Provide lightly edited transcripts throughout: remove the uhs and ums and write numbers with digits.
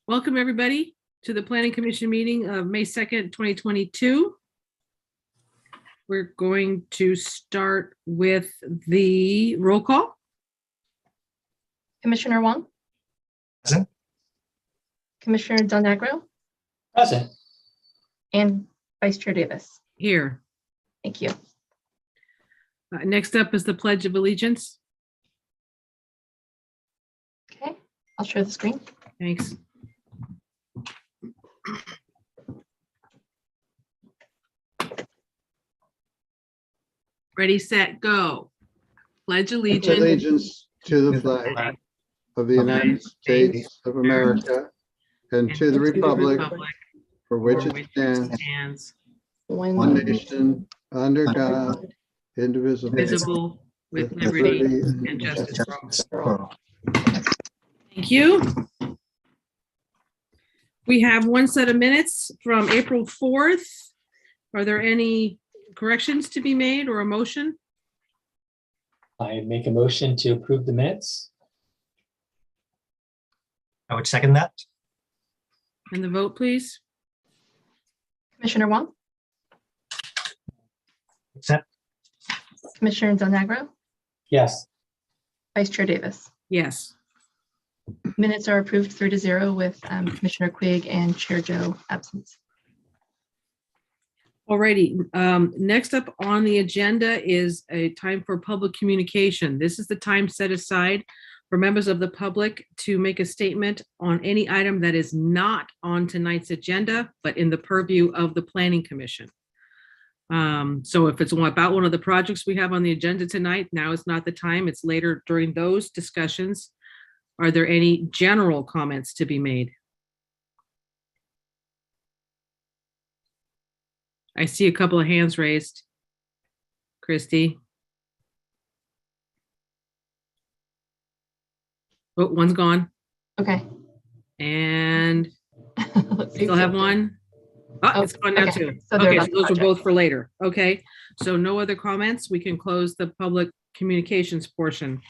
Welcome, everybody, to the Planning Commission meeting of May 2nd, 2022. We're going to start with the roll call. Commissioner Wong? Present. Commissioner Del Negro? Present. And Vice Chair Davis? Here. Thank you. Next up is the Pledge of Allegiance. Okay, I'll share the screen. Thanks. Ready, set, go. Pledge Allegiance to the flag of the United States of America and to the republic for which it stands, one nation, under God, indivisible, with liberty and justice for all. Thank you. We have one set of minutes from April 4th. Are there any corrections to be made or a motion? I make a motion to approve the minutes. I would second that. And the vote, please. Commissioner Wong? Accept. Commissioner Del Negro? Yes. Vice Chair Davis? Yes. Minutes are approved 3-0 with Commissioner Quigg and Chair Joe absent. Alrighty, next up on the agenda is a time for public communication. This is the time set aside for members of the public to make a statement on any item that is not on tonight's agenda, but in the purview of the Planning Commission. So if it's about one of the projects we have on the agenda tonight, now is not the time. It's later during those discussions. Are there any general comments to be made? I see a couple of hands raised. Christy. Oh, one's gone. Okay. And Let's see. still have one. Oh, it's gone now okay. too. So they're Okay, about so the those are project. both for later. Okay, so no other comments. We can close the public communications portion.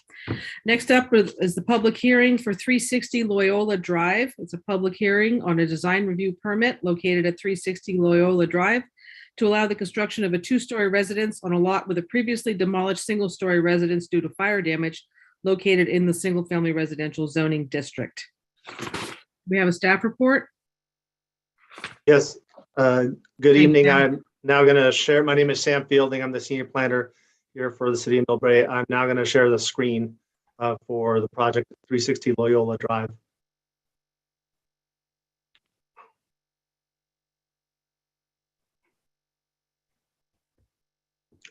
Next up is the public hearing for 360 Loyola Drive. It's a public hearing on a design review permit located at 360 Loyola Drive to allow the construction of a two-story residence on a lot with a previously demolished single-story residence due to fire damage located in the single-family residential zoning district. We have a staff report. Yes, good Thanks, evening. Sam. I'm now going to share. My name is Sam Fielding. I'm the senior planner here for the city of Millbrae. I'm now going to share the screen for the project 360 Loyola Drive.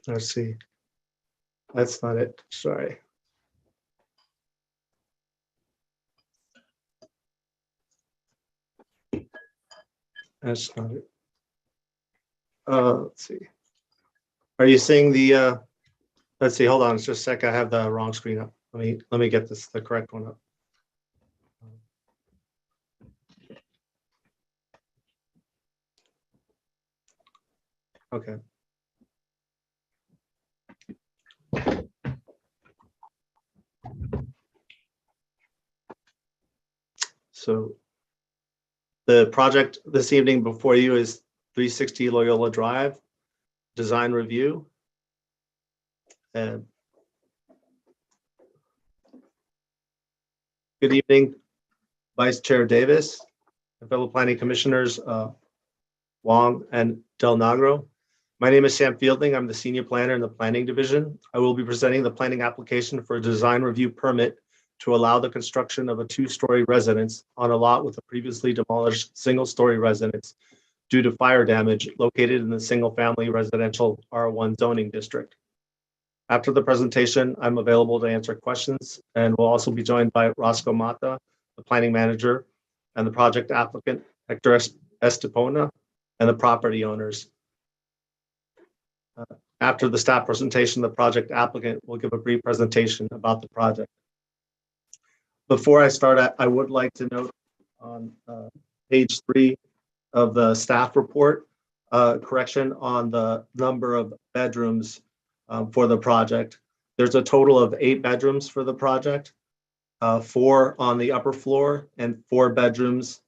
Let's see. That's not it. Sorry. That's not it. Let's see. Are you seeing the, let's see, hold on just a sec. I have the wrong screen up. Let me get the correct one up. Okay. So the project this evening before you is 360 Loyola Drive, design review. And good evening, Vice Chair Davis, and fellow planning commissioners Wong and Del Negro. My name is Sam Fielding. I'm the senior planner in the planning division. I will be presenting the planning application for a design review permit to allow the construction of a two-story residence on a lot with a previously demolished single-story residence due to fire damage located in the single-family residential R1 zoning district. After the presentation, I'm available to answer questions, and we'll also be joined by Roscoe Mata, the planning manager, and the project applicant, Hector Estepona, and the property owners. After the staff presentation, the project applicant will give a brief presentation about the project. Before I start, I would like to note on page 3 of the staff report, correction on the number of bedrooms for the project. There's a total of 8 bedrooms for the project, 4 on the upper floor and 4 bedrooms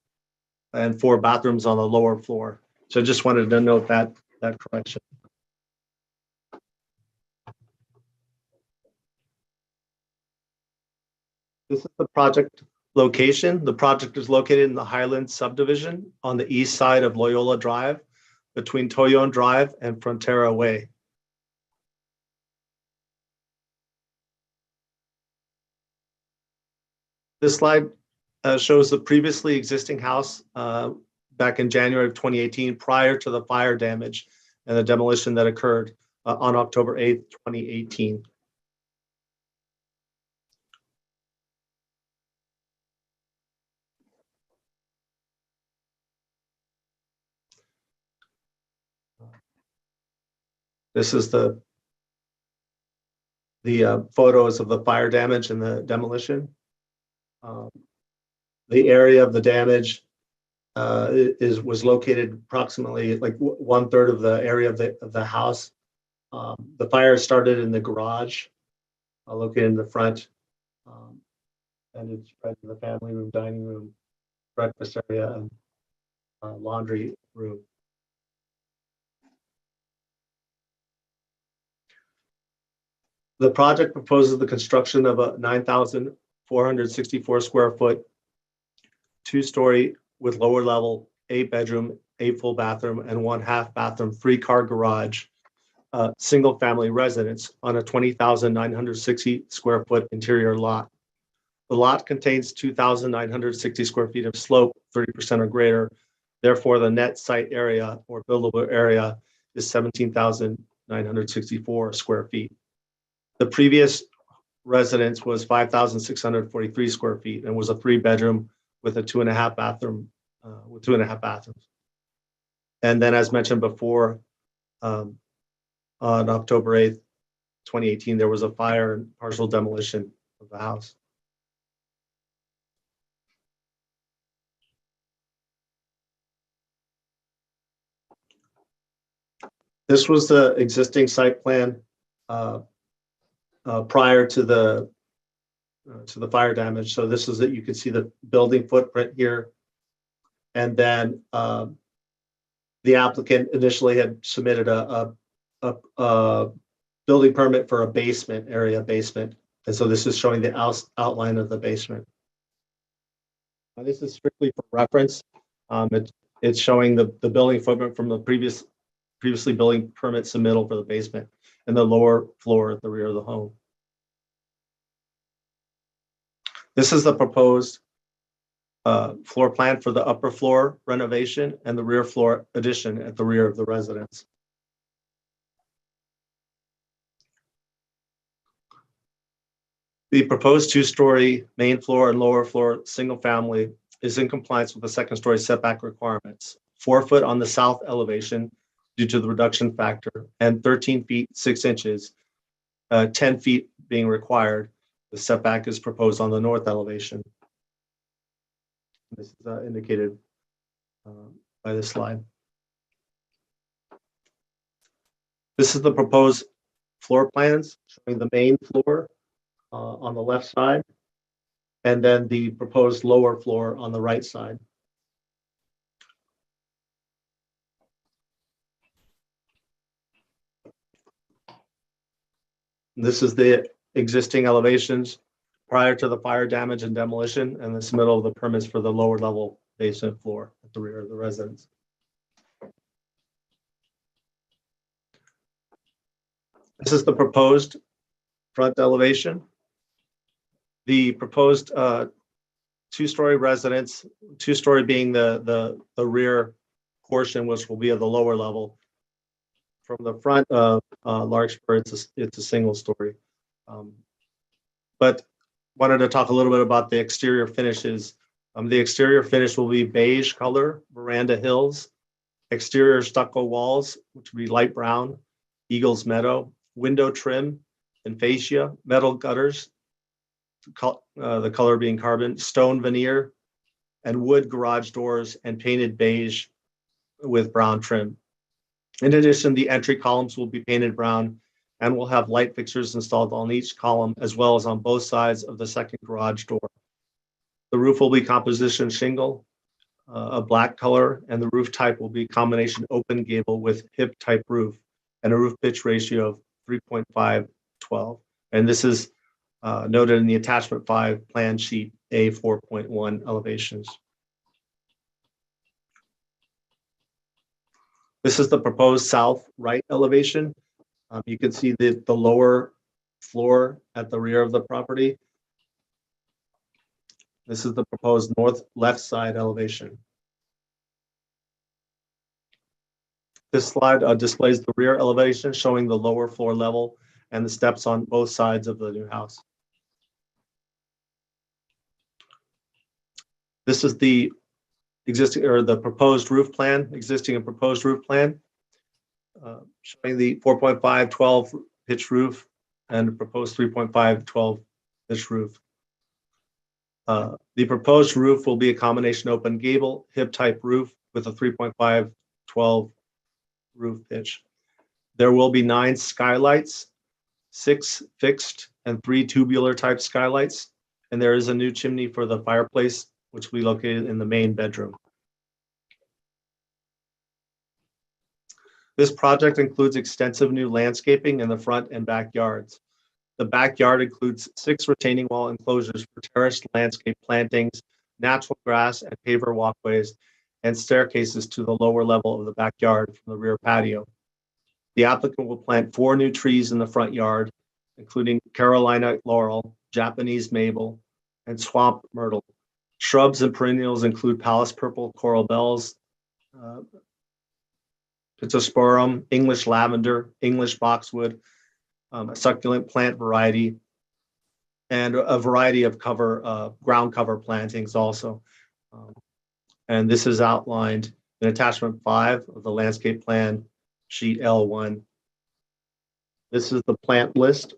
and 4 bathrooms on the lower floor. So I just wanted to note that correction. This is the project location. The project is located in the Highlands subdivision on the east side of Loyola Drive, between Toyon Drive and Frontera Way. This slide shows the previously existing house back in January of 2018, prior to the fire damage and the demolition that occurred on October 8th, 2018. This is the photos of the fire damage and the demolition. The area of the damage was located approximately like 1/3 of the area of the house. The fire started in the garage, located in the front, and it spread to the family room, dining room, breakfast area, and laundry room. The project proposes the construction of a 9,464 square foot, 2-story with lower level, 8-bedroom, 8 full bathroom, and 1 half bathroom, 3-car garage, single family residence on a 20,960 square foot interior lot. The lot contains 2,960 square feet of slope, 30% or greater. Therefore, the net site area or buildable area is 17,964 square feet. The previous residence was 5,643 square feet and was a 3-bedroom with a 2.5 bathroom, with 2.5 bathrooms. And then, as mentioned before, on October 8th, 2018, there was a fire and partial demolition of the house. This was the existing site plan prior to the fire damage. So this is that you can see the building footprint here. And then the applicant initially had submitted a building permit for a basement area. And so this is showing the outline of the basement. Now, this is strictly for reference. It's showing the building footprint from the previously building permit submittal for the basement and the lower floor at the rear of the home. This is the proposed floor plan for the upper floor renovation and the rear floor addition at the rear of the residence. The proposed 2-story main floor and lower floor single family is in compliance with the 2nd-story setback requirements. 4 foot on the south elevation due to the reduction factor, and 13 feet 6 inches, 10 feet being required. The setback is proposed on the north elevation. This is indicated by this slide. This is the proposed floor plans showing the main floor on the left side, and then the proposed lower floor on the right side. This is the existing elevations prior to the fire damage and demolition, and this middle of the permits for the lower level basement floor at the rear of the residence. This is the proposed front elevation. The proposed 2-story residence, 2-story being the rear portion, which will be at the lower level. From the front of Larkspur, it's a single story. But wanted to talk a little bit about the exterior finishes. The exterior finish will be beige color, veranda hills, exterior stucco walls, which will be light brown, Eagles Meadow, window trim and fascia, metal gutters, the color being carbon, stone veneer, and wood garage doors and painted beige with brown trim. In addition, the entry columns will be painted brown and will have light fixtures installed on each column as well as on both sides of the second garage door. The roof will be composition shingle a black color, and the roof type will be a combination open gable with hip type roof and a roof pitch ratio of 3.512. And this is noted in the attachment 5 plan sheet A 4.1 elevations. This is the proposed south right elevation. You can see the lower floor at the rear of the property. This is the proposed north left side elevation. This slide displays the rear elevation showing the lower floor level and the steps on both sides of the new house. This is the existing or the proposed roof plan, existing and proposed roof plan, showing the 4.512 pitch roof and the proposed 3.512 pitch roof. The proposed roof will be a combination open gable, hip type roof with a 3.512 roof pitch. There will be 9 skylights, 6 fixed and 3 tubular type skylights. And there is a new chimney for the fireplace, which will be located in the main bedroom. This project includes extensive new landscaping in the front and backyards. The backyard includes 6 retaining wall enclosures for terraced landscape plantings, natural grass and paver walkways, and staircases to the lower level of the backyard from the rear patio. The applicant will plant 4 new trees in the front yard, including Carolina laurel, Japanese maple, and swamp myrtle. Shrubs and perennials include Pallas purple, coral bells, Pittosporum, English lavender, English boxwood, a succulent plant variety, and a variety of ground cover plantings also. And this is outlined in attachment 5 of the landscape plan sheet L1. This is the plant list.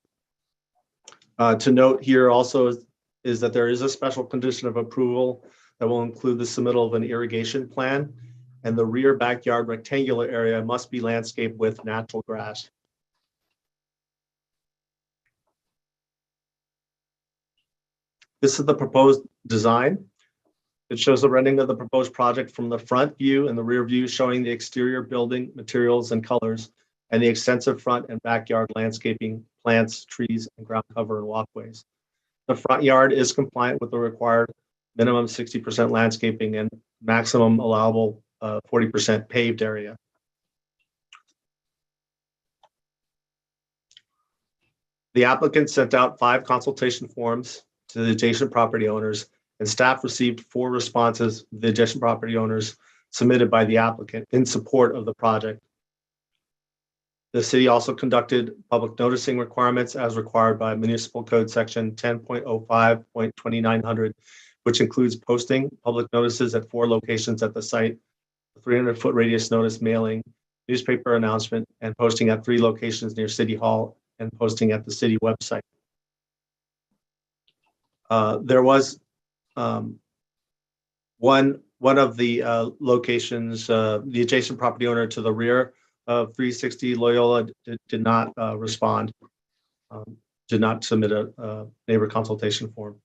To note here also is that there is a special condition of approval that will include the submittal of an irrigation plan, and the rear backyard rectangular area must be landscaped with natural grass. This is the proposed design. It shows the rendering of the proposed project from the front view and the rear view, showing the exterior building materials and colors, and the extensive front and backyard landscaping, plants, trees, and ground cover and walkways. The front yard is compliant with the required minimum 60% landscaping and maximum allowable 40% paved area. The applicant sent out 5 consultation forms to the adjacent property owners, and staff received 4 responses from the adjacent property owners submitted by the applicant in support of the project. The city also conducted public noticing requirements as required by Municipal Code Section 10.05.2900, which includes posting public notices at 4 locations at the site, a 300-foot radius notice mailing, newspaper announcement, and posting at 3 locations near City Hall and posting at the city website. There was one of the locations, the adjacent property owner to the rear of 360 Loyola did not respond, did not submit a neighbor consultation form.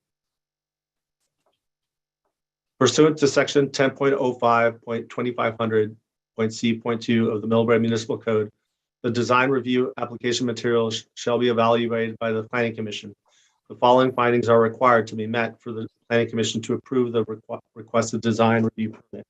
Pursuant to section 10.05.2500.c.2 of the Millbrae Municipal Code, the design review application materials shall be evaluated by the Planning Commission. The following findings are required to be met for the Planning Commission to approve the requested design review permit.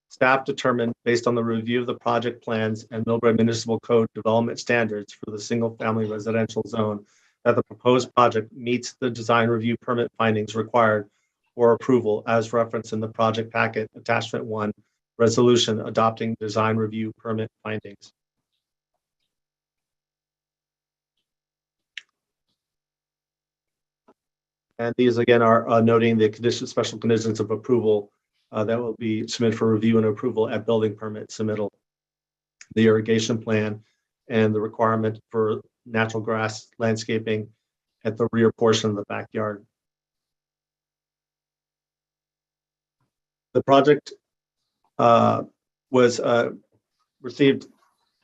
Staff determined, based on the review of the project plans and Millbrae Municipal Code development standards for the single-family residential zone, that the proposed project meets the design review permit findings required for approval as referenced in the project packet attachment 1, resolution adopting design review permit findings. And these again are noting the special conditions of approval that will be submitted for review and approval at building permit submittal. The irrigation plan and the requirement for natural grass landscaping at the rear portion of the backyard. The project was received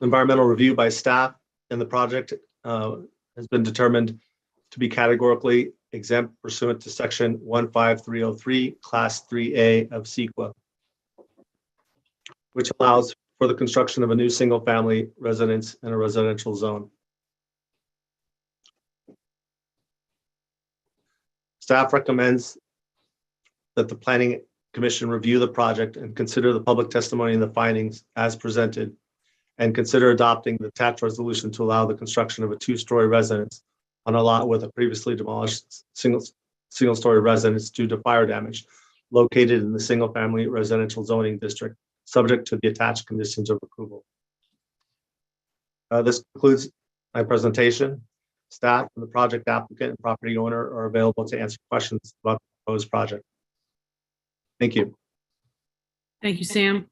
environmental review by staff, and the project has been determined to be categorically exempt pursuant to section 15303, class 3A of CEQA. which allows for the construction of a new single-family residence in a residential zone. Staff recommends that the Planning Commission review the project and consider the public testimony and the findings as presented, and consider adopting the attached resolution to allow the construction of a two-story residence on a lot with a previously demolished single-story residence due to fire damage located in the single-family residential zoning district, subject to the attached conditions of approval. This concludes my presentation. Staff and the project applicant and property owner are available to answer questions about the proposed project. Thank you. Thank you, Sam.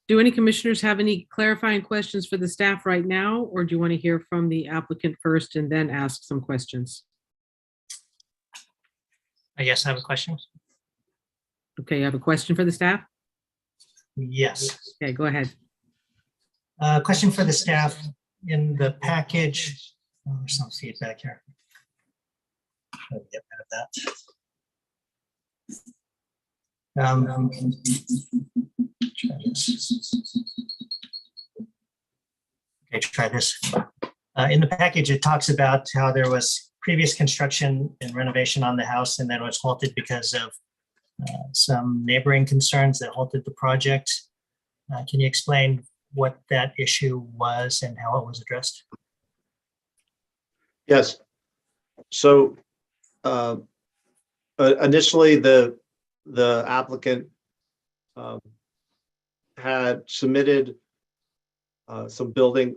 Do any commissioners have any clarifying questions for the staff right now, or do you want to hear from the applicant first and then ask some questions? Yes, I have a question. Okay, you have a question for the staff? Yes. Okay, go ahead. Question for the staff in the package. Oh, there's some feedback here. Try to get rid of that. Try this. Okay, try this. In the package, it talks about how there was previous construction and renovation on the house, and then it was halted because of some neighboring concerns that halted the project. Can you explain what that issue was and how it was addressed? Yes. So initially, the applicant had submitted some building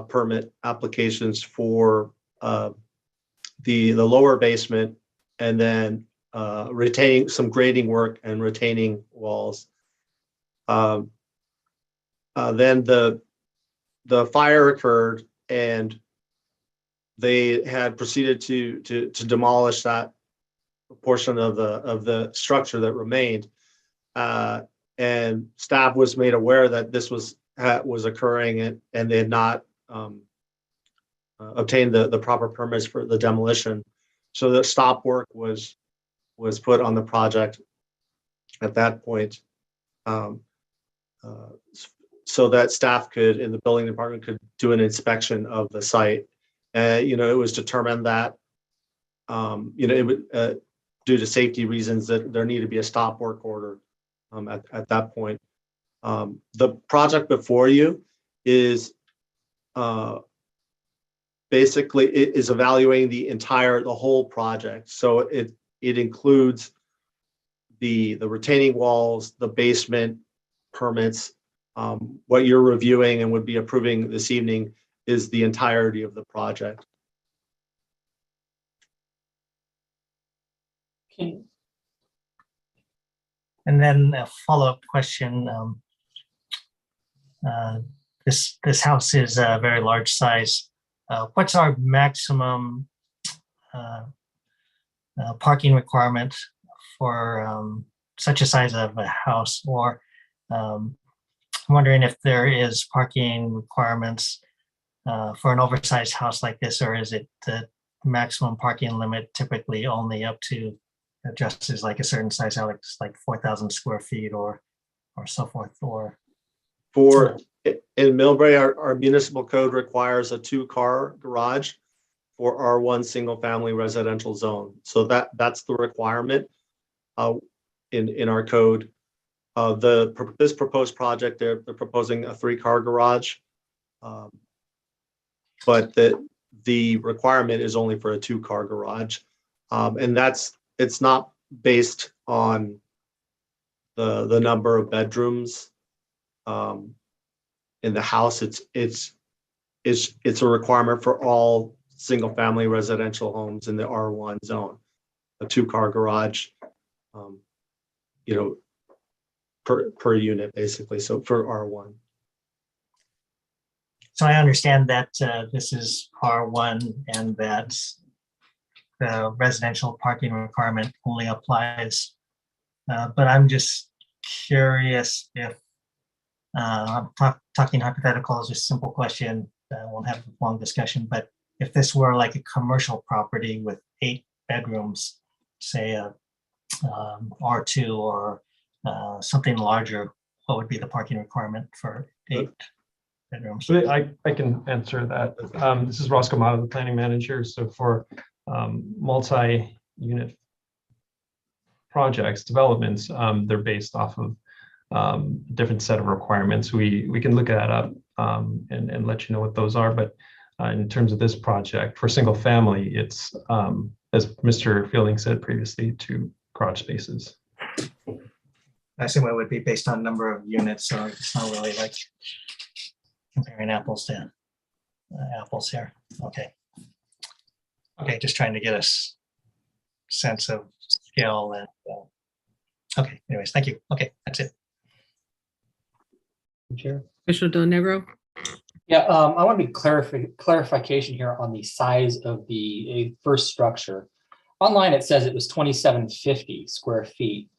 permit applications for the lower basement, and then retaining some grading work and retaining walls. Then the fire occurred, and they had proceeded to demolish that portion of the structure that remained, and staff was made aware that this was occurring, and they had not obtained the proper permits for the demolition. So the stop work was put on the project at that point, so that staff could, in the building department, could do an inspection of the site. It was determined that it would, due to safety reasons, that there needed to be a stop work order at that point. The project before you is basically evaluating the whole project. So it includes the retaining walls, the basement permits. What you're reviewing and would be approving this evening is the entirety of the project. Okay. And then a follow-up question. This house is a very large size. What's our maximum parking requirement for such a size of a house? Or I'm wondering if there is parking requirements for an oversized house like this, or is it the maximum parking limit typically only up to just as like a certain size house, like 4,000 square feet or so forth? Or in Millbrae, our municipal code requires a 2-car garage for R1 single family residential zone. So that's the requirement in our code. This proposed project, they're proposing a 3-car garage, but the requirement is only for a 2-car garage, and it's not based on the number of bedrooms in the house. It's a requirement for all single family residential homes in the R1 zone, a 2-car garage, per unit, basically. So for R1. so I understand that this is R1 and that the residential parking requirement only applies. But I'm just curious if I'm talking hypotheticals, just simple question. I won't have a long discussion, but if this were like a commercial property with 8 bedrooms, say a R2 or something larger, what would be the parking requirement for 8 bedrooms? So I can answer that. This is Roscoe Mata, the planning manager. So for multi-unit projects, developments, they're based off of different set of requirements. We can look that up and let you know what those are. But in terms of this project, for single family, it's, as Mr. Fielding said previously, 2 garage spaces. I assume it would be based on number of units, so it's not really like comparing apples to apples here. Okay. Okay, just trying to get a sense of scale and, okay, anyways, thank you. Okay, that's it. Chair. Commissioner Del Negro? Yeah, I want to be clarification here on the size of the first structure. Online, it says it was 2,750 square feet.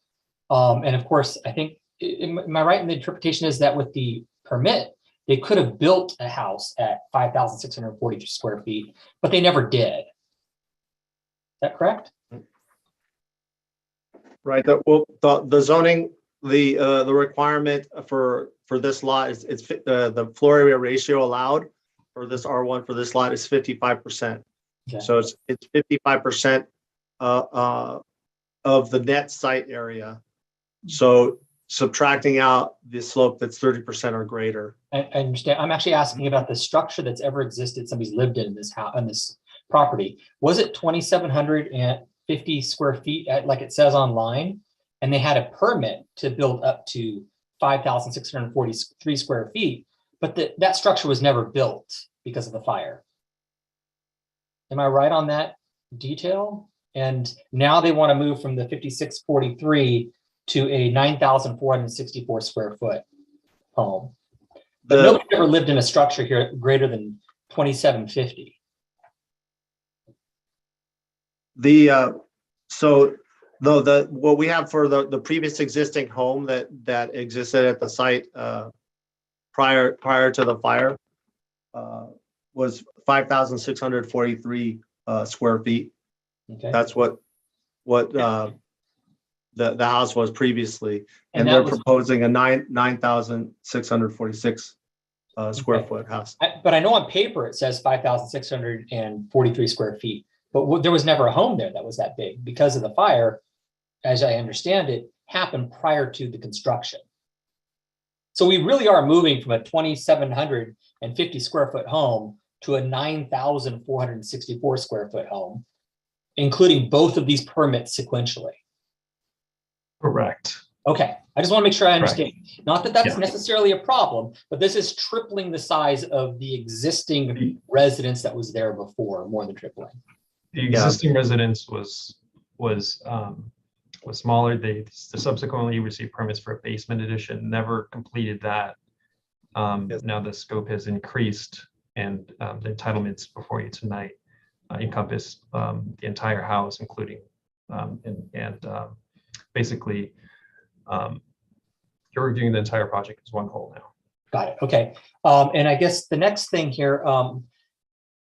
And of course, I think, am I right in the interpretation is that with the permit, they could have built a house at 5,640 square feet, but they never did. Is that correct? Right, the zoning, the requirement for this lot is the floor area ratio allowed for this R1 for this lot is 55%. Okay. So it's 55% of the net site area. So subtracting out the slope that's 30% or greater. I understand. I'm actually asking about the structure that's ever existed, somebody's lived in this house, on this property. Was it 2,750 square feet, like it says online? And they had a permit to build up to 5,643 square feet, but that structure was never built because of the fire. Am I right on that detail? And now they want to move from the 5,643 to a 9,464 square foot home. But nobody ever lived in a structure here greater than 2,750. What we have for the previous existing home that existed at the site prior to the fire was 5,643 square feet. Okay. That's what the house was previously, and that they're was- proposing a 9,646 square Okay. foot house. But I know on paper it says 5,643 square feet, but there was never a home there that was that big because of the fire, as I understand it, happened prior to the construction. So we really are moving from a 2,750 square foot home to a 9,464 square foot home, including both of these permits sequentially. Correct. Okay, I just want to make sure I Correct. understand. Not that that's Yeah. necessarily a problem, but this is tripling the size of the existing residence that was there before, more than tripling. The existing residence was smaller. They subsequently received permits for a basement addition, never completed that. Yes. Now the scope has increased, and the entitlements before you tonight encompass the entire house, including basically you're reviewing the entire project as one whole now. Got it. Okay. And I guess the next thing here,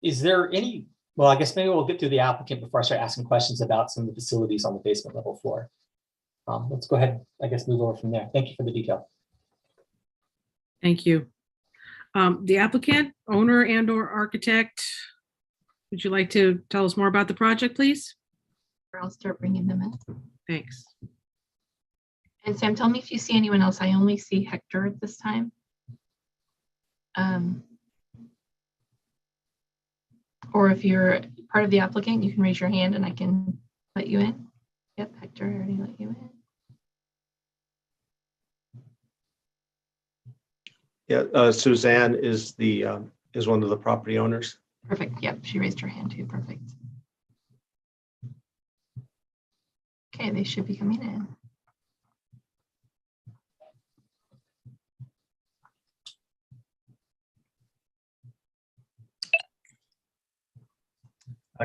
is there any, well, I guess maybe we'll get through the applicant before I start asking questions about some of the facilities on the basement level floor. Let's go ahead, I guess, move over from there. Thank you for the detail. Thank you. The applicant, owner and or architect, would you like to tell us more about the project, please? I'll start bringing them in. Thanks. And Sam, tell me if you see anyone else. I only see Hector at this time. Or if you're part of the applicant, you can raise your hand and I can let you in. Yep, Hector, I already let you in. Yeah, Suzanne is one of the property owners. Perfect. Yep, she raised her hand too. Perfect. Okay, they should be coming in.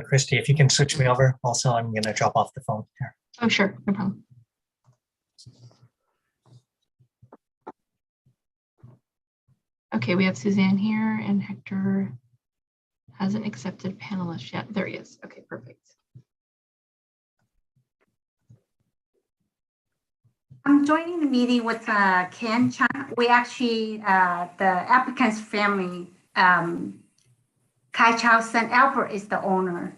Christy, if you can switch me over also, I'm going to drop off the phone here. Oh, sure, no problem. Okay, we have Suzanne here and Hector hasn't accepted panelist yet. There he is. Okay, perfect. I'm joining the meeting with Ken Chen. We actually, the applicant's family, Kai Chao San Albert is the owner.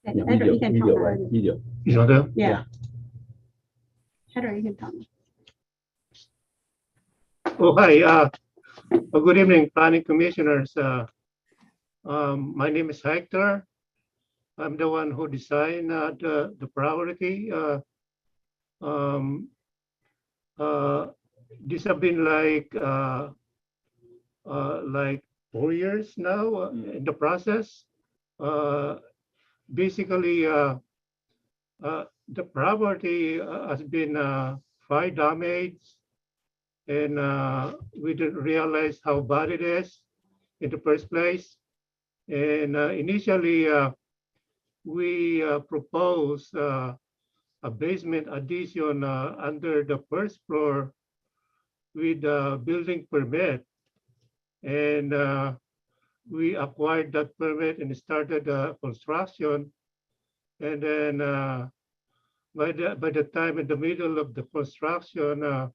Pedro, you can talk already. You know that? Yeah. Pedro, you can talk. Oh, hi. Good evening, planning commissioners. My name is Hector. I'm the one who designed the property. This have been like 4 years now in the process. Basically, the property has been fire damage, and we didn't realize how bad it is in the first place. And initially, we proposed a basement addition under the first floor with a building permit. And we acquired that permit and started construction. And then by the time in the middle of the construction,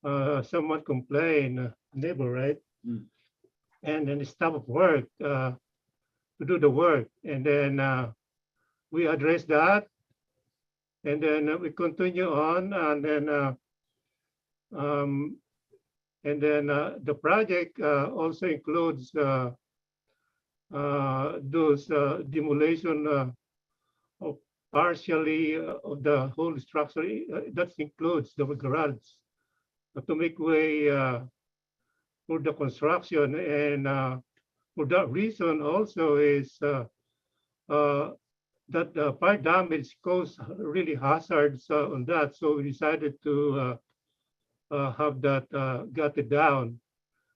someone complained, neighbor, right? Mm. And then stopped work to do the work. And then we addressed that. And then we continue on, and then the project also includes those demolition of partially of the whole structure. That includes the garage to make way for the construction. And for that reason also is that the fire damage caused really hazards on that. So we decided to have that gutted down.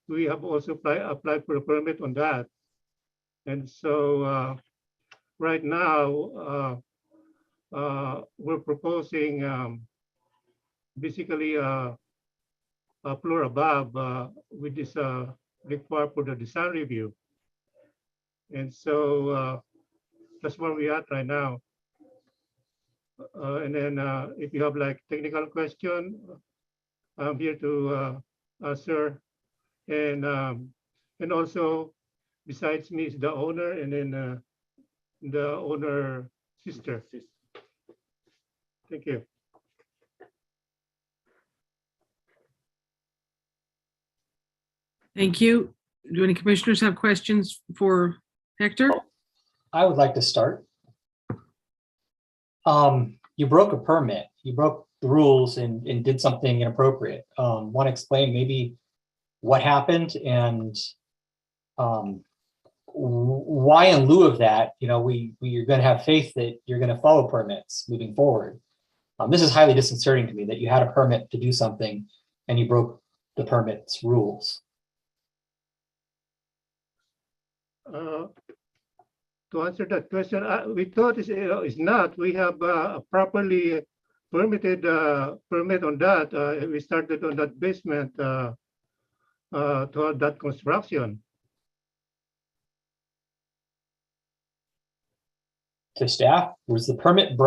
We have also applied for a permit on that. And so right now, we're proposing basically a floor above with this required for the design review. And so that's where we are right now. And then if you have like technical question, I'm here to answer. And also, besides me is the owner, and then the owner sister. Thank you. Thank you. Do any commissioners have questions for Hector? I would like to start. You broke a permit, you broke the rules and did something inappropriate. Want to explain maybe what happened and why in lieu of that, you know, we're going to have faith that you're going to follow permits moving forward. This is highly disconcerting to me that you had a permit to do something and you broke the permit's rules. To answer that question, we thought it's not. We have a properly permitted permit on that. We started on that basement to that construction. To staff, was the permit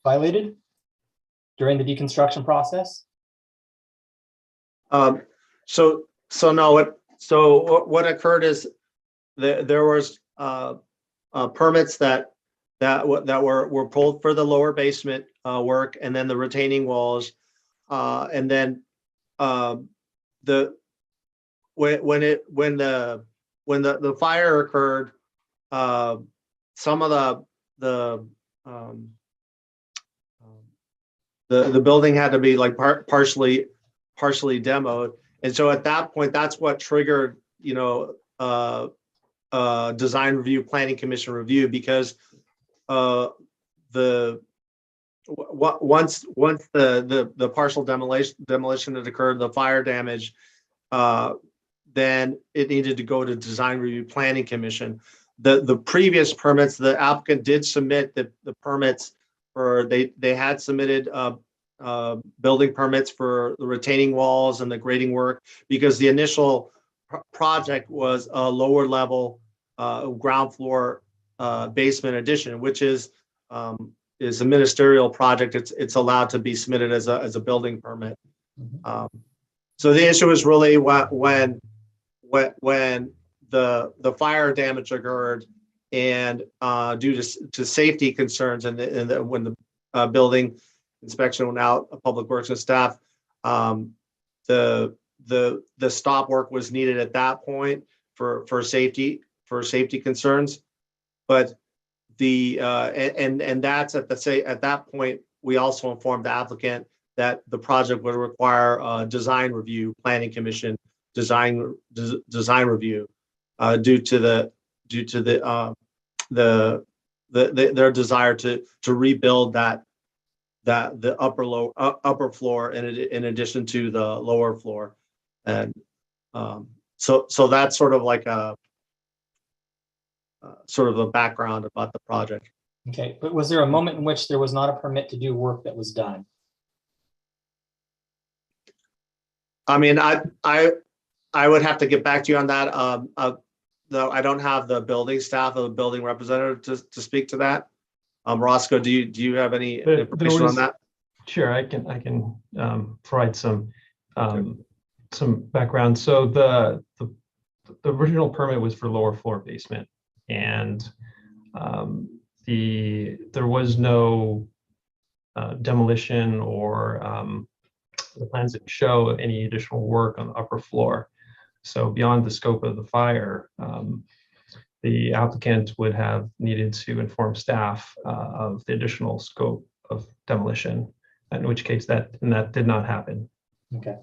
violated during the deconstruction process? So what occurred is there was permits that were pulled for the lower basement work, and then the retaining walls, and then when the fire occurred, some of the building had to be like partially demoed, and so at that point, that's what triggered, you know, design review, planning commission review, because once the partial demolition had occurred, the fire damage, then it needed to go to design review, planning commission. The previous permits, the applicant did submit the permits for, they had submitted building permits for the retaining walls and the grading work, because the initial project was a lower level ground floor basement addition, which is is a ministerial project, it's allowed to be submitted as a building permit. So the issue is really when the fire damage occurred, and due to safety concerns, and when the building inspection went out, Public Works and staff, the stop work was needed at that point for safety concerns. But and that's at that point, we also informed the applicant that the project would require a design review, planning commission design review, due to their desire to rebuild the upper floor in addition to the lower floor. And so that's sort of like a background about the project. Okay, but was there a moment in which there was not a permit to do work that was done? I mean, I would have to get back to you on that. Though I don't have the building staff or the building representative to speak to that. Roscoe, do you have any information on that? Sure, I can provide some background. So the original permit was for lower floor basement, and there was no demolition, or the plans didn't show any additional work on the upper floor. So beyond the scope of the fire, the applicant would have needed to inform staff of the additional scope of demolition, in which case that did not happen. Okay.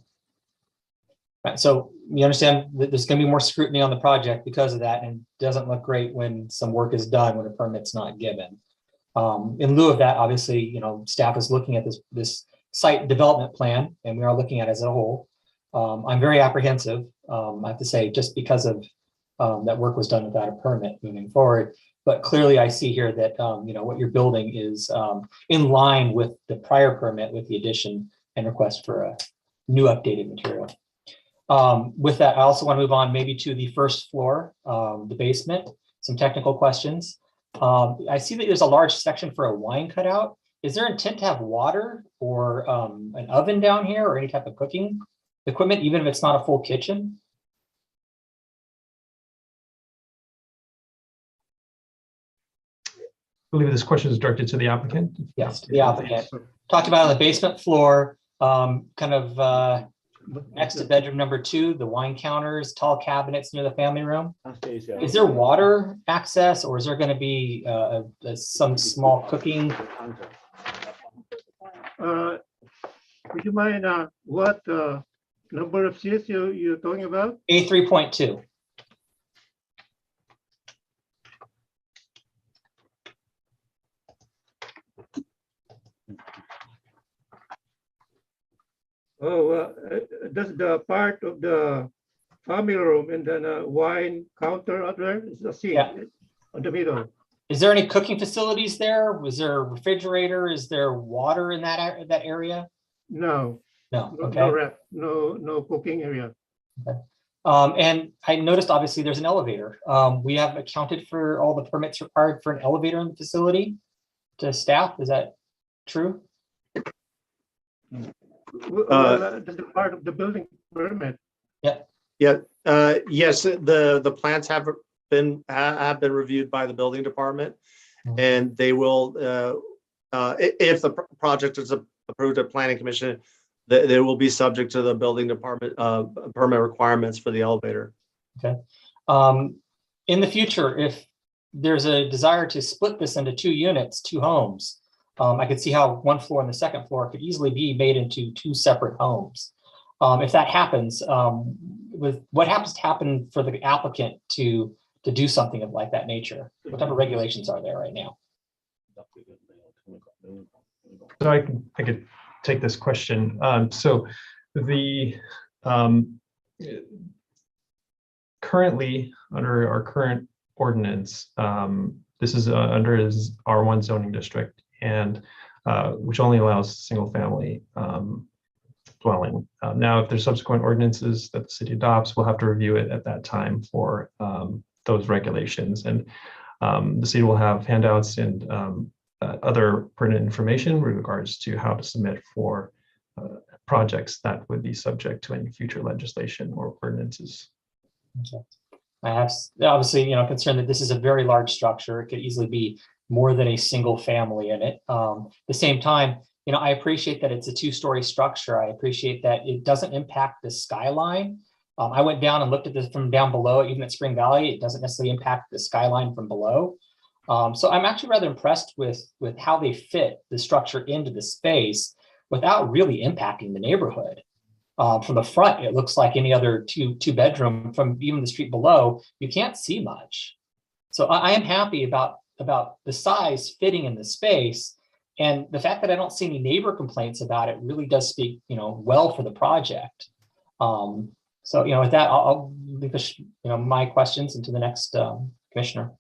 Right, so you understand that there's going to be more scrutiny on the project because of that, and it doesn't look great when some work is done when a permit's not given. In lieu of that, obviously, staff is looking at this site development plan, and we are looking at it as a whole. I'm very apprehensive, I have to say, just because of that work was done without a permit moving forward. But clearly I see here that, what you're building is in line with the prior permit, with the addition and request for a new updated material. With that, I also want to move on maybe to the first floor, the basement, some technical questions. I see that there's a large section for a wine cutout. Is there intent to have water or an oven down here, or any type of cooking equipment, even if it's not a full kitchen? I believe this question is directed to the applicant. Yes, to the applicant. Talked about on the basement floor, next to bedroom number 2, the wine counters, tall cabinets near the family room. Is there water access, or is there going to be some small cooking? Would you mind what number of seats you're talking about? A3.2. Oh, that's the part of the family room, and then a wine counter out there is the seat on the middle. Is there any cooking facilities there? Was there a refrigerator? Is there water in that area? No. No. Okay. No cooking area. Okay. And I noticed obviously there's an elevator. We have accounted for all the permits required for an elevator in the facility to staff. Is that true? That's the part of the building permit. Yeah. Yeah. Yes. The plans have been reviewed by the building department, and they will, if the project is approved at planning commission, they will be subject to the building department permit requirements for the elevator. Okay. In the future, if there's a desire to split this into 2 units, 2 homes, I could see how 1 floor and the 2nd floor could easily be made into 2 separate homes. If that happens, what happens to happen for the applicant to do something of like that nature? What type of regulations are there right now? So I could take this question. So the currently under our current ordinance, this is under his R1 zoning district, and which only allows single family dwelling. Now, if there's subsequent ordinances that the city adopts, we'll have to review it at that time for those regulations. And the city will have handouts and other pertinent information with regards to how to submit for projects that would be subject to any future legislation or ordinances. Okay. I have obviously, concerned that this is a very large structure. It could easily be more than a single family in it. At the same time, I appreciate that it's a 2-story structure. I appreciate that it doesn't impact the skyline. I went down and looked at this from down below, even at Spring Valley. It doesn't necessarily impact the skyline from below. So I'm actually rather impressed with how they fit the structure into the space without really impacting the neighborhood. From the front, it looks like any other two bedroom. From even the street below, you can't see much. So I am happy about the size fitting in the space, and the fact that I don't see any neighbor complaints about it really does speak, well for the project. So with that, I'll leave my questions into the next commissioner.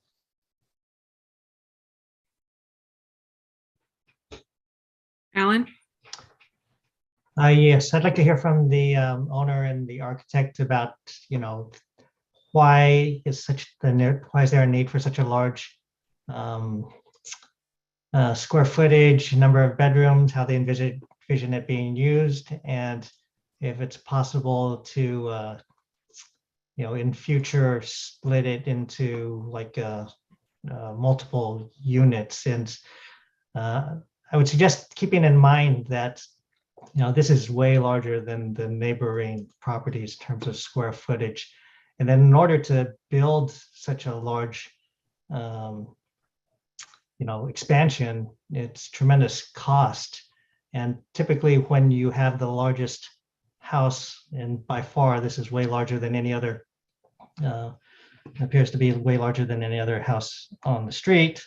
Alan? Yes, I'd like to hear from the owner and the architect about, why is there a need for such a large square footage, number of bedrooms, how they envision it being used, and if it's possible to, in future split it into like multiple units. And I would suggest keeping in mind that this is way larger than the neighboring properties in terms of square footage. And then in order to build such a large, expansion, it's tremendous cost. And typically when you have the largest house, and by far this is way larger than any other, appears to be way larger than any other house on the street,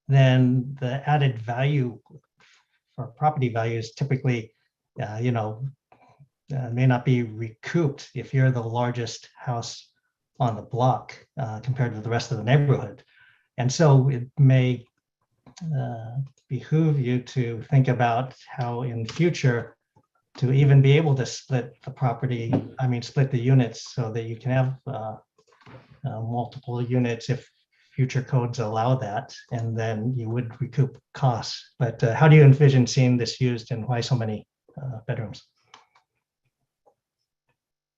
then the added value for property values typically may not be recouped if you're the largest house on the block compared to the rest of the neighborhood. And so it may behoove you to think about how in future to even be able to split the units so that you can have multiple units if future codes allow that, and then you would recoup costs. But how do you envision seeing this used, and why so many bedrooms?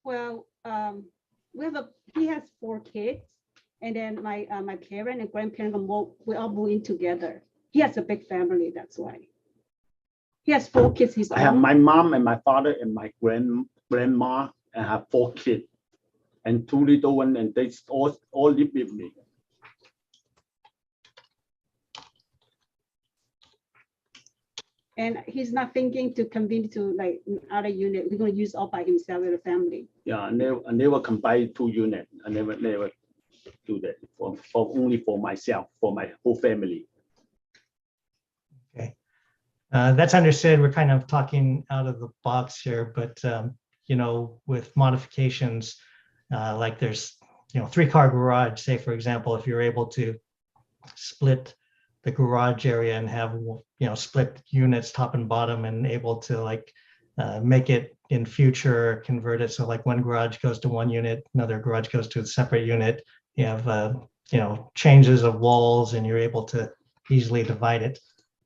Well, he has 4 kids, and then my parent and grandparent we all move in together. He has a big family, that's why. He has 4 kids. I have my mom and my father and my grandma, and I have 4 kids and 2 little ones, and they all live with me. And he's not thinking to convene to like other unit. We're going to use all by himself with a family. Yeah, I never combine 2 units. I never do that for only for myself, for my whole family. Okay, that's understood. We're kind of talking out of the box here, but with modifications, like there's 3-car garage. Say for example, if you're able to split the garage area and have split units top and bottom, and able to make it in future convert it so like one garage goes to one unit, another garage goes to a separate unit. You have changes of walls, and you're able to easily divide it.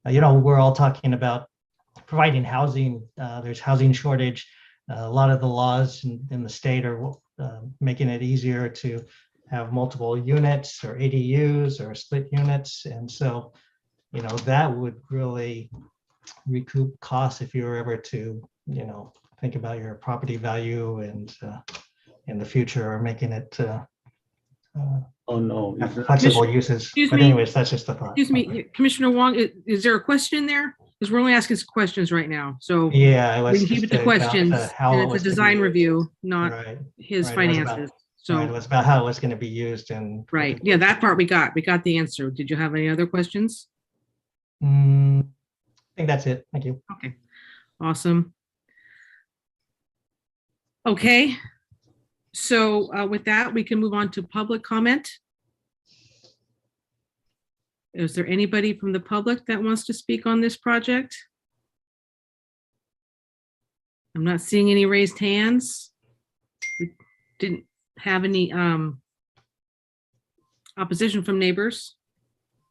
We're all talking about providing housing. There's housing shortage. A lot of the laws in the state are making it easier to have multiple units or ADUs or split units. And so, that would really recoup costs if you were ever to, think about your property value and in the future, or making it Oh no, flexible uses. Excuse But me. anyways, that's just a thought. Excuse me, Commissioner Wong, is there a question there? Because we're only asking some questions right now, so Yeah, we can keep it to questions. And it's a design review, not Right. his Right, it was about- finances. Right, it So, was about how it was going to be used, and right, yeah, that part we got the answer. Did you have any other questions? I think that's it. Thank you. Okay, awesome. Okay, so with that, we can move on to public comment. Is there anybody from the public that wants to speak on this project? I'm not seeing any raised hands. We didn't have any opposition from neighbors.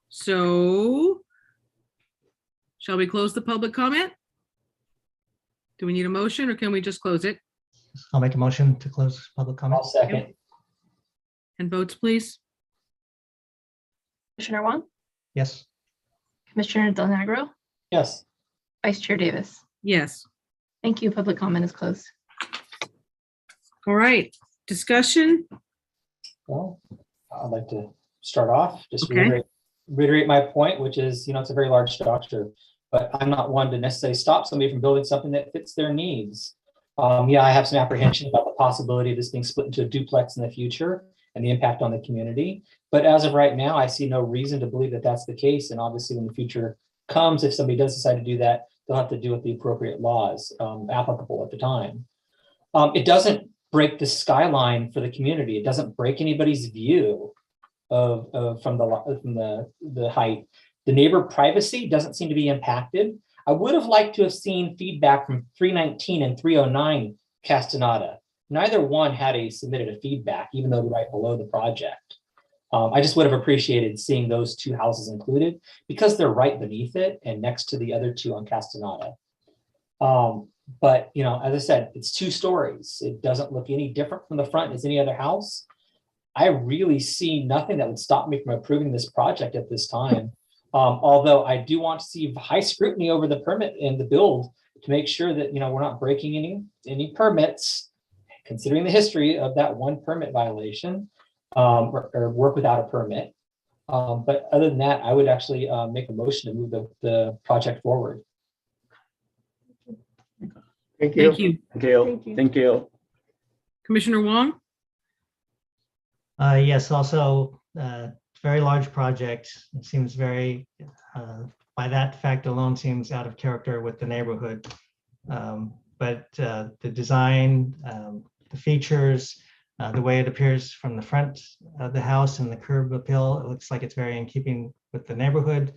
So Shall we close the public comment? Do we need a motion or can we just close it? I'll make a motion to close public comment. I'll second. And votes, please? Commissioner Wong, Yes. Commissioner Del Negro, Yes. Vice Chair Davis. Yes. Thank you. Public comment is closed. All right. Discussion? Well, I'd like to start off, just Okay. reiterate my point, which is, it's a very large structure, but I'm not one to necessarily stop somebody from building something that fits their needs. Yeah, I have some apprehension about the possibility of this being split into a duplex in the future and the impact on the community. But as of right now, I see no reason to believe that that's the case. And obviously when the future comes, if somebody does decide to do that, they'll have to deal with the appropriate laws applicable at the time. It doesn't break the skyline for the community. It doesn't break anybody's view from the height. The neighbor privacy doesn't seem to be impacted. I would have liked to have seen feedback from 319 and 309 Castaneda. Neither one had submitted a feedback, even though they're right below the project. I just would have appreciated seeing those two houses included because they're right beneath it and next to the other two on Castaneda. But as I said, it's 2 stories. It doesn't look any different from the front as any other house. I really see nothing that would stop me from approving this project at this time. Although I do want to see high scrutiny over the permit and the build to make sure that we're not breaking any permits, considering the history of that one permit violation, or work without a permit. But other than that, I would actually make a motion to move the project forward. Thank you. Thank you. Thank you. Thank you. Thank you. Commissioner Wong? Yes, also, very large project. It seems very, by that fact alone, seems out of character with the neighborhood. But the design, the features, the way it appears from the front of the house and the curb appeal, it looks like it's very in keeping with the neighborhood.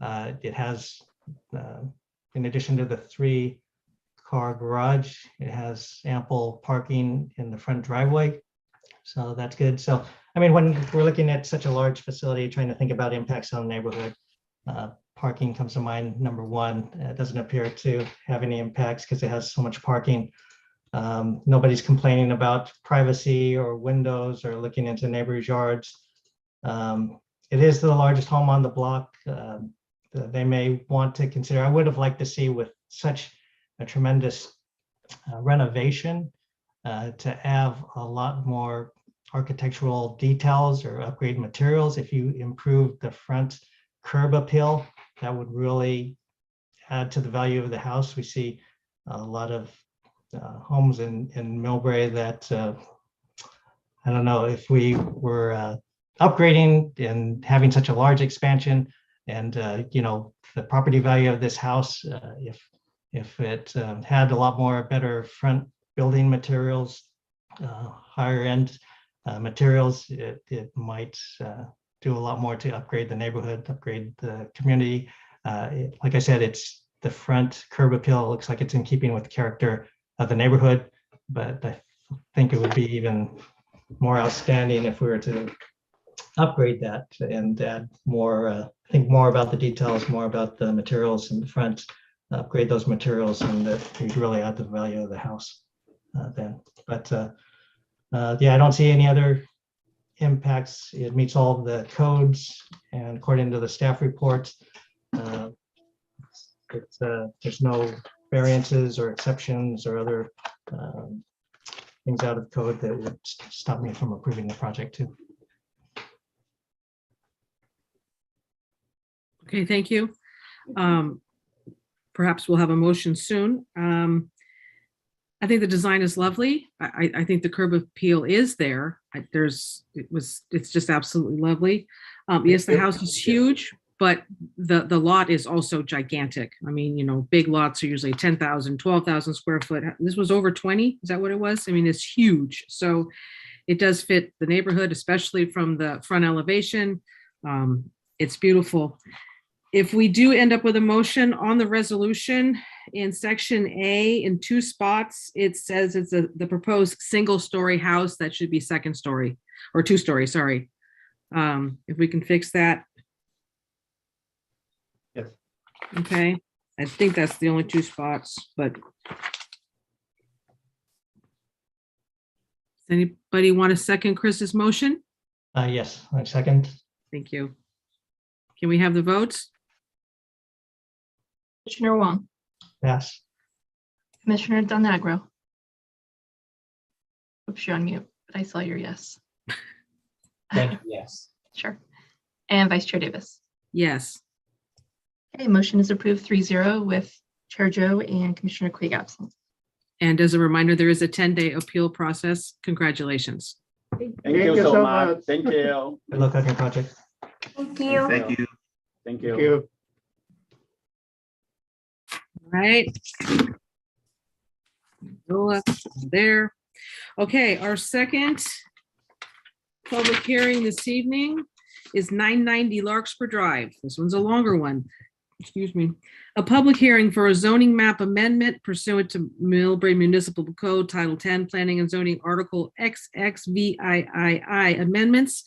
It has, in addition to the 3-car garage, it has ample parking in the front driveway. So that's good. So, I mean, when we're looking at such a large facility, trying to think about impacts on the neighborhood, parking comes to mind, number one. It doesn't appear to have any impacts because it has so much parking. Nobody's complaining about privacy or windows or looking into neighbors' yards. It is the largest home on the block. They may want to consider, I would have liked to see with such a tremendous renovation, to have a lot more architectural details or upgrade materials. If you improve the front curb appeal, that would really add to the value of the house. We see a lot of homes in Millbrae that, I don't know, if we were upgrading and having such a large expansion and, the property value of this house, if it had a lot more better front building materials, higher end materials, it might do a lot more to upgrade the neighborhood, upgrade the community. Like I said, it's the front curb appeal. It looks like it's in keeping with the character of the neighborhood, but I think it would be even more outstanding if we were to upgrade that and add more, think more about the details, more about the materials in the front, upgrade those materials, and that would really add to the value of the house then. But yeah, I don't see any other impacts. It meets all of the codes, and according to the staff report, there's no variances or exceptions or other things out of code that would stop me from approving the project too. Okay, thank you. Perhaps we'll have a motion soon. I think the design is lovely. I think the curb appeal is there. It's just absolutely lovely. Yes, the house is huge, but the lot is also gigantic. I mean, big lots are usually 10,000, 12,000 square foot. This was over 20. Is that what it was? I mean, it's huge. So it does fit the neighborhood, especially from the front elevation. It's beautiful. If we do end up with a motion on the resolution in section A in 2 spots, it says it's the proposed single-story house that should be 2nd story or 2-story, sorry. If we can fix that. Yes. Okay. I think that's the only two spots, but. Does anybody want to second Chris's motion? Yes, I second. Thank you. Can we have the votes? Commissioner Wong, Yes. Commissioner Del Nagro. Oops, you're on mute, but I saw your yes. Thank you, yes. Sure. And Vice Chair Davis. Yes. Okay, motion is approved 3-0 with Chair Joe and Commissioner Quigg absent. And as a reminder, there is a 10-day appeal process. Congratulations. Thank you so much. Thank you. Good luck on your project. Thank you. Thank you. Thank Thank you. you. All right. Go up there. Okay, our second public hearing this evening is 990 Larkspur Drive. This one's a longer one. Excuse me. A public hearing for a zoning map amendment pursuant to Millbrae Municipal Code Title 10 Planning and Zoning Article XXVIII amendments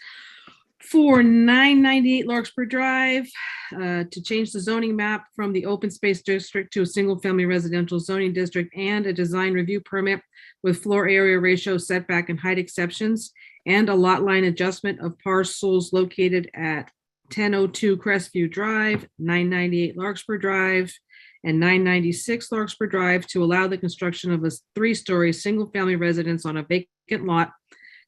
for 998 Larkspur Drive to change the zoning map from the open space district to a single family residential zoning district, and a design review permit with floor area ratio, setback, and height exceptions, and a lot line adjustment of parcels located at 1002 Crestview Drive, 998 Larkspur Drive, and 996 Larkspur Drive to allow the construction of a 3-story single-family residence on a vacant lot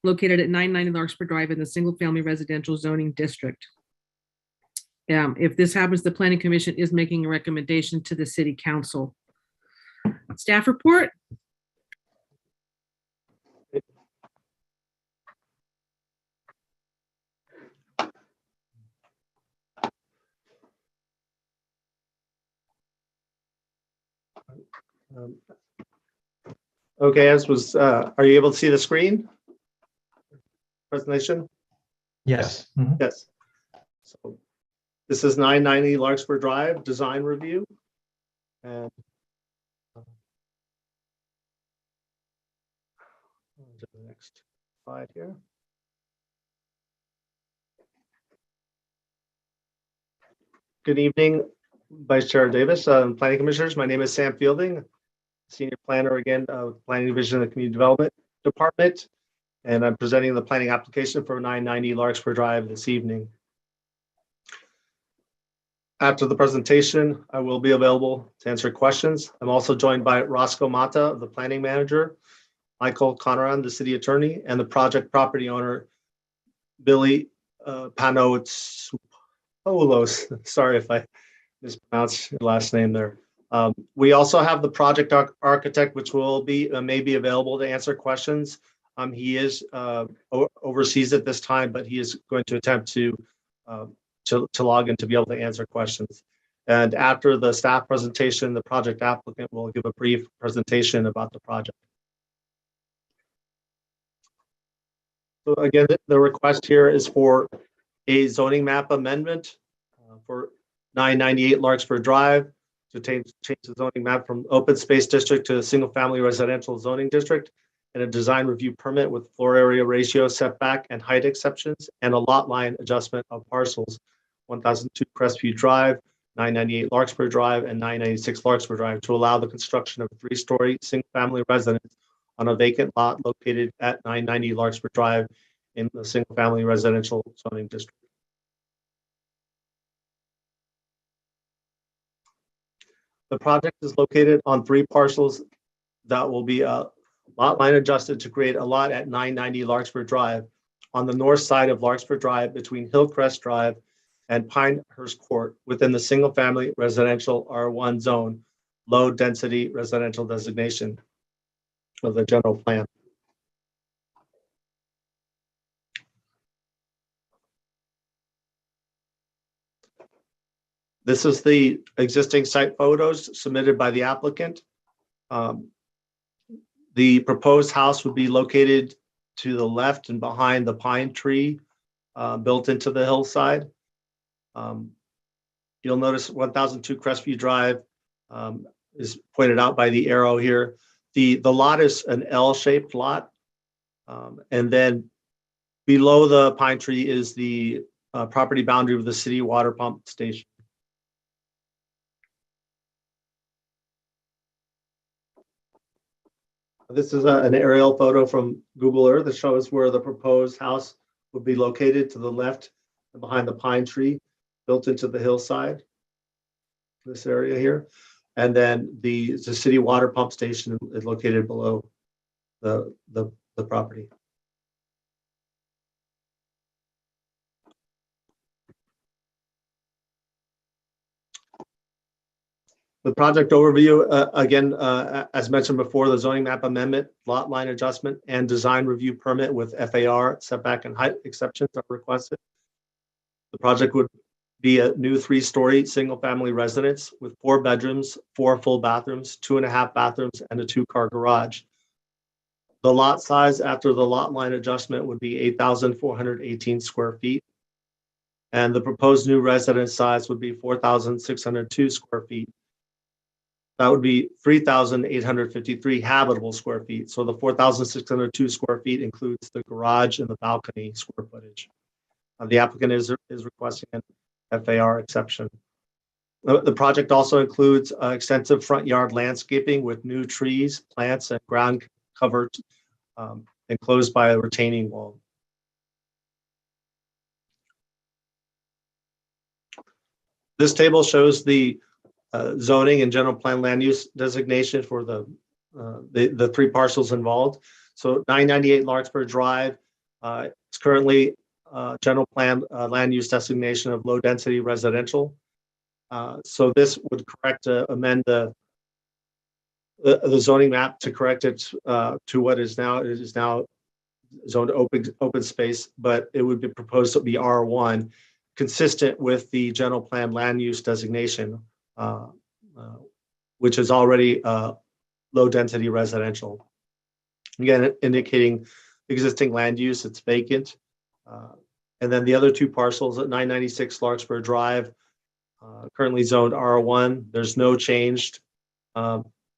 located at 990 Larkspur Drive in the single-family residential zoning district. If this happens, the Planning Commission is making a recommendation to the City Council. Staff report? Okay, are you able to see the screen? Presentation? Yes. Mhm. Yes. So this is 990 Larkspur Drive design review. And to the next slide here. Good evening, Vice Chair Davis, Planning Commissioners. My name is Sam Fielding, Senior Planner again, Planning Division of the Community Development Department. And I'm presenting the planning application for 990 Larkspur Drive this evening. After the presentation, I will be available to answer questions. I'm also joined by Roscoe Mata, the planning manager, Michael Conran, the city attorney, and the project property owner, Billy Panotopoulos. Sorry if I mispronounced your last name there. We also have the project architect, which will be may be available to answer questions. He is overseas at this time, but he is going to attempt to log in to be able to answer questions. And after the staff presentation, the project applicant will give a brief presentation about the project. So again, the request here is for a zoning map amendment for 998 Larkspur Drive to change the zoning map from open space district to a single family residential zoning district, and a design review permit with floor area ratio, setback, and height exceptions, and a lot line adjustment of parcels 1002 Crestview Drive, 998 Larkspur Drive, and 996 Larkspur Drive to allow the construction of a 3-story single-family residence on a vacant lot located at 990 Larkspur Drive in the single-family residential zoning district. The project is located on 3 parcels that will be lot line adjusted to create a lot at 990 Larkspur Drive on the north side of Larkspur Drive between Hillcrest Drive and Pinehurst Court within the single family residential R1 zone, low density residential designation of the general plan. This is the existing site photos submitted by the applicant. The proposed house would be located to the left and behind the pine tree built into the hillside. You'll notice 1002 Crestview Drive is pointed out by the arrow here. The lot is an L-shaped lot. And then below the pine tree is the property boundary of the city water pump station. This is an aerial photo from Google Earth that shows where the proposed house would be located to the left and behind the pine tree built into the hillside, this area here. And then the city water pump station is located below the property. The project overview, again, as mentioned before, the zoning map amendment, lot line adjustment, and design review permit with FAR setback and height exceptions are requested. The project would be a new 3-story single-family residence with 4 bedrooms, 4 full bathrooms, 2.5 bathrooms, and a 2-car garage. The lot size after the lot line adjustment would be 8,418 square feet. And the proposed new residence size would be 4,602 square feet. That would be 3,853 habitable square feet. So the 4,602 square feet includes the garage and the balcony square footage. The applicant is requesting an FAR exception. The project also includes extensive front yard landscaping with new trees, plants, and ground covered enclosed by a retaining wall. This table shows the zoning and general plan land use designation for the 3 parcels involved. So 998 Larkspur Drive is currently general plan land use designation of low density residential. So this would amend the zoning map to correct it to what is now, zoned open space, but it would be proposed to be R1, consistent with the general plan land use designation, which is already low density residential. Again, indicating existing land use, it's vacant. And then the other 2 parcels at 996 Larkspur Drive, currently zoned R1. There's no change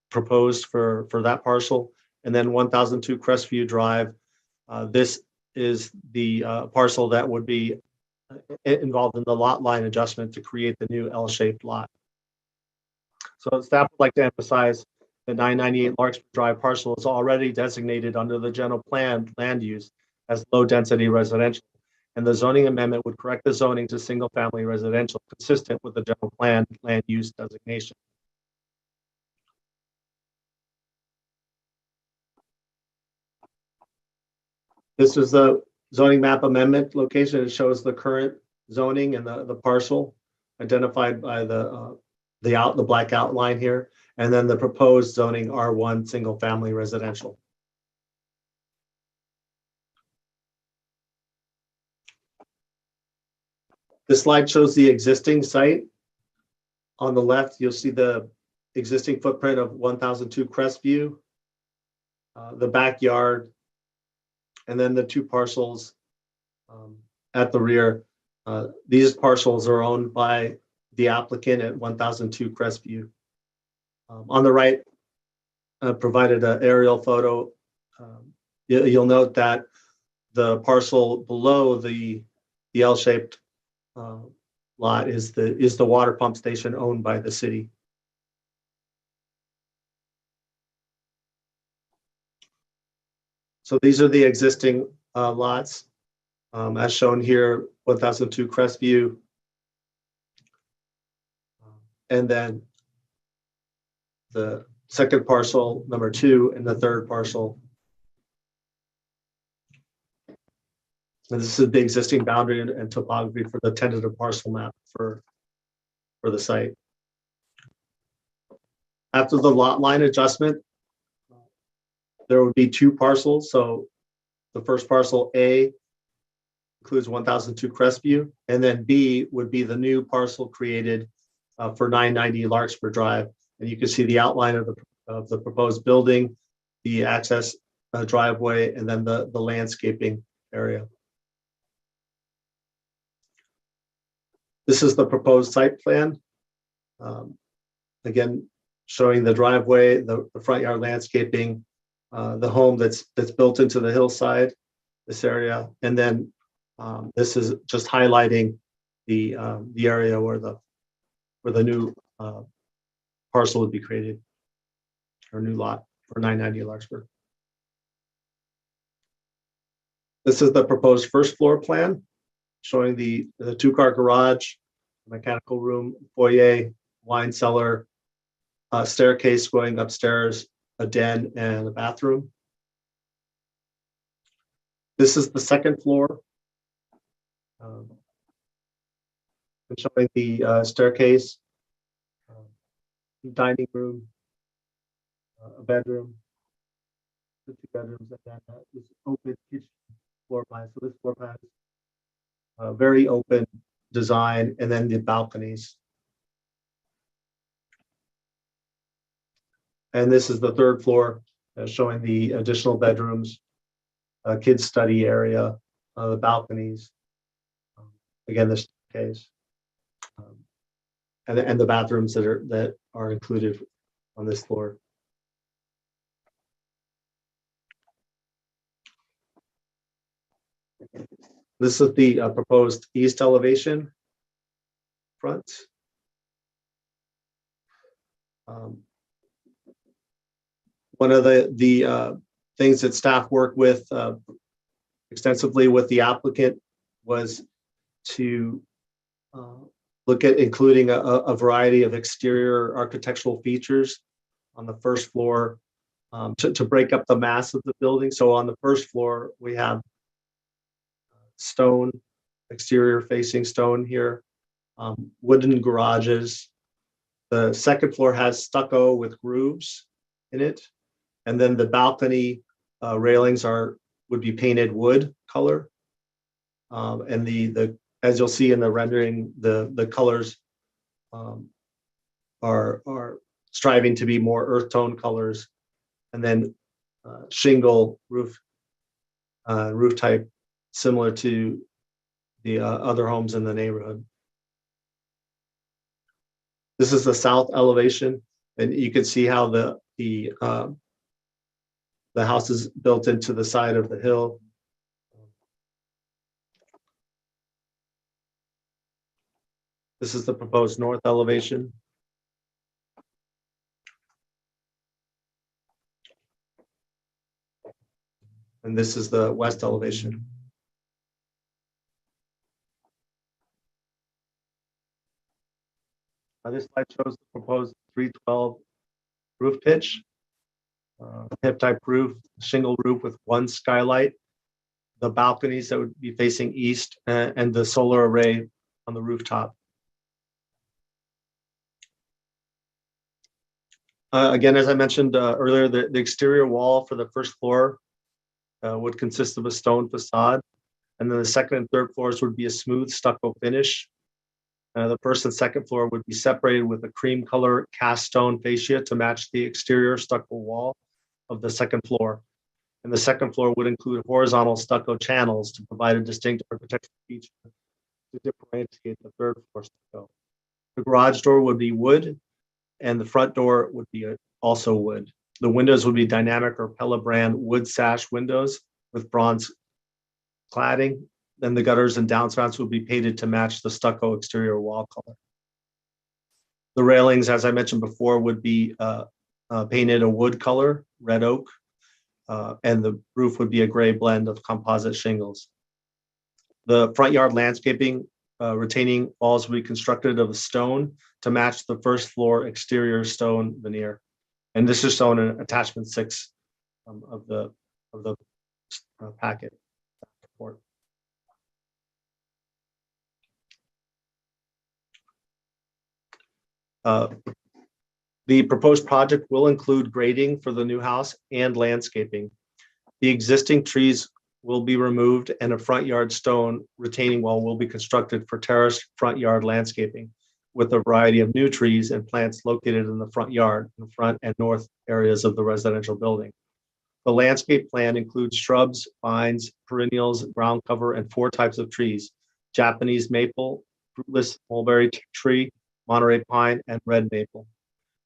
proposed for that parcel. And then 1002 Crestview Drive, this is the parcel that would be involved in the lot line adjustment to create the new L-shaped lot. So staff would like to emphasize the 998 Larkspur Drive parcel is already designated under the general plan land use as low density residential. And the zoning amendment would correct the zoning to single family residential consistent with the general plan land use designation. This is the zoning map amendment location. It shows the current zoning and the parcel identified by the black outline here, and then the proposed zoning R1 single family residential. This slide shows the existing site. On the left, you'll see the existing footprint of 1002 Crestview, the backyard, and then the 2 parcels at the rear. These parcels are owned by the applicant at 1002 Crestview. On the right, provided an aerial photo. You'll note that the parcel below the L-shaped lot is the water pump station owned by the city. So these are the existing lots as shown here, 1002 Crestview. And then the second parcel, number 2, and the third parcel. And this is the existing boundary and topography for the tentative parcel map for the site. After the lot line adjustment, there would be 2 parcels. So the first parcel A includes 1002 Crestview, and then B would be the new parcel created for 990 Larkspur Drive. And you can see the outline of the proposed building, the access driveway, and then the landscaping area. This is the proposed site plan. Again, showing the driveway, the front yard landscaping, the home that's built into the hillside, this area, and then this is just highlighting the area where the new parcel would be created, or new lot for 990 Larkspur. This is the proposed first floor plan showing the two-car garage, mechanical room, foyer, wine cellar, staircase going upstairs, a den, and a bathroom. This is the second floor. Showing the staircase, dining room, a bedroom, the 2 bedrooms, and then this open kitchen floor plan. So this floor plan is a very open design, and then the balconies. And this is the third floor, showing the additional bedrooms, kids' study area, the balconies. Again, the staircase, and the bathrooms that are included on this floor. This is the proposed east elevation front. One of the things that staff worked with extensively with the applicant was to look at including a variety of exterior architectural features on the first floor to break up the mass of the building. So on the first floor, we have stone, exterior facing stone here, wooden garages. The second floor has stucco with grooves in it. And then the balcony railings would be painted wood color. And as you'll see in the rendering, the colors are striving to be more earth tone colors. And then shingle roof type, similar to the other homes in the neighborhood. This is the south elevation, and you can see how the house is built into the side of the hill. This is the proposed north elevation. And this is the west elevation. This slide shows the proposed 312 roof pitch, hip type roof, shingle roof with 1 skylight, the balconies that would be facing east, and the solar array on the rooftop. Again, as I mentioned earlier, the exterior wall for the first floor would consist of a stone facade, and then the second and third floors would be a smooth stucco finish. The first and second floor would be separated with a cream color cast stone fascia to match the exterior stucco wall of the second floor. And the second floor would include horizontal stucco channels to provide a distinct architectural feature to differentiate the third floor stucco. The garage door would be wood, and the front door would be also wood. The windows would be dynamic or Pella brand wood sash windows with bronze cladding. Then the gutters and downspouts would be painted to match the stucco exterior wall color. The railings, as I mentioned before, would be painted a wood color, red oak, and the roof would be a gray blend of composite shingles. The front yard landscaping retaining walls would be constructed of stone to match the first floor exterior stone veneer. And this is shown in attachment 6 of the packet report. The proposed project will include grading for the new house and landscaping. The existing trees will be removed and a front yard stone retaining wall will be constructed for terraced front yard landscaping with a variety of new trees and plants located in the front yard, in front and north areas of the residential building. The landscape plan includes shrubs, vines, perennials, ground cover, and 4 types of trees: Japanese maple, fruitless mulberry tree, Monterey pine, and red maple.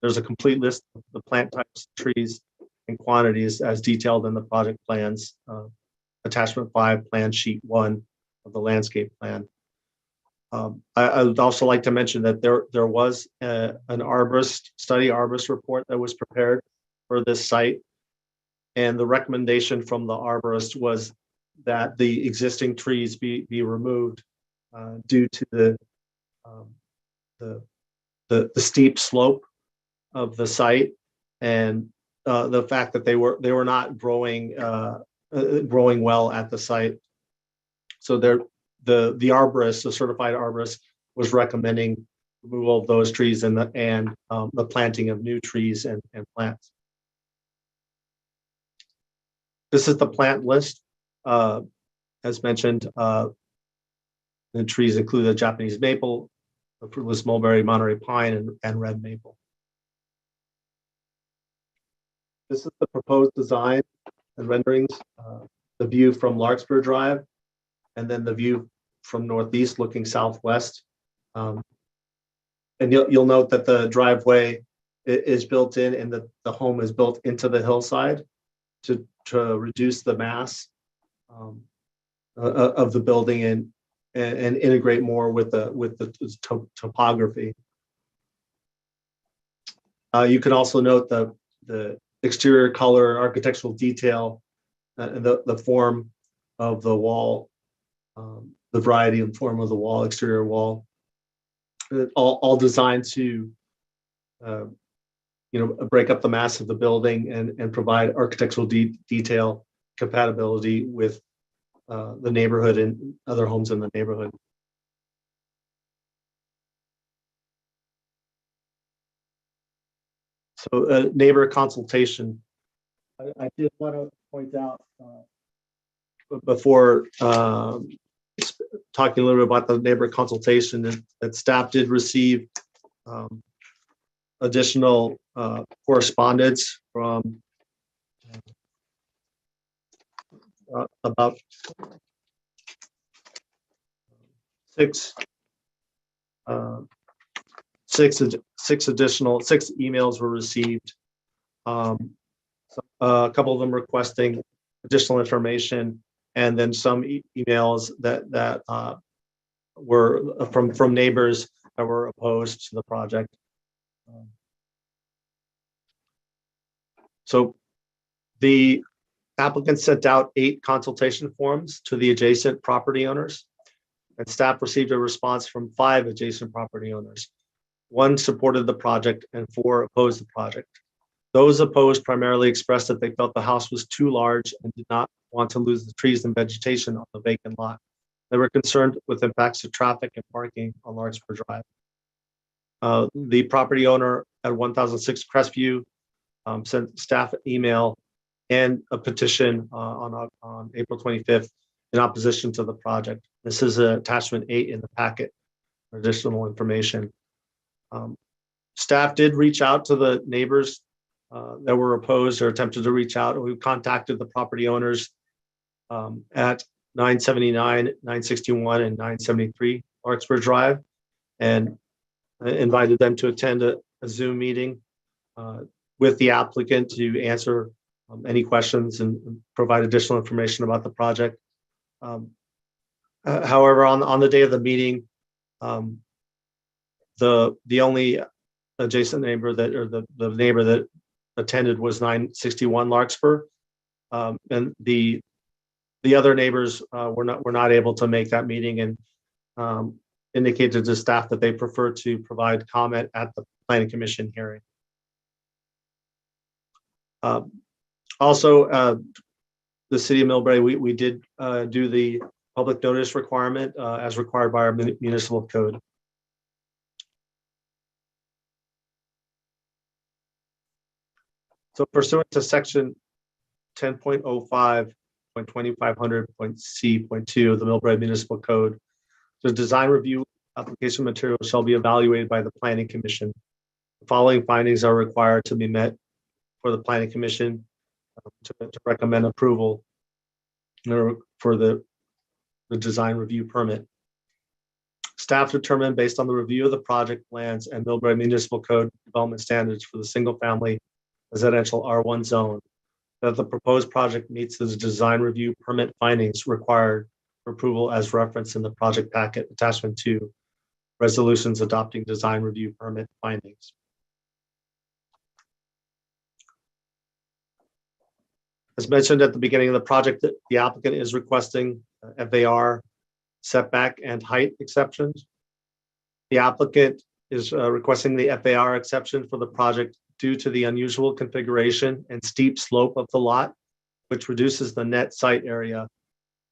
There's a complete list of the plant types, trees, and quantities as detailed in the project plans, attachment 5, plan sheet 1 of the landscape plan. I would also like to mention that there was an arborist report that was prepared for this site. And the recommendation from the arborist was that the existing trees be removed due to the steep slope of the site and the fact that they were not growing well at the site. So the arborist, the certified arborist, was recommending removal of those trees and the planting of new trees and plants. This is the plant list. As mentioned, the trees include the Japanese maple, the fruitless mulberry, Monterey pine, and red maple. This is the proposed design and renderings, the view from Larkspur Drive, and then the view from northeast looking southwest. And you'll note that the driveway is built in and the home is built into the hillside to reduce the mass of the building and integrate more with the topography. You can also note the exterior color, architectural detail, and the form of the wall, the variety and form of the wall, exterior wall, all designed to break up the mass of the building and provide architectural detail compatibility with the neighborhood and other homes in the neighborhood. So neighbor consultation. I did want to point out before talking a little bit about the neighbor consultation that staff did receive additional correspondence from about six emails were received. A couple of them requesting additional information, and then some emails that were from neighbors that were opposed to the project. So the applicant sent out 8 consultation forms to the adjacent property owners, and staff received a response from 5 adjacent property owners. 1 supported the project and 4 opposed the project. Those opposed primarily expressed that they felt the house was too large and did not want to lose the trees and vegetation on the vacant lot. They were concerned with impacts to traffic and parking on Larkspur Drive. The property owner at 1006 Crestview sent staff an email and a petition on April 25th in opposition to the project. This is attachment 8 in the packet for additional information. Staff did reach out to the neighbors that were opposed or attempted to reach out. We contacted the property owners at 979, 961, and 973 Larkspur Drive and invited them to attend a Zoom meeting with the applicant to answer any questions and provide additional information about the project. However, on the day of the meeting, the only adjacent neighbor the neighbor that attended was 961 Larkspur, and the other neighbors were not able to make that meeting and indicated to staff that they prefer to provide comment at the Planning Commission hearing. Also, the City of Millbrae, we did do the public notice requirement as required by our municipal code. So pursuant to section 10.05.2500.c.2 of the Millbrae Municipal Code, the design review application material shall be evaluated by the Planning Commission. The following findings are required to be met for the Planning Commission to recommend approval for the design review permit. Staff determined based on the review of the project plans and Millbrae Municipal Code development standards for the single family residential R1 zone that the proposed project meets the design review permit findings required for approval as referenced in the project packet attachment 2, resolutions adopting design review permit findings. As mentioned at the beginning of the project, the applicant is requesting FAR setback and height exceptions. The applicant is requesting the FAR exception for the project due to the unusual configuration and steep slope of the lot, which reduces the net site area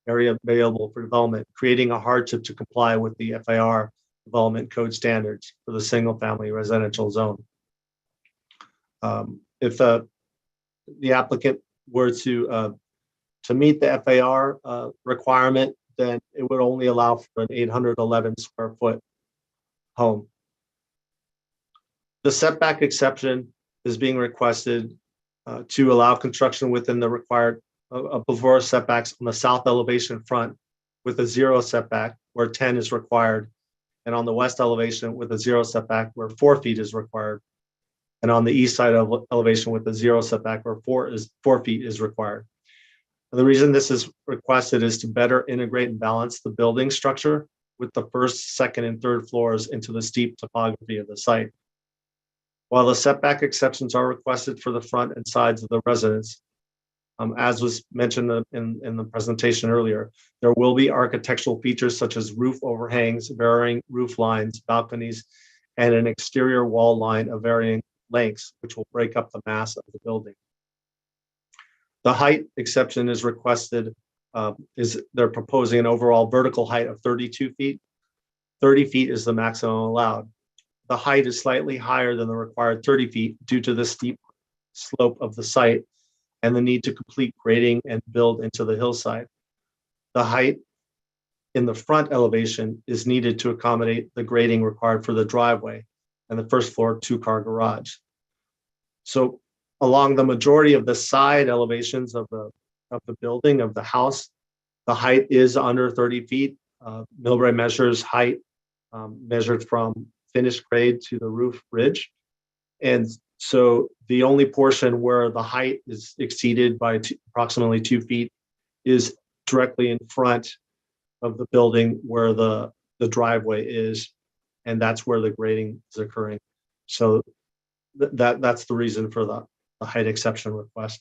available for development, creating a hardship to comply with the FAR development code standards for the single-family residential zone. If the applicant were to meet the FAR requirement, then it would only allow for an 811 square foot home. The setback exception is being requested to allow construction within the required before setbacks on the south elevation front with a 0 setback where 10 is required, and on the west elevation with a 0 setback where 4 feet is required, and on the east side of elevation with a 0 setback where 4 feet is required. And the reason this is requested is to better integrate and balance the building structure with the first, second, and third floors into the steep topography of the site. While the setback exceptions are requested for the front and sides of the residence, as was mentioned in the presentation earlier, there will be architectural features such as roof overhangs, varying roof lines, balconies, and an exterior wall line of varying lengths, which will break up the mass of the building. The height exception is requested, they're proposing an overall vertical height of 32 feet. 30 feet is the maximum allowed. The height is slightly higher than the required 30 feet due to the steep slope of the site and the need to complete grading and build into the hillside. The height in the front elevation is needed to accommodate the grading required for the driveway and the first floor 2-car garage. So along the majority of the side elevations of the building, of the house, the height is under 30 feet. Millbrae measures height measured from finished grade to the roof ridge. And so the only portion where the height is exceeded by approximately 2 feet is directly in front of the building where the driveway is, and that's where the grading is occurring. So that's the reason for the height exception request.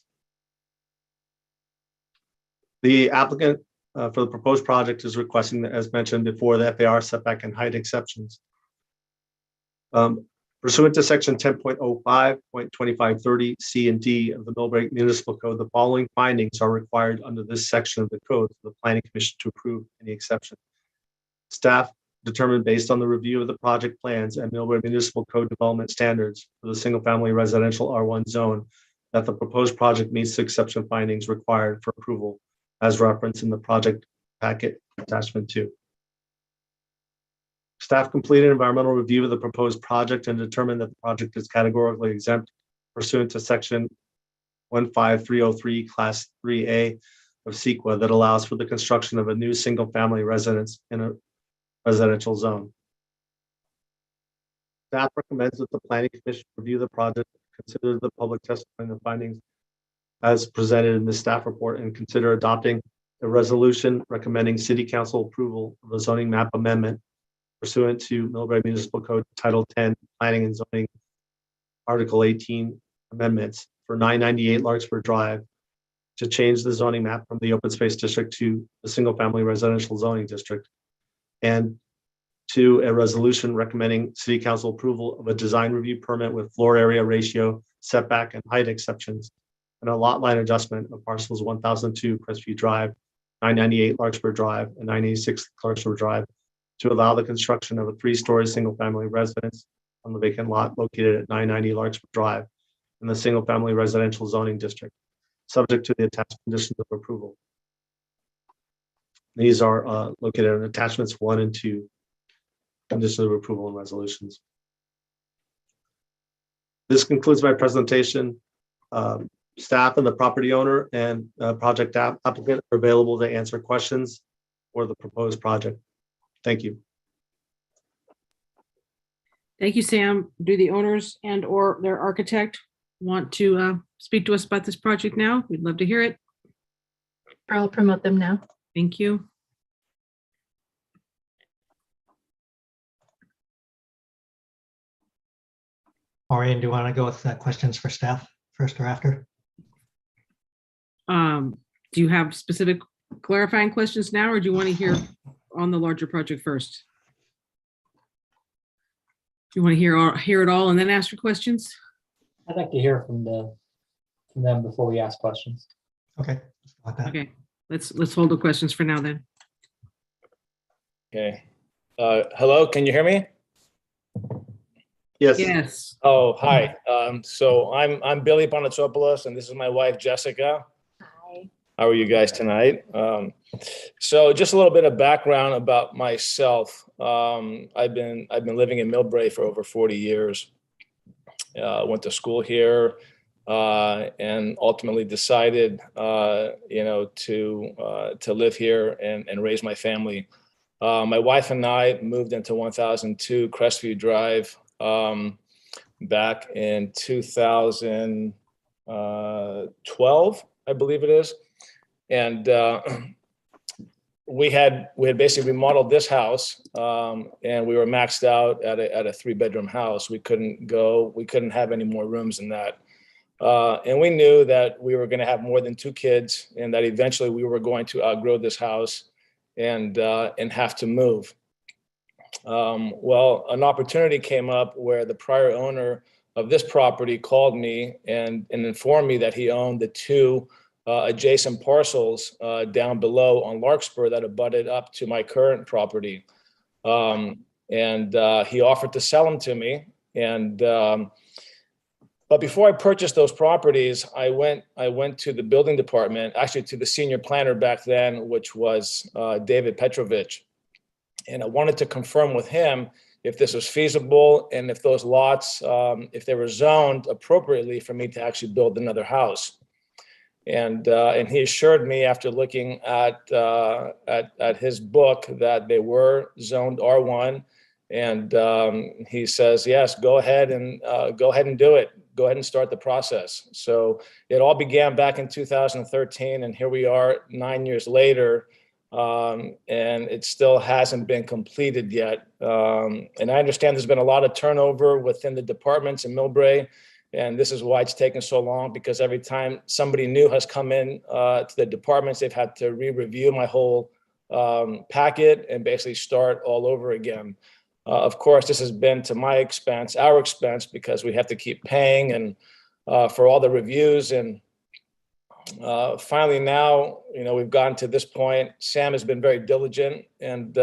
The applicant for the proposed project is requesting, as mentioned before, the FAR setback and height exceptions. Pursuant to section 10.05.2530 C and D of the Millbrae Municipal Code, the following findings are required under this section of the code for the Planning Commission to approve any exception. Staff determined based on the review of the project plans and Millbrae Municipal Code development standards for the single-family residential R1 zone that the proposed project meets the exception findings required for approval as referenced in the project packet attachment 2. Staff completed an environmental review of the proposed project and determined that the project is categorically exempt pursuant to section 15303 class 3A of CEQA that allows for the construction of a new single-family residence in a residential zone. Staff recommends that the Planning Commission review the project, consider the public testimony and the findings as presented in the staff report, and consider adopting a resolution recommending City Council approval of a zoning map amendment pursuant to Millbrae Municipal Code Title 10 Planning and Zoning Article 18 amendments for 998 Larkspur Drive to change the zoning map from the open space district to the single family residential zoning district, and to a resolution recommending City Council approval of a design review permit with floor area ratio, setback, and height exceptions, and a lot line adjustment of parcels 1002 Crestview Drive, 998 Larkspur Drive, and 986 Larkspur Drive to allow the construction of a 3-story single-family residence on the vacant lot located at 990 Larkspur Drive in the single-family residential zoning district, subject to the attached conditions of approval. These are located in attachments 1 and 2, conditions of approval and resolutions. This concludes my presentation. Staff and the property owner and project applicant are available to answer questions for the proposed project. Thank you. Thank you, Sam. Do the owners and or their architect want to speak to us about this project now? We'd love to hear it. I'll promote them now. Thank you. Maureen, do you want to go with questions for staff first or after? Do you have specific clarifying questions now, or do you want to hear on the larger project first? Do you want to hear it all and then ask your questions? I'd like to hear from them before we ask questions. Okay. Got that. Okay, let's hold the questions for now then. Okay. Hello, can you hear me? Yes. Yes. Oh, hi. So I'm Billy Bonatopoulos, and this is my wife, Jessica. Hi. How are you guys tonight? So just a little bit of background about myself. I've been living in Millbrae for over 40 years. Went to school here, and ultimately decided, to live here and raise my family. My wife and I moved into 1002 Crestview Drive back in 2012, I believe it is. And we had basically remodeled this house, and we were maxed out at a 3-bedroom house. We couldn't have any more rooms than that. And we knew that we were going to have more than 2 kids, and that eventually we were going to outgrow this house and have to move. Well, an opportunity came up where the prior owner of this property called me and informed me that he owned the 2 adjacent parcels down below on Larkspur that abutted up to my current property. And he offered to sell them to me. But before I purchased those properties, I went to the building department, actually to the senior planner back then, which was David Petrovich. And I wanted to confirm with him if this was feasible and if those lots, if they were zoned appropriately for me to actually build another house. And he assured me after looking at his book that they were zoned R1. And he says, yes, go ahead and do it. Go ahead and start the process. So it all began back in 2013, and here we are 9 years later, and it still hasn't been completed yet. And I understand there's been a lot of turnover within the departments in Millbrae, and this is why it's taken so long, because every time somebody new has come in to the departments, they've had to re-review my whole packet and basically start all over again. Of course, this has been to my expense, our expense, because we have to keep paying and for all the reviews. And finally now, we've gotten to this point. Sam has been very diligent and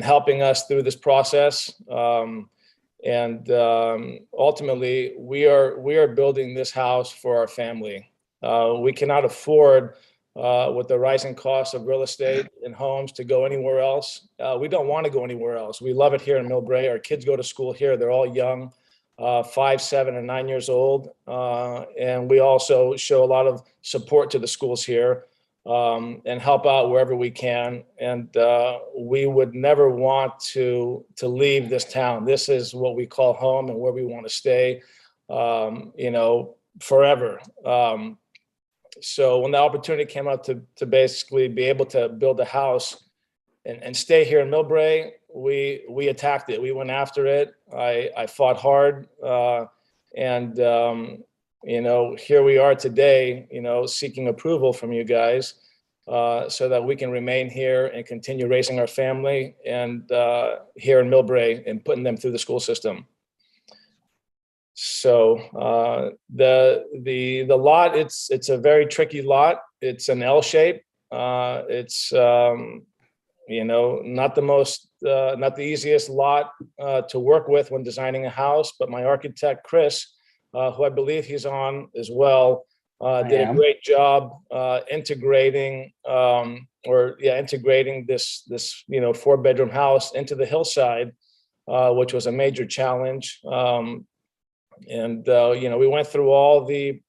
helping us through this process. Ultimately, we are building this house for our family. We cannot afford, with the rising costs of real estate and homes, to go anywhere else. We don't want to go anywhere else. We love it here in Millbrae. Our kids go to school here. They're all young, 5, 7, and 9 years old. And we also show a lot of support to the schools here and help out wherever we can. And we would never want to leave this town. This is what we call home and where we want to stay, forever. So when the opportunity came up to basically be able to build a house and stay here in Millbrae, we attacked it. We went after it. I fought hard, and here we are today, seeking approval from you guys so that we can remain here and continue raising our family and here in Millbrae and putting them through the school system. So the lot, it's a very tricky lot. It's an L shape. It's not the easiest lot to work with when designing a house. But my architect Chris, who I believe he's on as well, did a great job integrating this 4-bedroom house into the hillside, which was a major challenge. We went through all the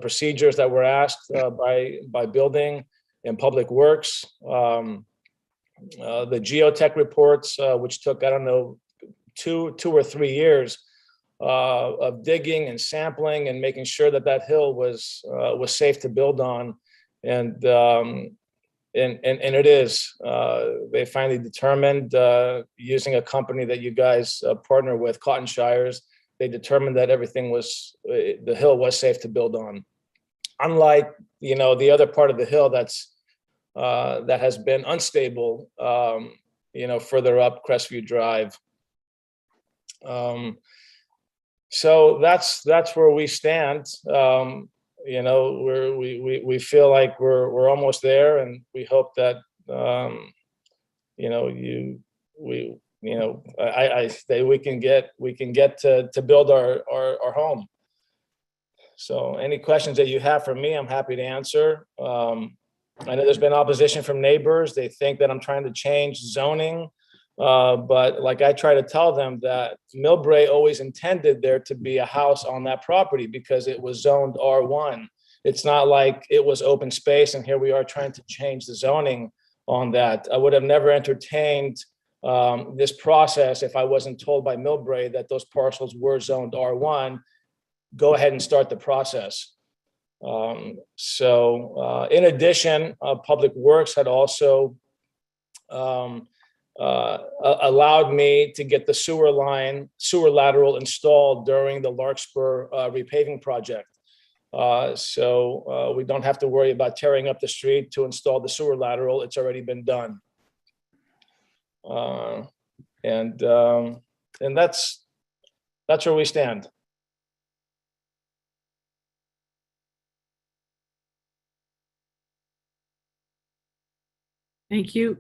procedures that were asked by building and public works, the geotech reports, which took, I don't know, 2 or 3 years of digging and sampling and making sure that hill was safe to build on. And it is. They finally determined, using a company that you guys partner with, Cotton Shires, they determined that the hill was safe to build on. unlike, the other part of the hill that has been unstable, further up Crestview Drive. So that's where we stand. We feel like we're almost there, and we hope that we can get to build our home. So any questions that you have for me, I'm happy to answer. I know there's been opposition from neighbors. They think that I'm trying to change zoning. But like I try to tell them that Millbrae always intended there to be a house on that property because it was zoned R1. It's not like it was open space and here we are trying to change the zoning on that. I would have never entertained this process if I wasn't told by Millbrae that those parcels were zoned R1. Go ahead and start the process. In addition, Public Works had also allowed me to get the sewer lateral installed during the Larkspur repaving project. So we don't have to worry about tearing up the street to install the sewer lateral. It's already been done. And that's where we stand. Thank you.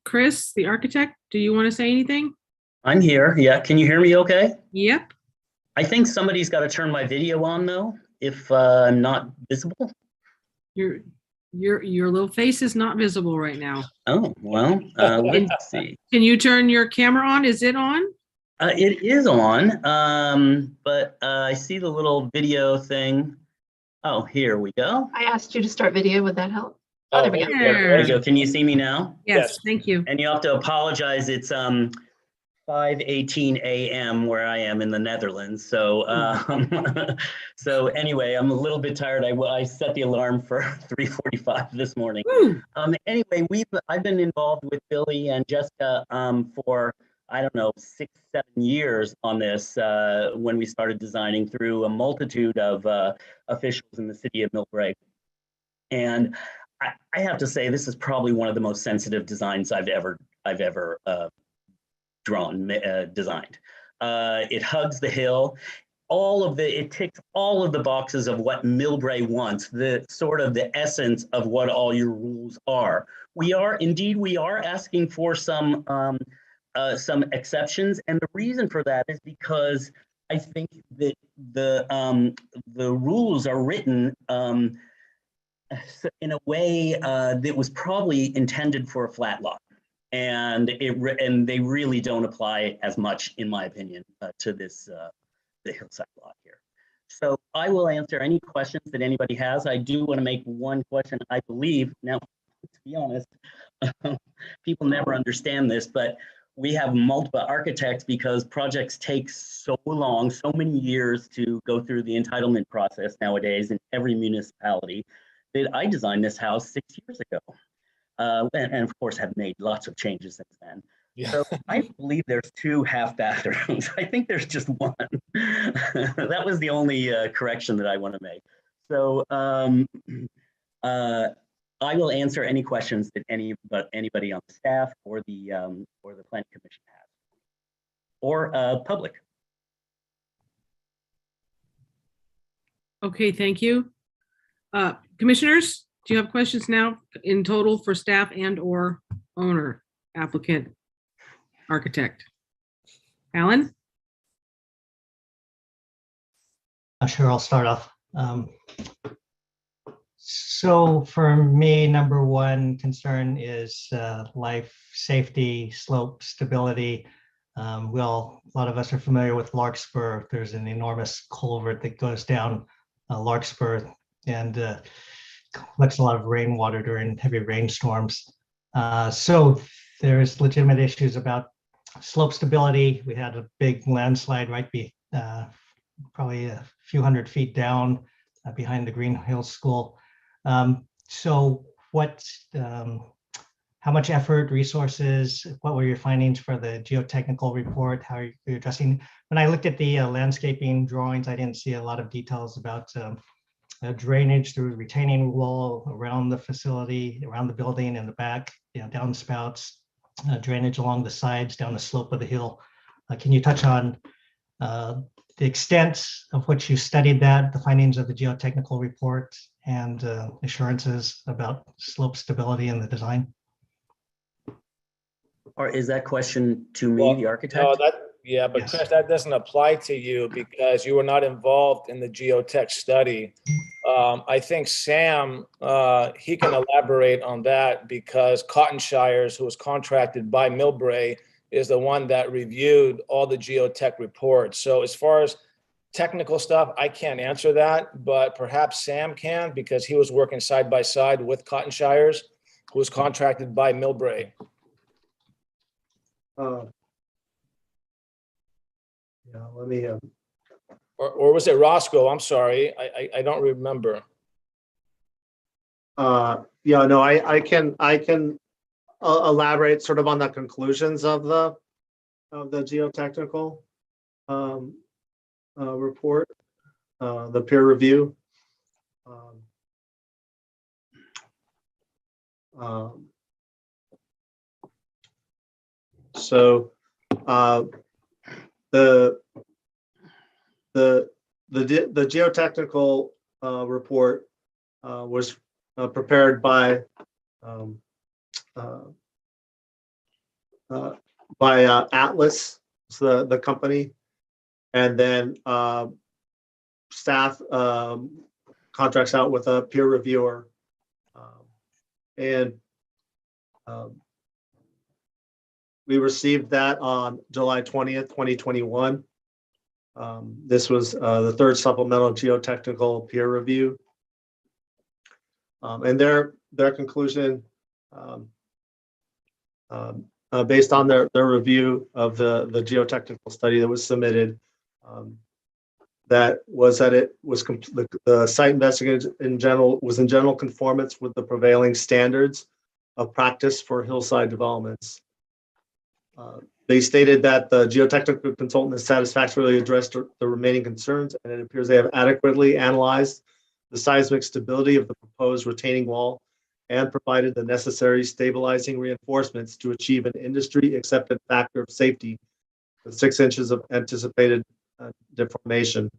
Chris, the architect, do you want to say anything? I'm here. Yeah. Can you hear me okay? Yep. I think somebody's got to turn my video on though, if I'm not visible. Your little face is not visible right now. Oh, well, let's see. Can you turn your camera on? Is it on? It is on, but I see the little video thing. Oh, here we go. I asked you to start video. Would that help? Oh, there we go. There you go. Can you see me now? Yes, thank you. And you have to apologize. It's 5:18 a.m. where I am in the Netherlands. So so anyway, I'm a little bit tired. I set the alarm for 3:45 this morning. Anyway, I've been involved with Billy and Jessica for, I don't know, 6-7 years on this when we started designing through a multitude of officials in the city of Millbrae. And I have to say, this is probably one of the most sensitive designs I've ever designed. It hugs the hill. It ticks all of the boxes of what Millbrae wants, the sort of the essence of what all your rules are. We are asking for some exceptions, and the reason for that is because I think that the rules are written in a way that was probably intended for a flat lot, and they really don't apply as much, in my opinion, to this the hillside lot here. So I will answer any questions that anybody has. I do want to make one question. I believe now, to be honest, people never understand this, but we have multiple architects because projects take so long, so many years to go through the entitlement process nowadays in every municipality. I designed this house 6 years ago, and of course have made lots of changes since then. Yeah. So I believe there's 2 half bathrooms. I think there's just one. That was the only correction that I want to make. So I will answer any questions that anybody on the staff or the Planning Commission has, or public. Okay, thank you. Commissioners, do you have questions now in total for staff and or owner, applicant, architect? Alan? Sure, I'll start off. So for me, number one concern is life safety, slope stability. A lot of us are familiar with Larkspur. There's an enormous culvert that goes down Larkspur and collects a lot of rainwater during heavy rainstorms. So there's legitimate issues about slope stability. We had a big landslide probably a few hundred feet down behind the Green Hills School. So how much effort, resources, what were your findings for the geotechnical report? How are you addressing? When I looked at the landscaping drawings, I didn't see a lot of details about drainage through the retaining wall around the facility, around the building in the back, downspouts, drainage along the sides, down the slope of the hill. Can you touch on the extent of which you studied that, the findings of the geotechnical report, and assurances about slope stability in the design? Or is that question to me, Well, the architect? No, yeah, but Yes. Chris, that doesn't apply to you because you were not involved in the geotech study. I think Sam, he can elaborate on that because Cotton Shires, who was contracted by Millbrae, is the one that reviewed all the geotech reports. So as far as technical stuff, I can't answer that, but perhaps Sam can because he was working side by side with Cotton Shires, who was contracted by Millbrae. Yeah, let me, Or was it Roscoe? I'm sorry, I don't remember. yeah, no, I can elaborate sort of on the conclusions of the geotechnical report, the peer review. So the geotechnical report was prepared by Atlas, the company, and then staff contracts out with a peer reviewer, and we received that on July 20th, 2021. This was the third supplemental geotechnical peer review. And their conclusion, based on their review of the geotechnical study that was submitted, that it was the site investigation in general was in general conformance with the prevailing standards of practice for hillside developments. They stated that the geotechnical consultant has satisfactorily addressed the remaining concerns, and it appears they have adequately analyzed the seismic stability of the proposed retaining wall and provided the necessary stabilizing reinforcements to achieve an industry-accepted factor of safety with 6 inches of anticipated deformation.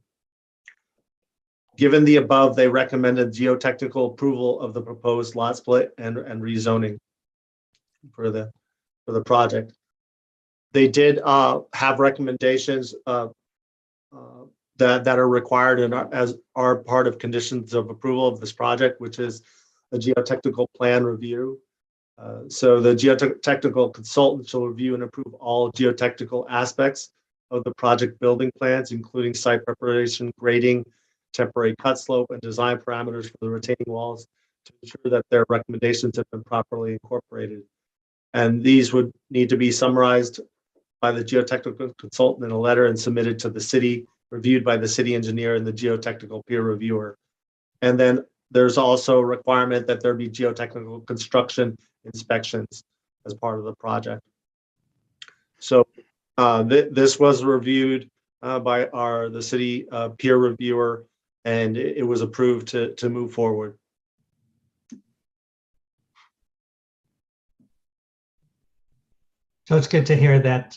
Given the above, they recommended geotechnical approval of the proposed lot split and rezoning for the project. They did have recommendations that are required and as are part of conditions of approval of this project, which is a geotechnical plan review. So the geotechnical consultant shall review and approve all geotechnical aspects of the project building plans, including site preparation, grading, temporary cut slope, and design parameters for the retaining walls to ensure that their recommendations have been properly incorporated. And these would need to be summarized by the geotechnical consultant in a letter and submitted to the city, reviewed by the city engineer and the geotechnical peer reviewer. And then there's also a requirement that there be geotechnical construction inspections as part of the project. So this was reviewed by the city peer reviewer, and it was approved to move forward. So it's good to hear that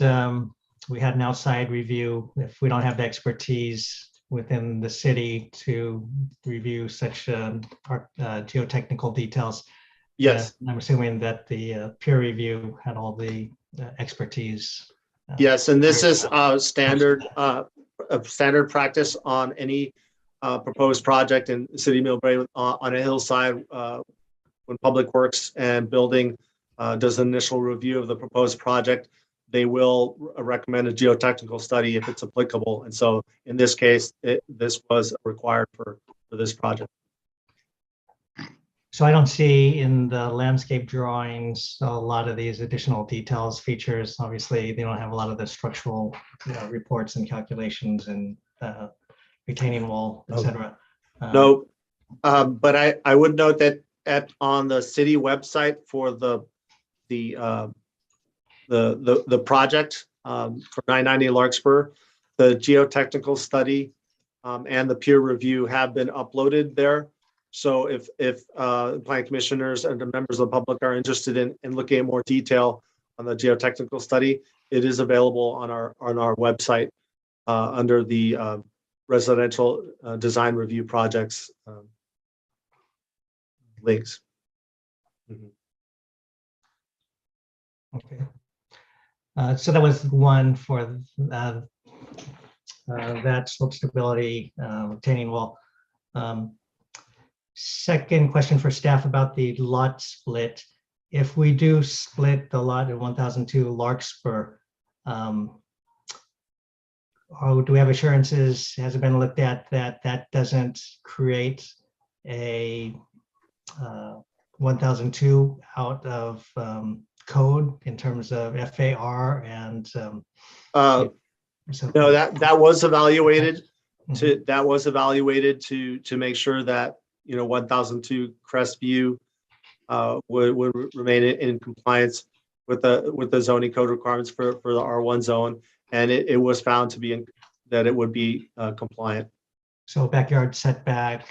we had an outside review. If we don't have the expertise within the city to review such geotechnical details. Yes. I'm assuming that the peer review had all the expertise. Yes, and this is standard practice on any proposed project in City of Millbrae on a hillside when Public Works and Building does an initial review of the proposed project. They will recommend a geotechnical study if it's applicable. And so in this case, this was required for this project. So I don't see in the landscape drawings a lot of these additional details, features. Obviously, they don't have a lot of the structural reports and calculations and retaining wall, etc. No, but I would note that on the city website for the project for 990 Larkspur, the geotechnical study and the peer review have been uploaded there. So if planning commissioners and the members of the public are interested in looking at more detail on the geotechnical study, it is available on our website under the residential design review projects links. Okay. So that was one for that slope stability retaining wall. Second question for staff about the lot split. If we do split the lot at 1002 Larkspur, do we have assurances, has it been looked at, that that doesn't create a 1002 out of code in terms of FAR and No, that was evaluated to make sure that 1002 Crestview would remain in compliance with the zoning code requirements for the R1 zone, and it was found to be that it would be compliant. So backyard setback,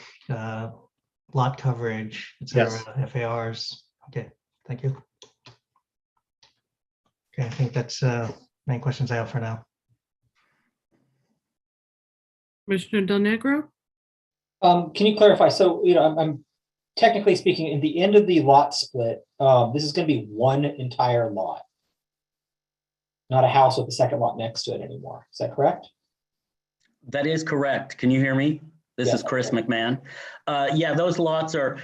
lot coverage, etc. Yes. FARs. Okay, thank you. Okay, I think that's main questions I have for now. Commissioner Del Negro? Can you clarify? So, I'm technically speaking, in the end of the lot split, this is going to be one entire lot, not a house with a second lot next to it anymore. Is that correct? That is correct. Can you hear me? This Yeah, is Chris McMahon. Yeah, those lots are,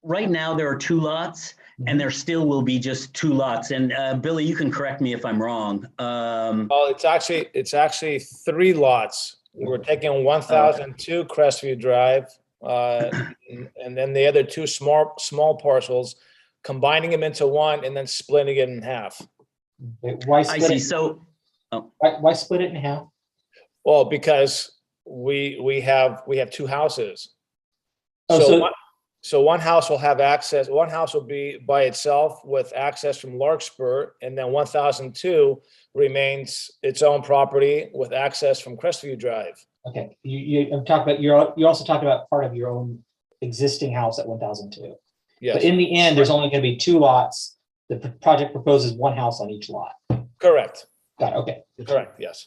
right now there are 2 lots, and there still will be just 2 lots. And Billy, you can correct me if I'm wrong. Oh, it's actually 3 lots. We're taking 1002 Crestview Drive, and then the other 2 small parcels, combining them into one and then splitting it in half. Why split I see. it? So, Why split it in half? Well, because we have 2 houses. Oh, So one house will have access. One house will be by itself with access from Larkspur, and then 1002 remains its own property with access from Crestview Drive. Okay, I'm talking about, you're also talking about part of your own existing house at 1002. Yes. But in the end, there's only going to be 2 lots. The project proposes 1 house on each lot. Correct. Got it. Okay. Correct. Yes.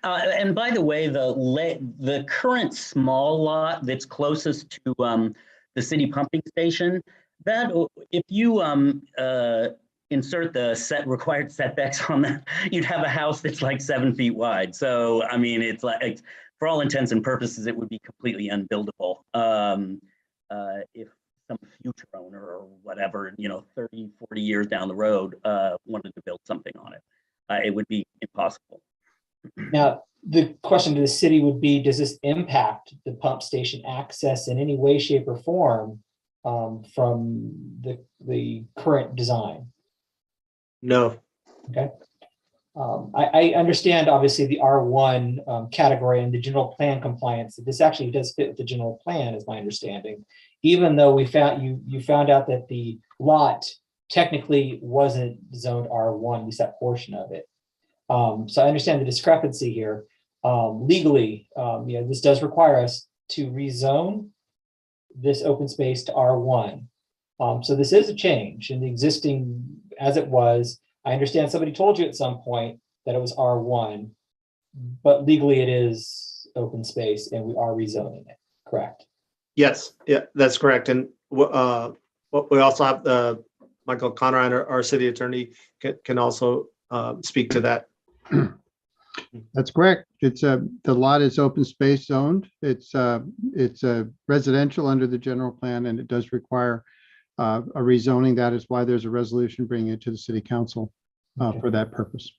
and by the way, the current small lot that's closest to the city pumping station, that if you insert the required setbacks on that, you'd have a house that's like 7 feet wide. So, I mean, it's like, for all intents and purposes, it would be completely unbuildable if some future owner or whatever, 30, 40 years down the road wanted to build something on it. It would be impossible. Now, the question to the city would be, does this impact the pump station access in any way, shape, or form from the current design? No. Okay. I understand, obviously, the R1 category and the general plan compliance. This actually does fit with the general plan, is my understanding. Even though you found out that the lot technically wasn't zoned R1, at least that portion of it. So I understand the discrepancy here. Legally, this does require us to rezone this open space to R1. So this is a change in the existing as it was. I understand somebody told you at some point that it was R1, but legally it is open space and we are rezoning it, correct? Yes, yeah, that's correct. And we also have Michael Conrad, our city attorney, can also speak to that. That's correct. The lot is open space zoned. It's a residential under the general plan, and it does require a rezoning. That is why there's a resolution bringing it to the city council for that purpose.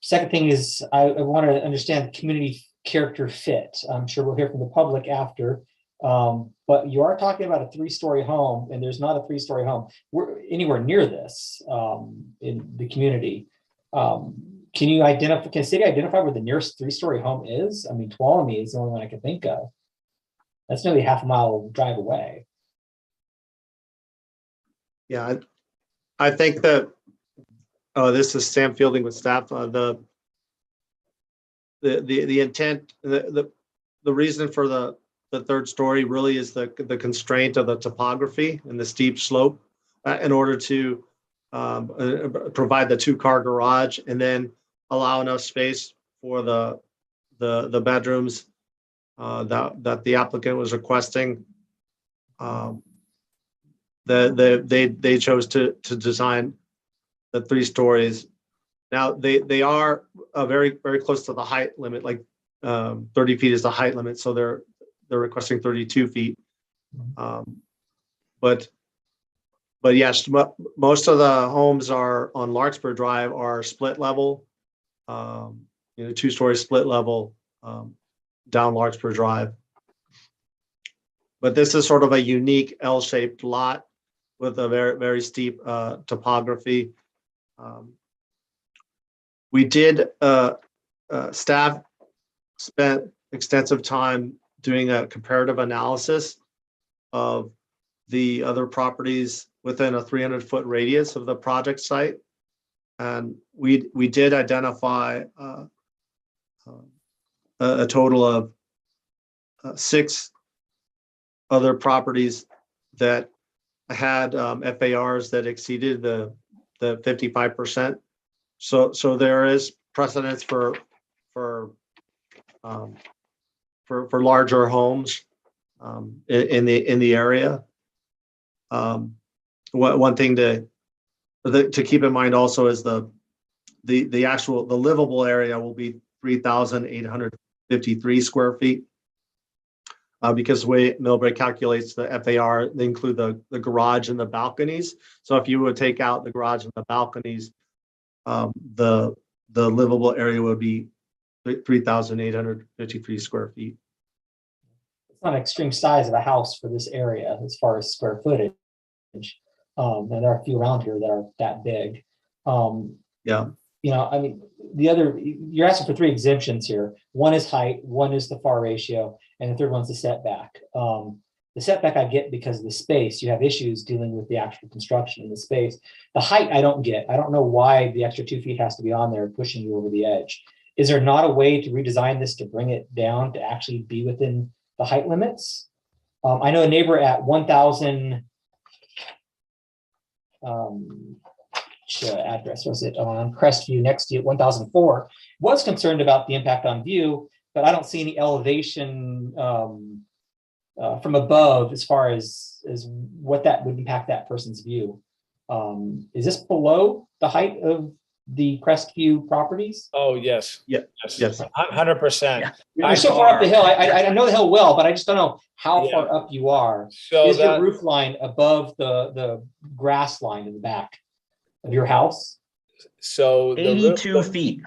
Second thing is I want to understand the community character fit. I'm sure we'll hear from the public after, but you are talking about a 3-story home, and there's not a 3-story home anywhere near this in the community. Can the city identify where the nearest 3-story home is? I mean, Tuolumne is the only one I can think of. That's nearly half a mile drive away. Yeah, I think that, this is Sam Fielding with staff. the intent, the reason for the third story really is the constraint of the topography and the steep slope in order to provide the 2-car garage and then allow enough space for the bedrooms that the applicant was requesting. They chose to design the 3 stories. Now they are very close to the height limit, like 30 feet is the height limit, so they're requesting 32 feet. But yes, most of the homes are on Larkspur Drive are split level, 2-story split level down Larkspur Drive. But this is sort of a unique L-shaped lot with a very steep topography. We did, staff spent extensive time doing a comparative analysis of the other properties within a 300-foot radius of the project site. And we did identify a total of 6 other properties that had FARs that exceeded the 55%. So there is precedence for larger homes in the area. One thing to keep in mind also is the livable area will be 3,853 square feet. Because the way Millbrae calculates the FAR, they include the garage and the balconies. So if you would take out the garage and the balconies, the livable area would be 3,853 square feet. It's not an extreme size of a house for this area as far as square footage. And there are a few around here that are that big. Yeah. I mean, you're asking for 3 exemptions here. One is height, one is the FAR ratio, and the third one's the setback. The setback I get because of the space. You have issues dealing with the actual construction in the space. The height I don't get. I don't know why the extra 2 feet has to be on there pushing you over the edge. Is there not a way to redesign this to bring it down to actually be within the height limits? I know a neighbor at 1,000, address was it on Crestview next to it, 1004, was concerned about the impact on view, but I don't see any elevation from above as far as what that would impact that person's view. Is this below the height of the Crestview properties? Oh, yes. Yes. 100%. You're so far up the hill. I know the hill well, but I just don't know how Yeah. far up you are. So Is that, your roof line above the grass line in the back of your house? so the roof, 82 feet.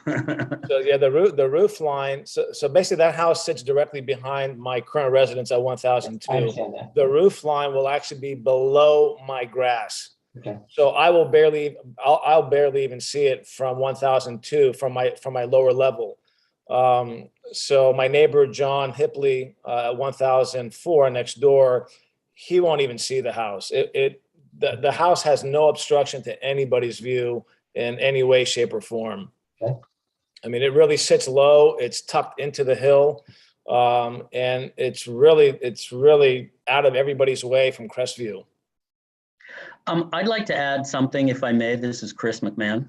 so yeah, the roof line. So basically, that house sits directly behind my current residence at 1002. I understand that. The roof line will actually be below my grass. Okay. So I'll barely even see it from 1002 from my lower level. So my neighbor John Hipley at 1004 next door, he won't even see the house. The house has no obstruction to anybody's view in any way, shape, or form. Okay. I mean, it really sits low. It's tucked into the hill, and it's really out of everybody's way from Crestview. I'd like to add something, if I may. This is Chris McMahon.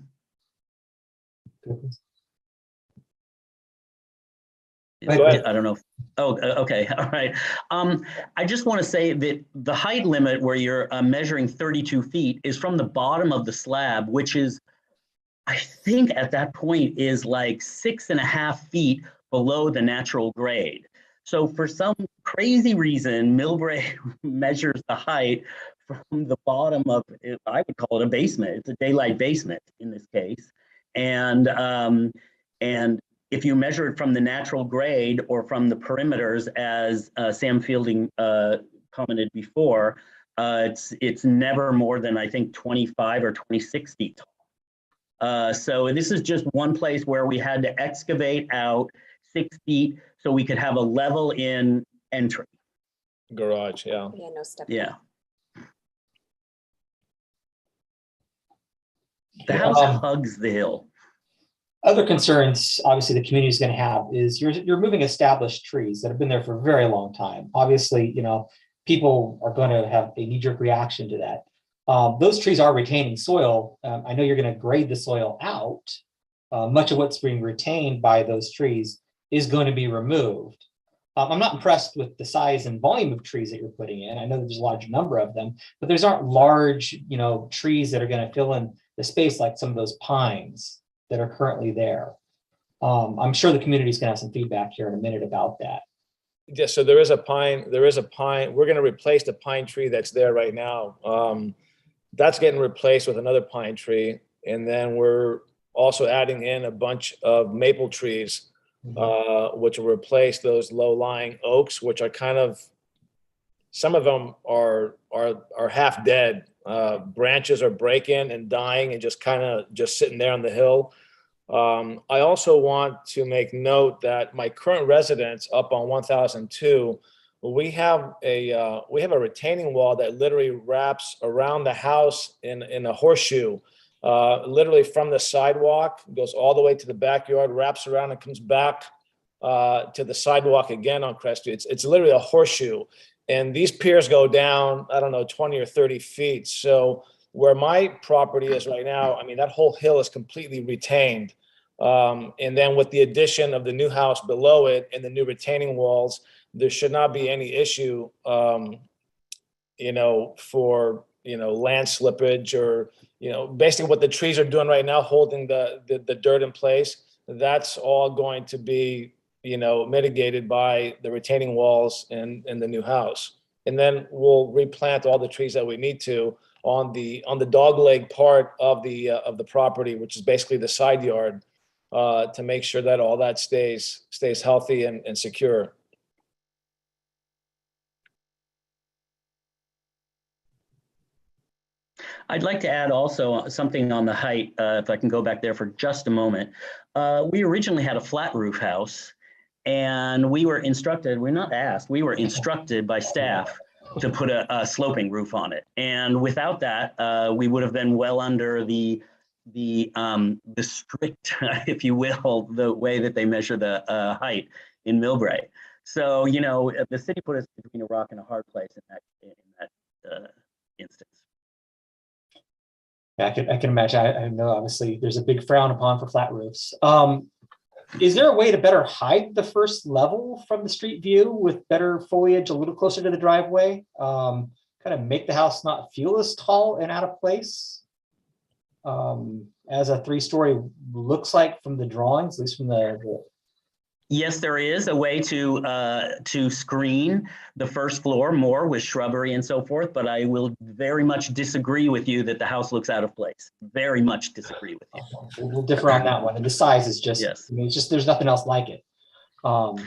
Go ahead. I don't know. Oh, okay. All right. I just want to say that the height limit where you're measuring 32 feet is from the bottom of the slab, which is, I think at that point is like 6.5 feet below the natural grade. So for some crazy reason, Millbrae measures the height from the bottom of, I would call it a basement. It's a daylight basement in this case. And if you measure it from the natural grade or from the perimeters, as Sam Fielding commented before, it's never more than, I think, 25 or 26 feet tall. So this is just one place where we had to excavate out 6 feet so we could have a level in entry. Garage, yeah. Yeah, no step. Yeah. The house hugs the hill. Other concerns, obviously, the community is going to have is you're moving established trees that have been there for a very long time. Obviously, people are going to have a knee-jerk reaction to that. Those trees are retaining soil. I know you're going to grade the soil out. Much of what's being retained by those trees is going to be removed. I'm not impressed with the size and volume of trees that you're putting in. I know there's a large number of them, but those aren't large, trees that are going to fill in the space like some of those pines that are currently there. I'm sure the community is going to have some feedback here in a minute about that. Yeah, so there is a pine. We're going to replace the pine tree that's there right now. That's getting replaced with another pine tree. And then we're also adding in a bunch of maple trees, which will replace those low-lying oaks, which are some of them are half dead. Branches are breaking and dying and just sitting there on the hill. I also want to make note that my current residence up on 1002, we have a retaining wall that literally wraps around the house in a horseshoe, literally from the sidewalk, goes all the way to the backyard, wraps around and comes back to the sidewalk again on Crest Street. It's literally a horseshoe. And these piers go down, I don't know, 20 or 30 feet. So where my property is right now, that whole hill is completely retained. And then with the addition of the new house below it and the new retaining walls, there should not be any issue, for, land slippage or, basically what the trees are doing right now, holding the dirt in place. That's all going to be, mitigated by the retaining walls and the new house. And then we'll replant all the trees that we need to on the dogleg part of the property, which is basically the side yard, to make sure that all that stays healthy and secure. I'd like to add also something on the height, if I can go back there for just a moment. We originally had a flat roof house, and we were instructed by staff to put a sloping roof on it. And without that, we would have been well under the strict, if you will, the way that they measure the height in Millbrae. So, the city put us between a rock and a hard place in that instance. Yeah, I can imagine. I know obviously there's a big frown upon for flat roofs. Is there a way to better hide the first level from the street view with better foliage a little closer to the driveway? Kind of make the house not feel as tall and out of place as a 3-story looks like from the drawings, at least from the Yes, there is a way to screen the first floor more with shrubbery and so forth, but I will very much disagree with you that the house looks out of place. Very much disagree with you. We'll differ on that one. And the size is just, yes. It's just, there's nothing else like it. The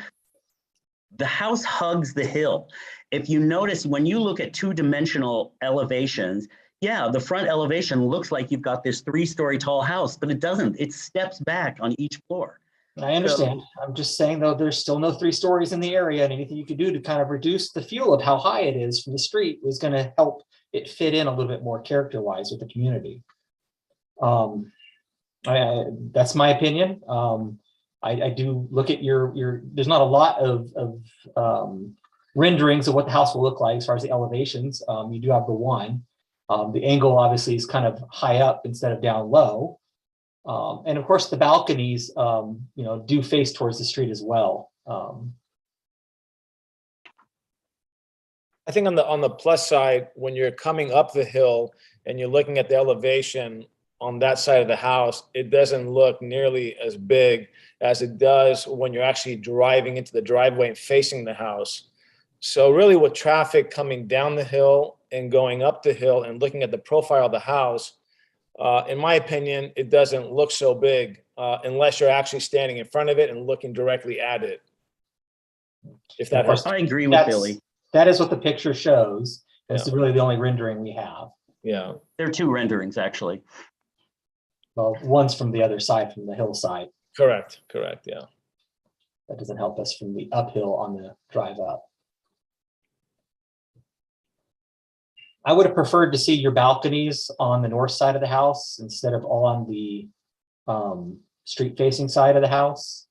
house hugs the hill. If you notice, when you look at 2-dimensional elevations, yeah, the front elevation looks like you've got this 3-story tall house, but it doesn't. It steps back on each floor. I understand. So, I'm just saying, though, there's still no 3 stories in the area, and anything you could do to kind of reduce the feel of how high it is from the street is going to help it fit in a little bit more character-wise with the community. That's my opinion. I do look at your there's not a lot of renderings of what the house will look like as far as the elevations. You do have the one. The angle obviously is kind of high up instead of down low. And of course, the balconies, do face towards the street as well. I think on the plus side, when you're coming up the hill and you're looking at the elevation on that side of the house, it doesn't look nearly as big as it does when you're actually driving into the driveway and facing the house. So really, with traffic coming down the hill and going up the hill and looking at the profile of the house, in my opinion, it doesn't look so big unless you're actually standing in front of it and looking directly at it. If that helps. I agree with Billy. That is what the picture shows. It's really the only rendering we have. Yeah. There are 2 renderings, actually. Well, one's from the other side, from the hillside. Correct, yeah. That doesn't help us from the uphill on the drive up. I would have preferred to see your balconies on the north side of the house instead of all on the street facing side of the house.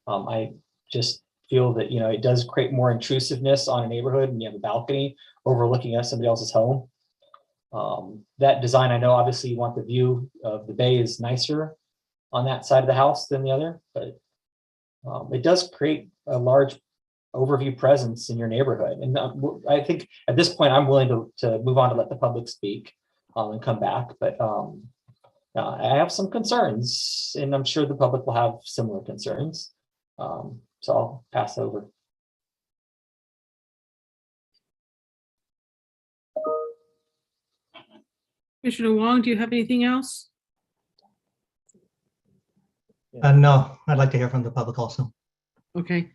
I just feel that, you know, it does create more intrusiveness on a neighborhood and you have a balcony overlooking at somebody else's home. That design, I know obviously you want the view of the bay is nicer on that side of the house than the other, but it does create a large overview presence in your neighborhood. And I think at this point, I'm willing to move on to let the public speak and come back. But I have some concerns, and I'm sure the public will have similar concerns. So I'll pass over. Commissioner Wong, do you have anything else? No, I'd like to hear from the public also. Okay.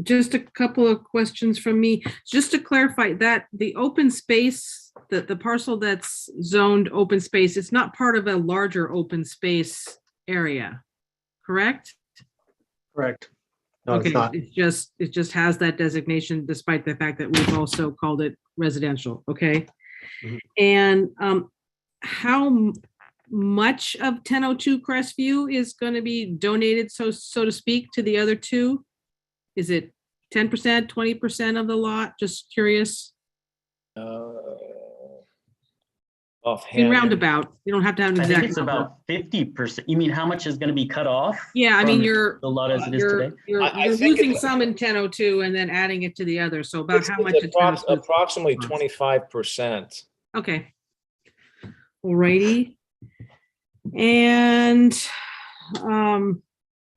Just a couple of questions from me. Just to clarify that the open space, the parcel that's zoned open space, it's not part of a larger open space area, correct? Correct. No, Okay, it's not. it just has that designation despite the fact that we've also called it residential, okay? Mhm. And how much of 1002 Crestview is going to be donated, so to speak, to the other two? Is it 10%, 20% of the lot? Just curious. In Offhand. roundabout, you don't have to have an I think exact it's number. about 50%. You mean how much is going to be cut off? Yeah, I mean, from you're the lot as it is today? you're I you're think losing it's- some in 1002 and then adding it to the other. So about It's how much? in 1002? approximately 25%. Okay. Alrighty. And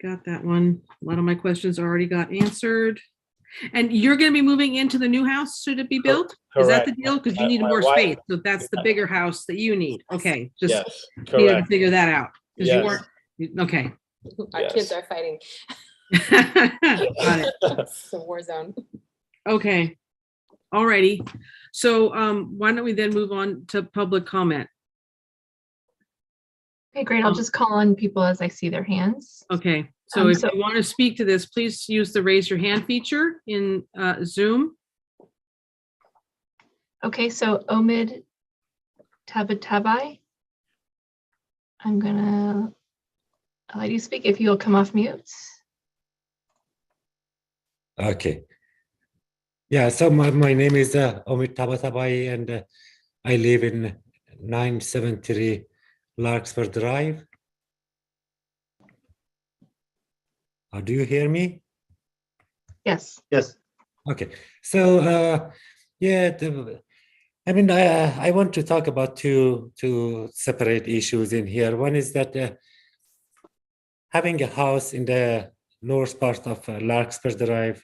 got that one. A lot of my questions already got answered. And you're going to be moving into the new house? Should it be built? Is that the Correct. deal? Because you My- need my more wife- space. So that's the bigger house that you need. Okay, just Yes, needed to correct. figure that out. Because you Yes. weren't, okay. Our Yes. kids are fighting. Got it. It's a war zone. Okay. Alrighty. So why don't we then move on to public comment? Okay, great. I'll just call on people as I see their hands. Okay, so if So- you want to speak to this, please use the raise your hand feature in Zoom. Okay, so Omid Tabatabai. I'm gonna let you speak if you'll come off mute. Okay. Yeah, so my name is Omid Tabatabai, and I live in 973 Larkspur Drive. Do you hear me? Yes. Yes. Okay. So yeah, I mean, I want to talk about two separate issues in here. One is that having a house in the north part of Larkspur Drive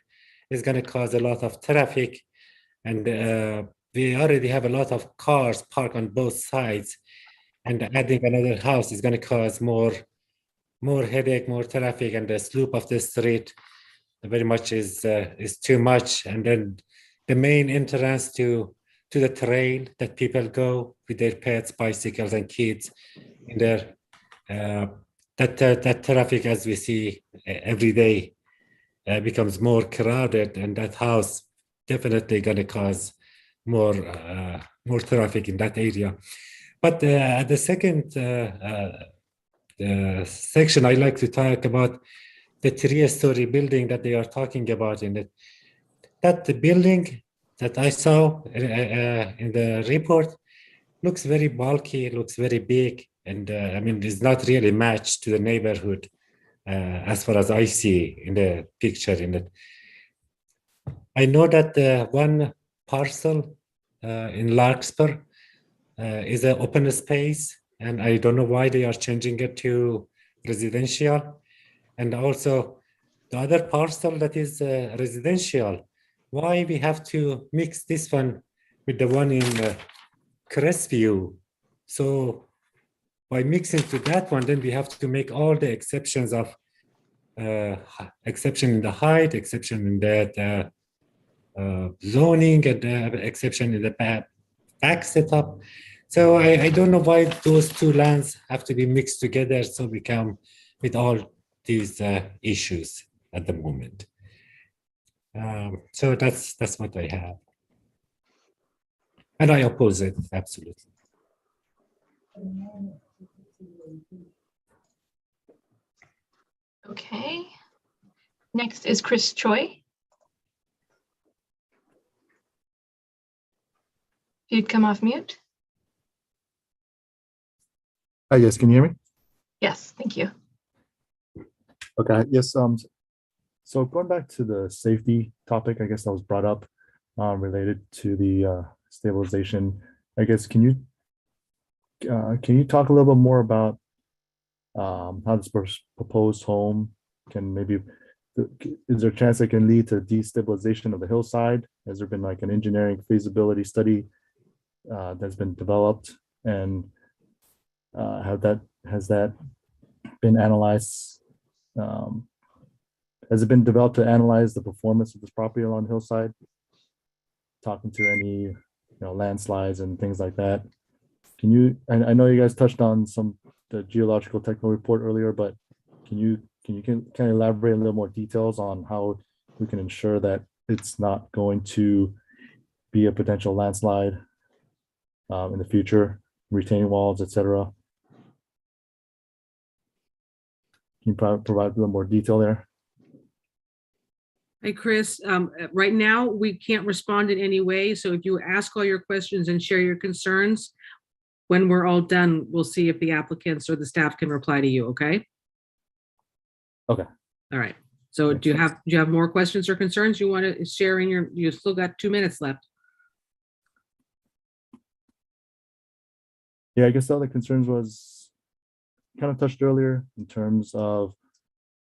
is going to cause a lot of traffic, and we already have a lot of cars parked on both sides, and adding another house is going to cause more headache, more traffic, and the slope of the street very much is too much. And then the main entrance to the trail that people go with their pets, bicycles, and kids in there, that traffic, as we see every day, becomes more crowded, and that house definitely going to cause more traffic in that area. But the second section, I like to talk about the 3-story building that they are talking about in it. That the building that I saw in the report looks very bulky, looks very big, and I mean, it's not really matched to the neighborhood as far as I see in the picture in it. I know that one parcel in Larkspur is an open space, and I don't know why they are changing it to residential. And also the other parcel that is residential, why we have to mix this one with the one in Crestview? So by mixing to that one, then we have to make all the exceptions of exception in the height, exception in that zoning, and exception in the back setup. So I don't know why those two lands have to be mixed together, so we come with all these issues at the moment. So that's what I have. And I oppose it, absolutely. Okay. Next is Chris Choi. If you'd come off mute. Hi, yes, can you hear me? Yes, thank you. Okay, yes. So going back to the safety topic, I guess that was brought up related to the stabilization. I guess can you talk a little bit more about how this proposed home can maybe, is there a chance it can lead to destabilization of the hillside? Has there been like an engineering feasibility study that's been developed, and has that been analyzed? Has it been developed to analyze the performance of this property along the hillside? Talking to any landslides and things like that. Can you? I know you guys touched on the geological technical report earlier, but can you kind of elaborate a little more details on how we can ensure that it's not going to be a potential landslide in the future, retaining walls, etc. Can you provide a little more detail there? Hey, Chris, right now we can't respond in any way. So if you ask all your questions and share your concerns, when we're all done, we'll see if the applicants or the staff can reply to you, okay? Okay. All right. So do you have more questions or concerns you want to share in you still got 2 minutes left. Yeah, I guess the other concerns was kind of touched earlier in terms of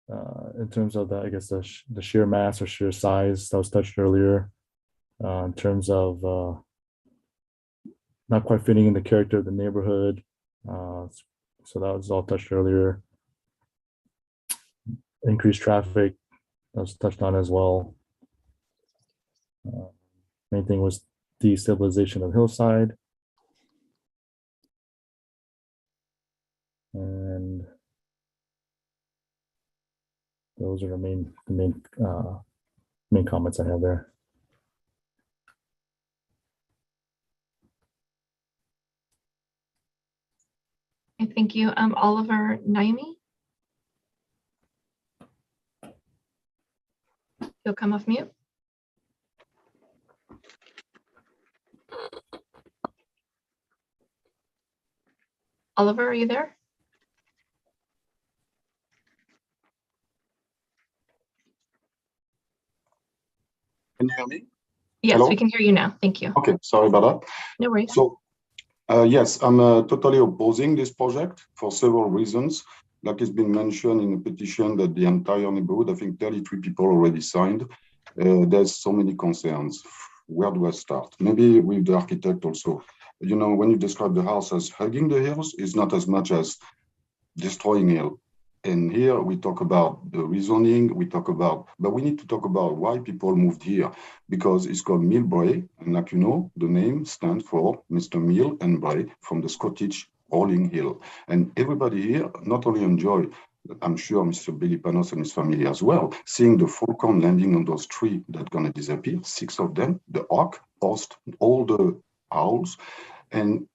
I guess the sheer mass or sheer size that was touched earlier, in terms of not quite fitting in the character of the neighborhood. So that was all touched earlier. Increased traffic, that was touched on as well. Main thing was destabilization of hillside. And those are the main comments I have there. Okay, thank you. Oliver Naimi. You'll come off mute. Oliver, are you there? Can you hear me? Yes, Hello? we can hear you now. Thank you. Okay, sorry about that. No worries. So, yes, I'm totally opposing this project for several reasons. Like it's been mentioned in the petition that the entire neighborhood, I think 33 people already signed. There's so many concerns. Where do I start? Maybe with the architect also. You know, when you describe the house as hugging the hills, it's not as much as destroying hill. And here we talk about the rezoning, but we need to talk about why people moved here, because it's called Mill Bray. And like you know, the name stands for Mr. Mill and Bray from the Scottish rolling hill. And everybody here not only enjoy, I'm sure Mr. Billy Panos and his family as well, seeing the falcon landing on those trees that are gonna disappear, 6 of them, the hawk, post, all the owls. And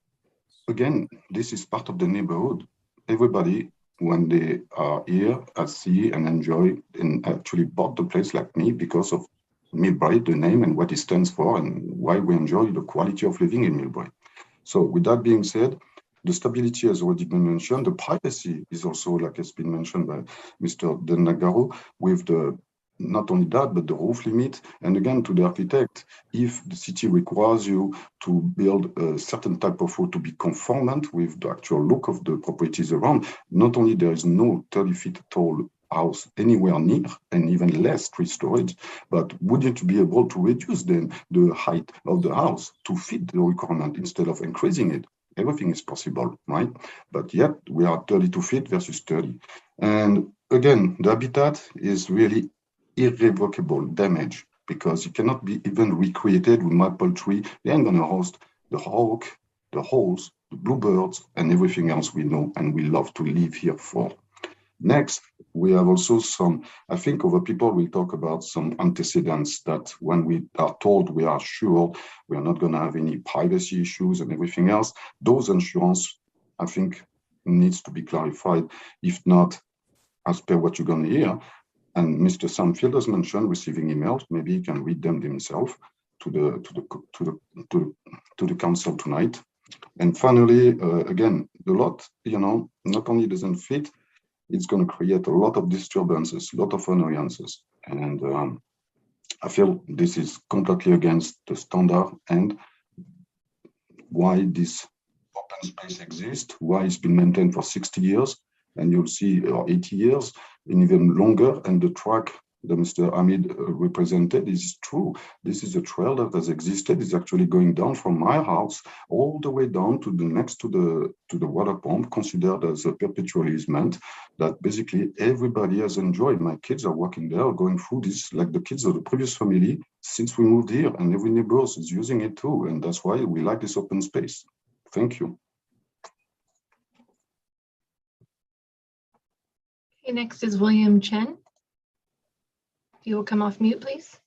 again, this is part of the neighborhood. Everybody, when they are here, see and enjoy and actually bought the place like me because of Millbrae, the name and what it stands for and why we enjoy the quality of living in Millbrae. So with that being said, the stability has already been mentioned. The privacy is also, like it's been mentioned by Mr. Del Nagaro, with the not only that, but the roof limit. And again, to the architect, if the city requires you to build a certain type of roof to be conformant with the actual look of the properties around, not only there is no 30 feet tall house anywhere near, and even less tree storage, but wouldn't you be able to reduce then the height of the house to fit the requirement instead of increasing it? Everything is possible, right? But yet we are 32 feet versus 30. And again, the habitat is really irrevocable damage because it cannot be even recreated with maple tree. They ain't gonna host the hawk, the holes, the bluebirds, and everything else we know and we love to live here for. Next, we have also some, I think other people will talk about some antecedents that when we are told we are sure we are not gonna have any privacy issues and everything else, those insurance, I think, needs to be clarified. If not, as per what you're going to hear. And Mr. Samfield has mentioned receiving emails. Maybe he can read them himself to the council tonight. And finally, again, the lot, not only doesn't fit, it's going to create a lot of disturbances, a lot of annoyances. And I feel this is completely against the standard and why this open space exists, why it's been maintained for 60 years, and you'll see 80 years, and even longer. And the track that Mr. Hamid represented is true. This is a trail that has existed. It's actually going down from my house all the way down to the next to the water pump, considered as a perpetual easement that basically everybody has enjoyed. My kids are walking there, going through this like the kids of the previous family since we moved here, and every neighbor is using it too. And that's why we like this open space. Thank you. Okay, next is William Chen. If you will come off mute, please.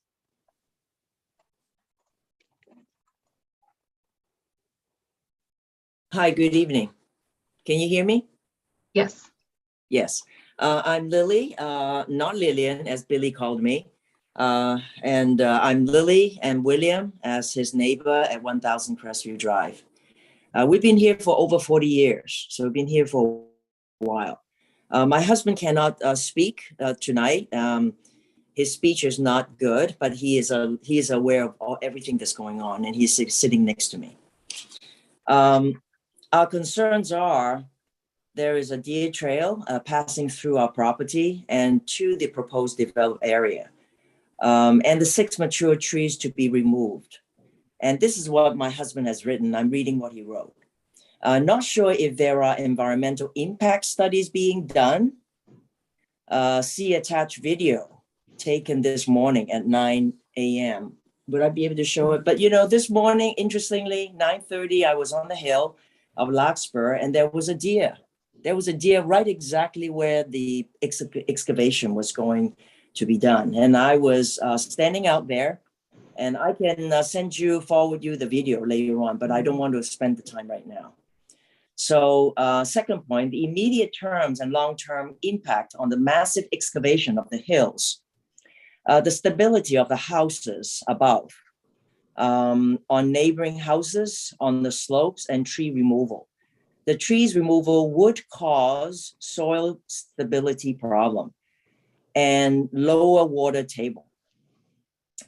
Hi, good evening. Can you hear me? Yes. Yes. I'm Lily, not Lillian, as Billy called me. I'm Lily and William as his neighbor at 1000 Crestview Drive. We've been here for over 40 years, so we've been here for a while. My husband cannot speak tonight. His speech is not good, but he is aware of everything that's going on, and he's sitting next to me. Our concerns are there is a deer trail passing through our property and to the proposed developed area, and the 6 mature trees to be removed. And this is what my husband has written. I'm reading what he wrote. Not sure if there are environmental impact studies being done. See attached video taken this morning at 9 a.m. Would I be able to show it? But this morning, interestingly, 9:30, I was on the hill of Larkspur, and there was a deer. There was a deer right exactly where the excavation was going to be done. And I was standing out there, and I can forward you the video later on, but I don't want to spend the time right now. So second point, the immediate terms and long-term impact on the massive excavation of the hills, the stability of the houses above, on neighboring houses, on the slopes, and tree removal. The trees removal would cause soil stability problem and lower water table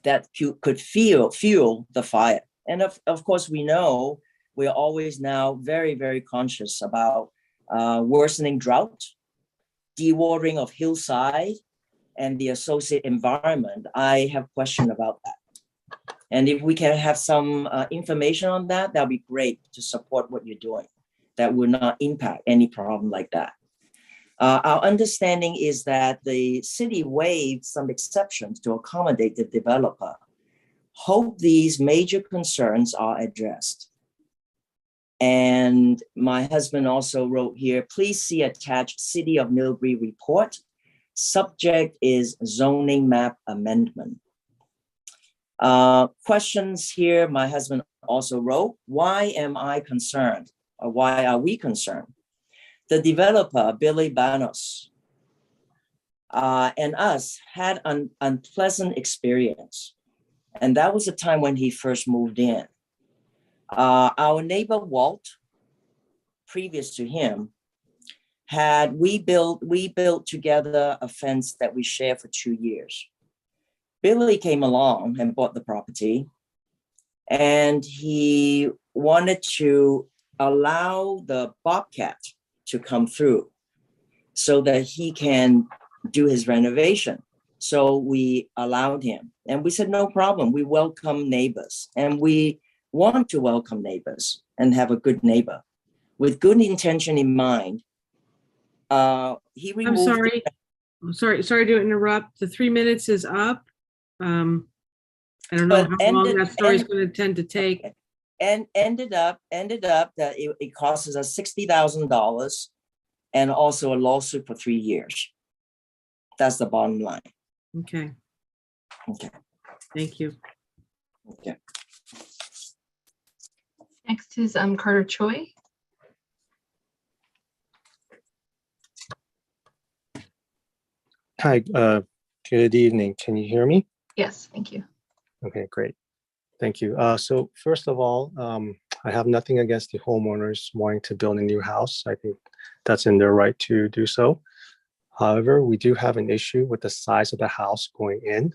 that could fuel the fire. And of course, we know we're always now very, very conscious about worsening drought, dewatering of hillside, and the associated environment. I have question about that. And if we can have some information on that, that'd be great to support what you're doing. That will not impact any problem like that. Our understanding is that the city waived some exceptions to accommodate the developer. Hope these major concerns are addressed. And my husband also wrote here, please see attached City of Millbury report. Subject is zoning map amendment. Questions here, my husband also wrote, why am I concerned? Or why are we concerned? The developer, Billy Banos, and us had an unpleasant experience. And that was the time when he first moved in. Our neighbor, Walt, previous to him, we built together a fence that we shared for 2 years. Billy came along and bought the property, and he wanted to allow the bobcat to come through so that he can do his renovation. So we allowed him, and we said, no problem. We welcome neighbors, and we want to welcome neighbors and have a good neighbor with good intention in mind. He removed. I'm sorry to interrupt. The 3 minutes is up. I don't know how long that story is going to tend to take. And ended up that it costs us $60,000 and also a lawsuit for 3 years. That's the bottom line. Okay. Okay. Thank you. Okay. Next is Carter Choi. Hi, good evening. Can you hear me? Yes, thank you. Okay, great. Thank you. So first of all, I have nothing against the homeowners wanting to build a new house. I think that's in their right to do so. However, we do have an issue with the size of the house going in,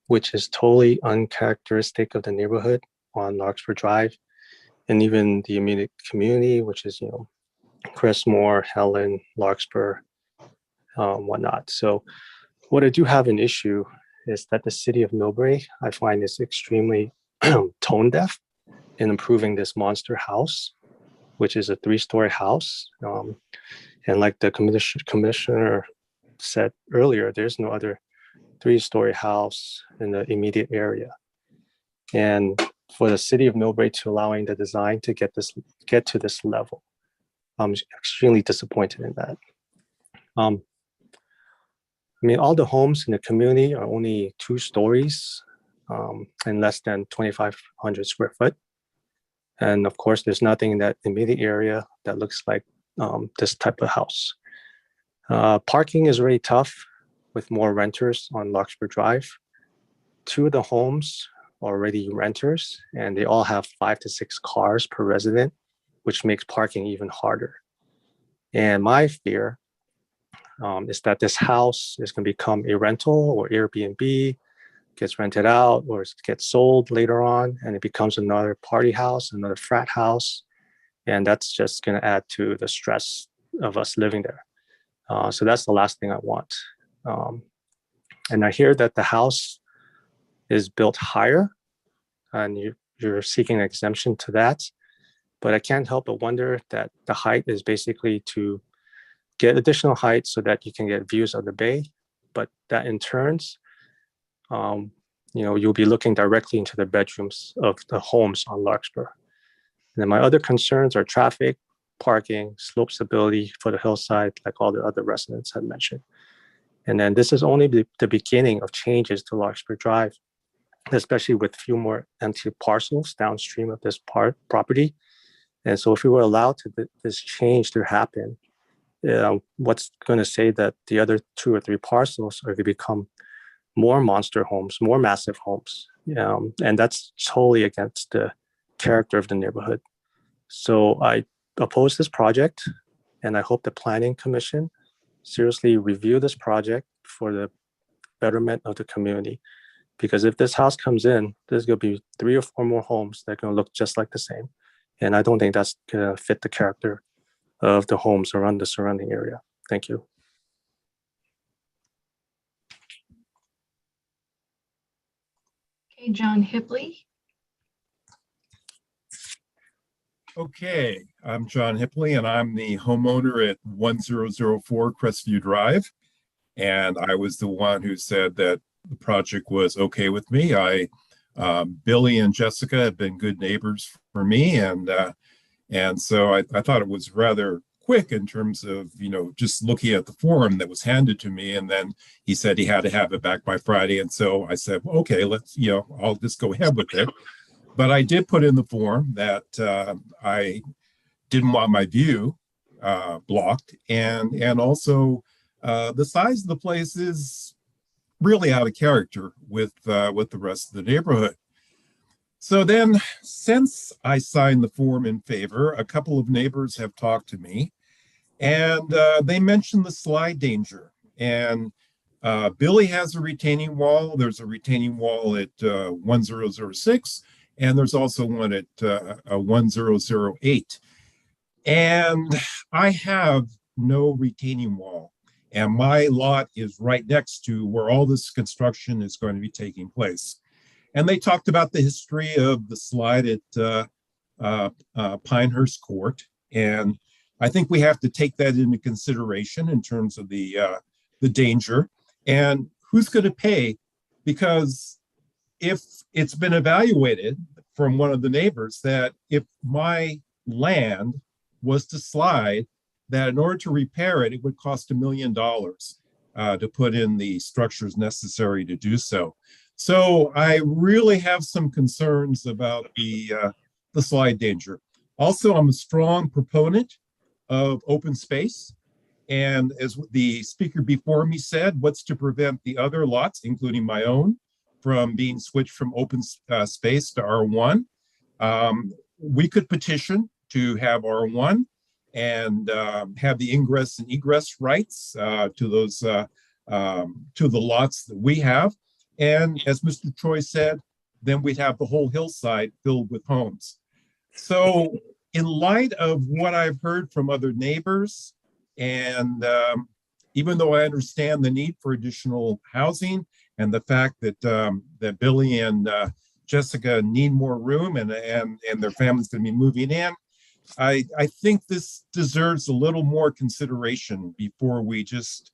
which is totally uncharacteristic of the neighborhood on Larkspur Drive and even the immediate community, which is, Crestmore, Helen, Larkspur, whatnot. So what I do have an issue is that the city of Millbrae, I find, is extremely tone deaf in improving this monster house, which is a 3-story house. And like the commissioner said earlier, there's no other 3-story house in the immediate area. And for the city of Millbrae to allowing the design to get to this level, I'm extremely disappointed in that. I mean, all the homes in the community are only 2 stories and less than 2,500 square foot. And of course, there's nothing in that immediate area that looks like this type of house. Parking is really tough with more renters on Larkspur Drive. 2 of the homes are already renters, and they all have 5 to 6 cars per resident, which makes parking even harder. And my fear is that this house is going to become a rental or Airbnb, gets rented out or gets sold later on, and it becomes another party house, another frat house. And that's just going to add to the stress of us living there. So that's the last thing I want. And I hear that the house is built higher and you're seeking an exemption to that. But I can't help but wonder that the height is basically to get additional height so that you can get views of the bay, but that in turns, you'll be looking directly into the bedrooms of the homes on Larkspur. And then my other concerns are traffic, parking, slope stability for the hillside, like all the other residents had mentioned. And then this is only the beginning of changes to Larkspur Drive, especially with few more empty parcels downstream of this property. And so if we were allowed this change to happen, what's going to say that the other 2 or 3 parcels are going to become more monster homes, more massive homes. And that's totally against the character of the neighborhood. So I oppose this project, and I hope the Planning Commission seriously review this project for the betterment of the community. Because if this house comes in, there's going to be 3 or 4 more homes that are going to look just like the same. And I don't think that's going to fit the character of the homes around the surrounding area. Thank you. Okay, John Hipley. Okay, I'm John Hipley, and I'm the homeowner at 1004 Crestview Drive. And I was the one who said that the project was okay with me. Billy and Jessica have been good neighbors for me, and so I thought it was rather quick in terms of, just looking at the form that was handed to me. And then he said he had to have it back by Friday. And so I said, well, okay, let's, I'll just go ahead with it. But I did put in the form that I didn't want my view blocked. And also the size of the place is really out of character with the rest of the neighborhood. So then, since I signed the form in favor, a couple of neighbors have talked to me, and they mentioned the slide danger. And Billy has a retaining wall. There's a retaining wall at 1006, and there's also one at 1008. And I have no retaining wall. And my lot is right next to where all this construction is going to be taking place. And they talked about the history of the slide at Pinehurst Court. And I think we have to take that into consideration in terms of the danger and who's going to pay. Because if it's been evaluated from one of the neighbors that if my land was to slide, that in order to repair it, it would cost $1 million to put in the structures necessary to do so. So I really have some concerns about the slide danger. Also, I'm a strong proponent of open space. And as the speaker before me said, what's to prevent the other lots, including my own, from being switched from open space to R1? We could petition to have R1 and have the ingress and egress rights to those to the lots that we have. And as Mr. Troy said, then we'd have the whole hillside filled with homes. So in light of what I've heard from other neighbors, and even though I understand the need for additional housing and the fact that that Billy and Jessica need more room and their family's going to be moving in, I think this deserves a little more consideration before we just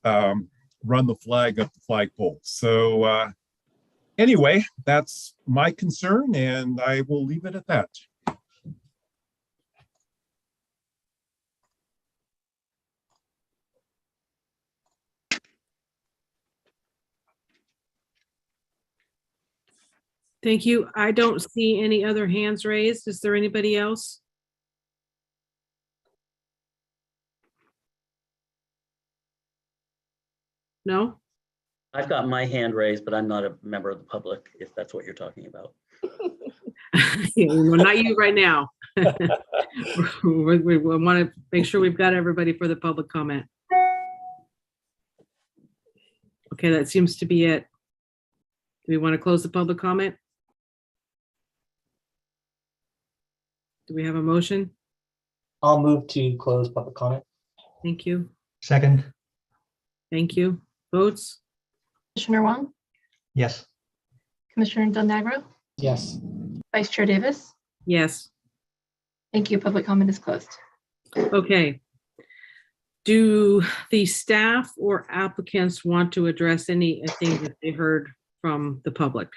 run the flag up the flagpole. So anyway, that's my concern, and I will leave it at that. Thank you. I don't see any other hands raised. Is there anybody else? No? I've got my hand raised, but I'm not a member of the public, if that's what you're talking about. Well, not you right now. We want to make sure we've got everybody for the public comment. Okay, that seems to be it. Do we want to close the public comment? Do we have a motion? I'll move to close public comment. Thank you. Second, Thank you. Votes? Commissioner Wong, yes. Commissioner Del Nagro, Yes. Vice Chair Davis. Yes. Thank you. Public comment is closed. Okay. Do the staff or applicants want to address anything that they heard from the public?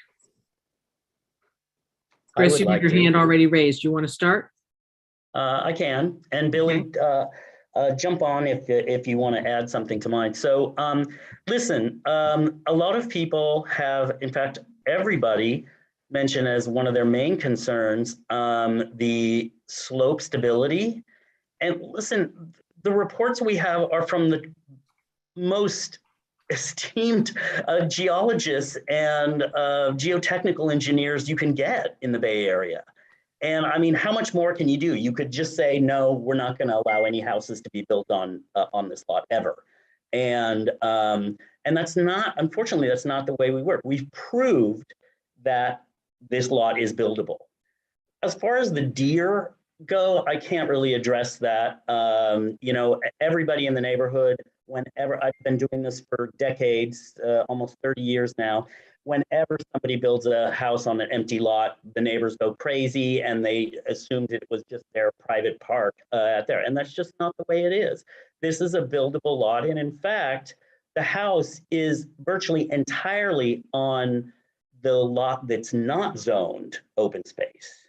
I Chris, would you have like your to. hand already raised. You want to start? I can, and Billy, jump on if you want to add something to mine. So listen, a lot of people have, in fact, everybody mentioned as one of their main concerns, the slope stability. And listen, the reports we have are from the most esteemed geologists and geotechnical engineers you can get in the Bay Area. And I mean, how much more can you do? You could just say, no, we're not going to allow any houses to be built on this lot ever. And that's not, unfortunately, that's not the way we work. We've proved that this lot is buildable. As far as the deer go, I can't really address that. You know, everybody in the neighborhood, whenever, I've been doing this for decades, almost 30 years now, whenever somebody builds a house on an empty lot, the neighbors go crazy and they assumed it was just their private park out there. And that's just not the way it is. This is a buildable lot. And in fact, the house is virtually entirely on the lot that's not zoned open space.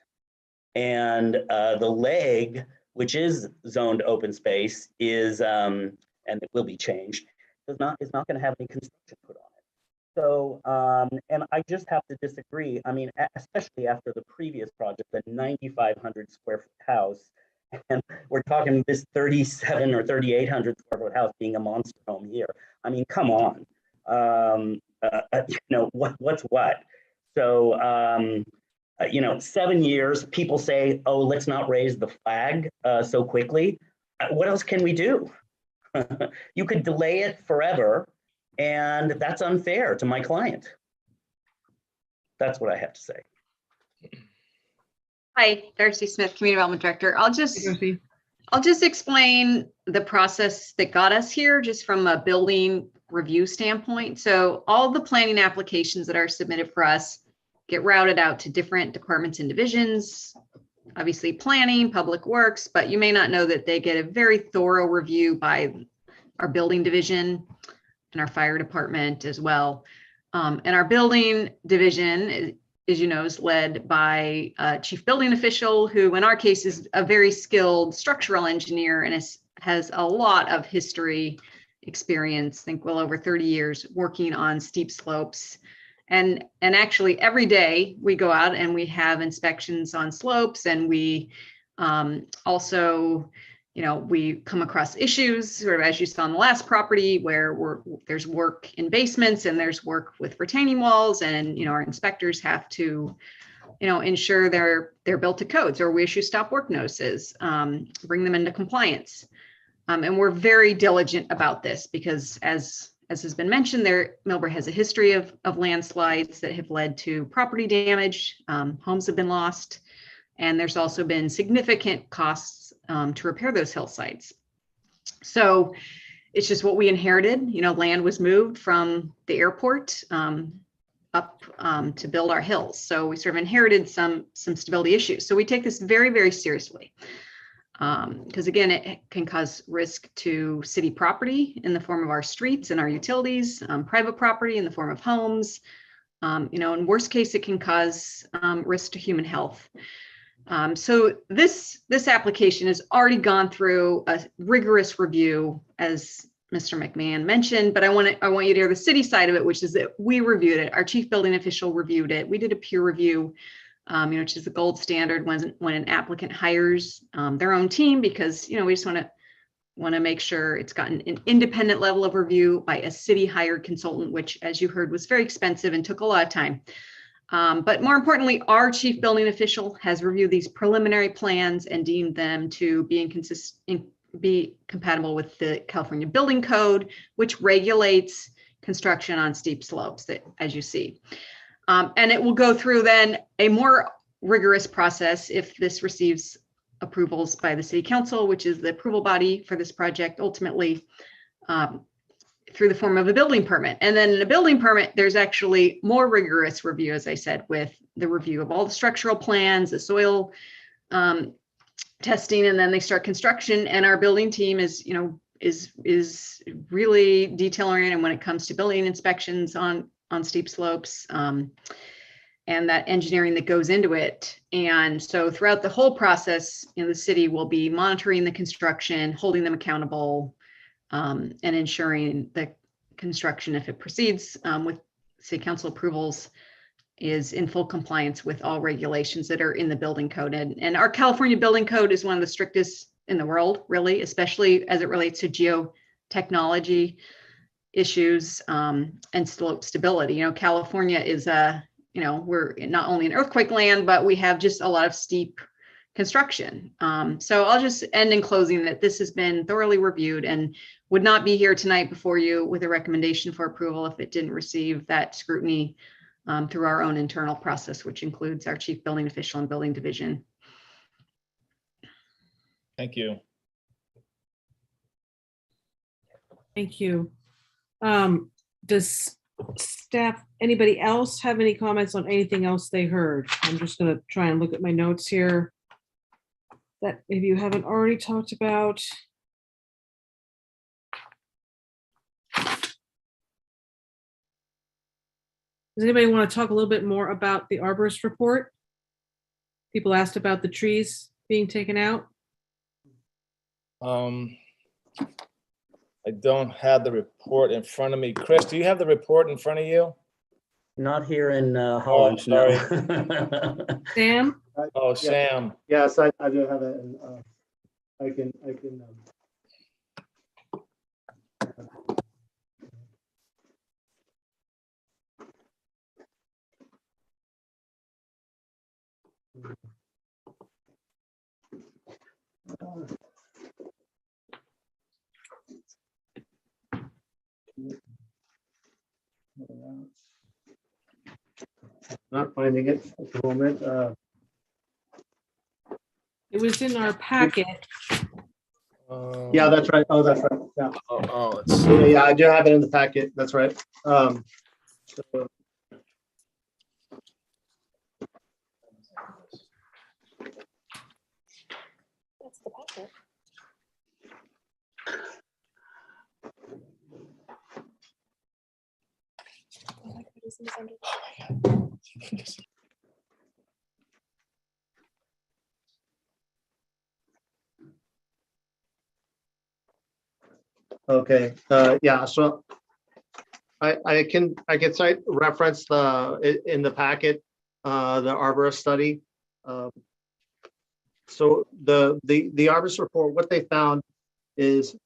And the leg, which is zoned open space, is, and it will be changed, is not going to have any construction put on it. So, and I just have to disagree. I mean, especially after the previous project, the 9,500 square foot house, and we're talking this 3,700 or 3,800 square foot house being a monster home here. I mean, come on, you know, what's what? So, you know, 7 years, people say, oh, let's not raise the flag so quickly. What else can we do? You could delay it forever, and that's unfair to my client. That's what I have to say. Hi, Darcy Smith, Community Development Director. I'll just explain the process that got us here, just from a building review standpoint. So all the planning applications that are submitted for us get routed out to different departments and divisions, obviously planning, public works, but you may not know that they get a very thorough review by our building division and our fire department as well. And our building division, as you know, is led by a chief building official who in our case is a very skilled structural engineer and has a lot of history experience, I think well over 30 years working on steep slopes. And actually every day we go out and we have inspections on slopes, and we also we come across issues, sort of as you saw on the last property, where there's work in basements and there's work with retaining walls, and our inspectors have to ensure they're built to codes, or we issue stop work notices, bring them into compliance. And we're very diligent about this because, as has been mentioned, Millbrae has a history of landslides that have led to property damage. Homes have been lost, and there's also been significant costs to repair those hillsides. So it's just what we inherited. Land was moved from the airport up to build our hills. So we sort of inherited some stability issues. So we take this very, very seriously. Because again, it can cause risk to city property in the form of our streets and our utilities, private property in the form of homes. In worst case, it can cause risk to human health. So this application has already gone through a rigorous review, as Mr. McMahon mentioned, but I want you to hear the city side of it, which is that we reviewed it. Our chief building official reviewed it. We did a peer review, which is the gold standard when an applicant hires their own team, because we just want to make sure it's gotten an independent level of review by a city hired consultant, which, as you heard, was very expensive and took a lot of time. But more importantly, our chief building official has reviewed these preliminary plans and deemed them to be compatible with the California Building Code, which regulates construction on steep slopes, that, as you see. And it will go through then a more rigorous process if this receives approvals by the city council, which is the approval body for this project, ultimately through the form of a building permit. And then in a building permit, there's actually more rigorous review, as I said, with the review of all the structural plans, the soil testing, and then they start construction. And our building team is really detail oriented when it comes to building inspections on steep slopes, and that engineering that goes into it. And so throughout the whole process, the city will be monitoring the construction, holding them accountable, and ensuring the construction, if it proceeds with city council approvals, is in full compliance with all regulations that are in the building code. And our California Building Code is one of the strictest in the world, really, especially as it relates to geotechnology issues and slope stability. California is we're not only an earthquake land, but we have just a lot of steep construction. So I'll just end in closing that this has been thoroughly reviewed and would not be here tonight before you with a recommendation for approval if it didn't receive that scrutiny through our own internal process, which includes our chief building official and building division. Thank you. Thank you. Does staff, anybody else have any comments on anything else they heard? I'm just going to try and look at my notes here that maybe you haven't already talked about. Does anybody want to talk a little bit more about the Arborist report? People asked about the trees being taken out. I don't have the report in front of me. Chris, do you have the report in front of you? Not here in Holland, sorry. no. Sam? Oh, Sam. Yes, I do have it. I can. Not finding it at the moment. It was in our packet. Yeah, that's right. Oh, that's right. Yeah. Let's Yeah, yeah, I do have it in the packet. That's right. So, That's the packet. okay. Yeah. So I can cite reference in the packet the Arborist study. So the Arborist report, what they found is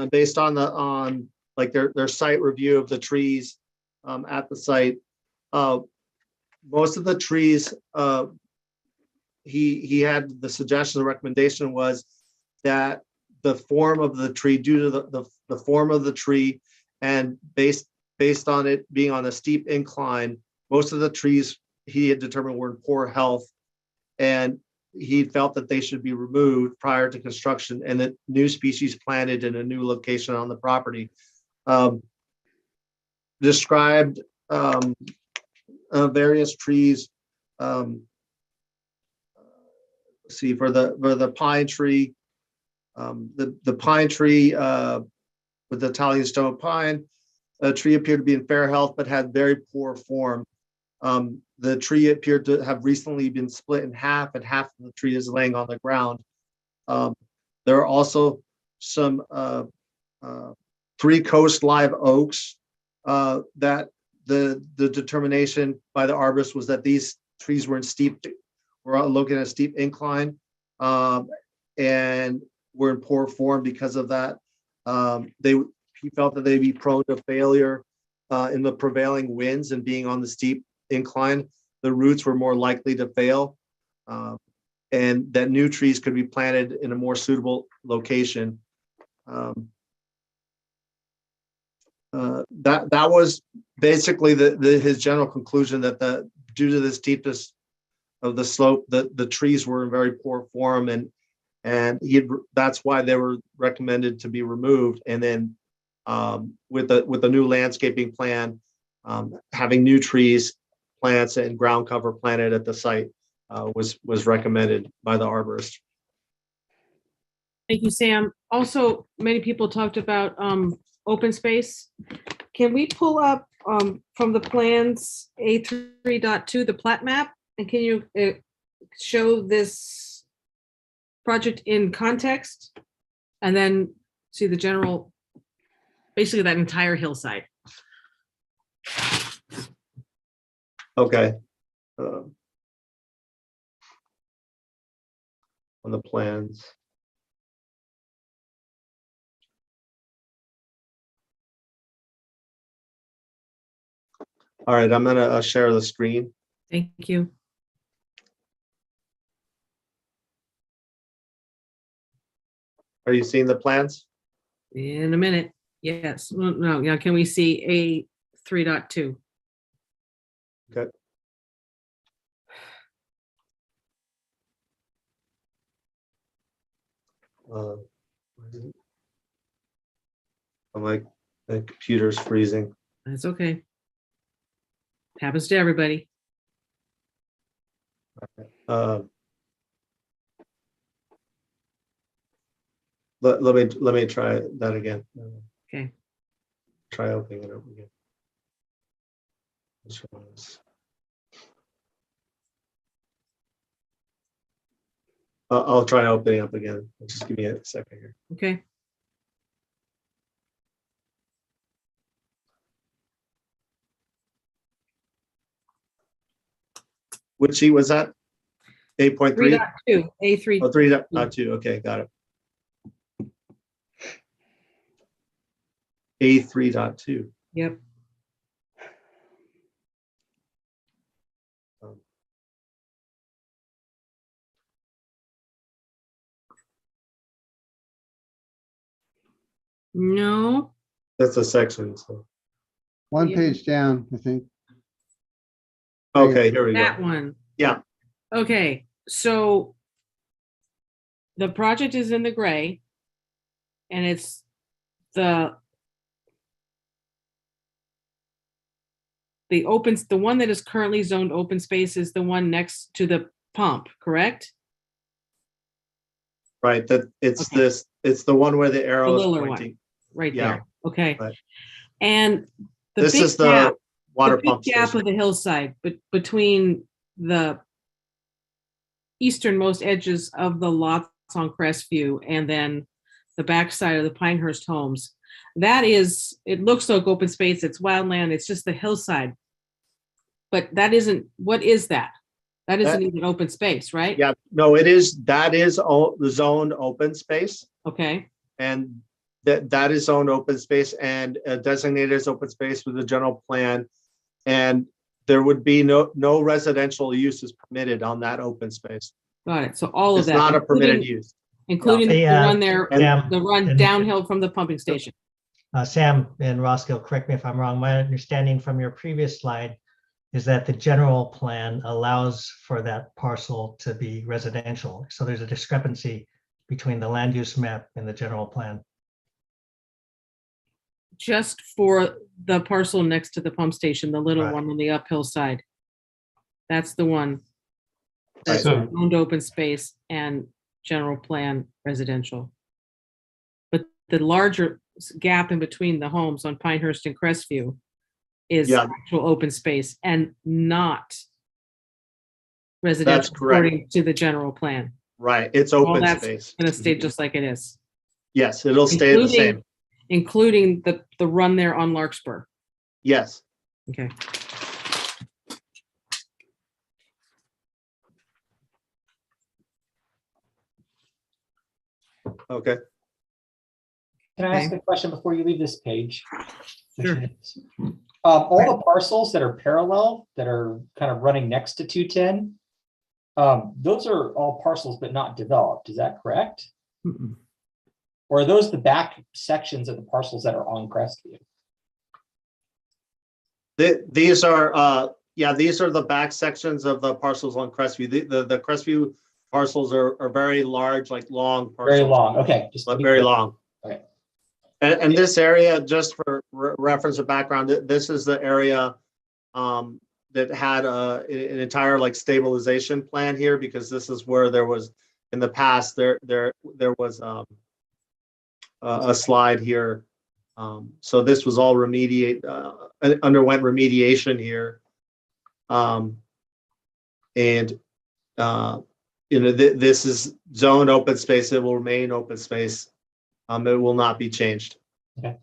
based on like their site review of the trees at the site. Most of the trees, he had the suggestion, the recommendation was that the form of the tree, due to the form of the tree, and based on it being on a steep incline, most of the trees he had determined were in poor health, and he felt that they should be removed prior to construction and that new species planted in a new location on the property. Described various trees. See, for the pine tree, the pine tree with the Italian stone pine, the tree appeared to be in fair health but had very poor form. The tree appeared to have recently been split in half, and half of the tree is laying on the ground. There are also some 3 coast live oaks that the determination by the arborist was that these trees were looking at a steep incline and were in poor form because of that. He felt that they'd be prone to failure in the prevailing winds, and being on the steep incline, the roots were more likely to fail, and that new trees could be planted in a more suitable location. That was basically his general conclusion, that due to the steepness of the slope, the trees were in very poor form, and that's why they were recommended to be removed. And then with the new landscaping plan, having new trees, plants, and ground cover planted at the site was recommended by the arborist. Thank you, Sam. Also, many people talked about open space. Can we pull up from the plans A3.2, the plat map? And can you show this project in context? And then see the general, basically that entire hillside. Okay. On the plans. All right, I'm gonna share the screen. Thank you. Are you seeing the plans? In a minute. Yes. Well, no, yeah. Can we see A3.2? Okay. I'm like, the computer's freezing. That's okay. Happens to everybody. Let me try that again. Okay. Try opening it up again. I'll try opening up again. Just give me a second here. Okay. Which sheet was that? 8.3? 3.2. A3. Oh, 3.2. Okay, got it. A3.2. Yep. No. That's a section. So. One Yeah. page down, I think. Okay, here we go. That one. Yeah. Okay, so the project is in the gray, and it's the one that is currently zoned open space is the one next to the pump, correct? Right, that it's Okay. it's the one where the arrow is littler pointing. one, right Yeah. there. Okay. Right. And the This big is the gap, water the big pump gap station. of the hillside, but between the easternmost edges of the lots on Crestview and then the backside of the Pinehurst homes, that is, it looks like open space, it's wildland, it's just the hillside. But that isn't, what is that? That isn't even open space, right? Yeah, no, it is, that is the zoned open space. Okay, And that is zoned open space and designated as open space with the general plan. And there would be no residential uses permitted on that open space. got it. So all of It's that. not a permitted including- use. Including the Yeah. run there, Yeah. the run downhill from the pumping station. Sam and Roscoe, correct me if I'm wrong. My understanding from your previous slide is that the general plan allows for that parcel to be residential. So there's a discrepancy between the land use map and the general plan. Just for the parcel next to the pump station, the little Right. one on the uphill side. That's the one. That's So- owned open space and general plan residential. But the larger gap in between the homes on Pinehurst and Crestview is Yeah. actual open space and not residential correct. according to the general plan. Right, it's All open that's space. gonna stay just like it is. Yes, it'll stay the same. Including the run there on Larkspur. Yes. Okay. Okay. Can I ask a question before you leave this page? Sure. All the parcels that are parallel, that are kind of running next to 210, those are all parcels but not developed, is that correct? Mm-mm. Or are those the back sections of the parcels that are on Crestview? These are, these are the back sections of the parcels on Crestview. The Crestview parcels are very large, like long parcels. Very long, okay. But very long. Okay. And this area, just for reference and background, this is the area that had an entire like stabilization plan here, because this is where there was, in the past, there was a slide here. So this was all underwent remediation here. This is zoned open space. It will remain open space. It will not be changed. Okay.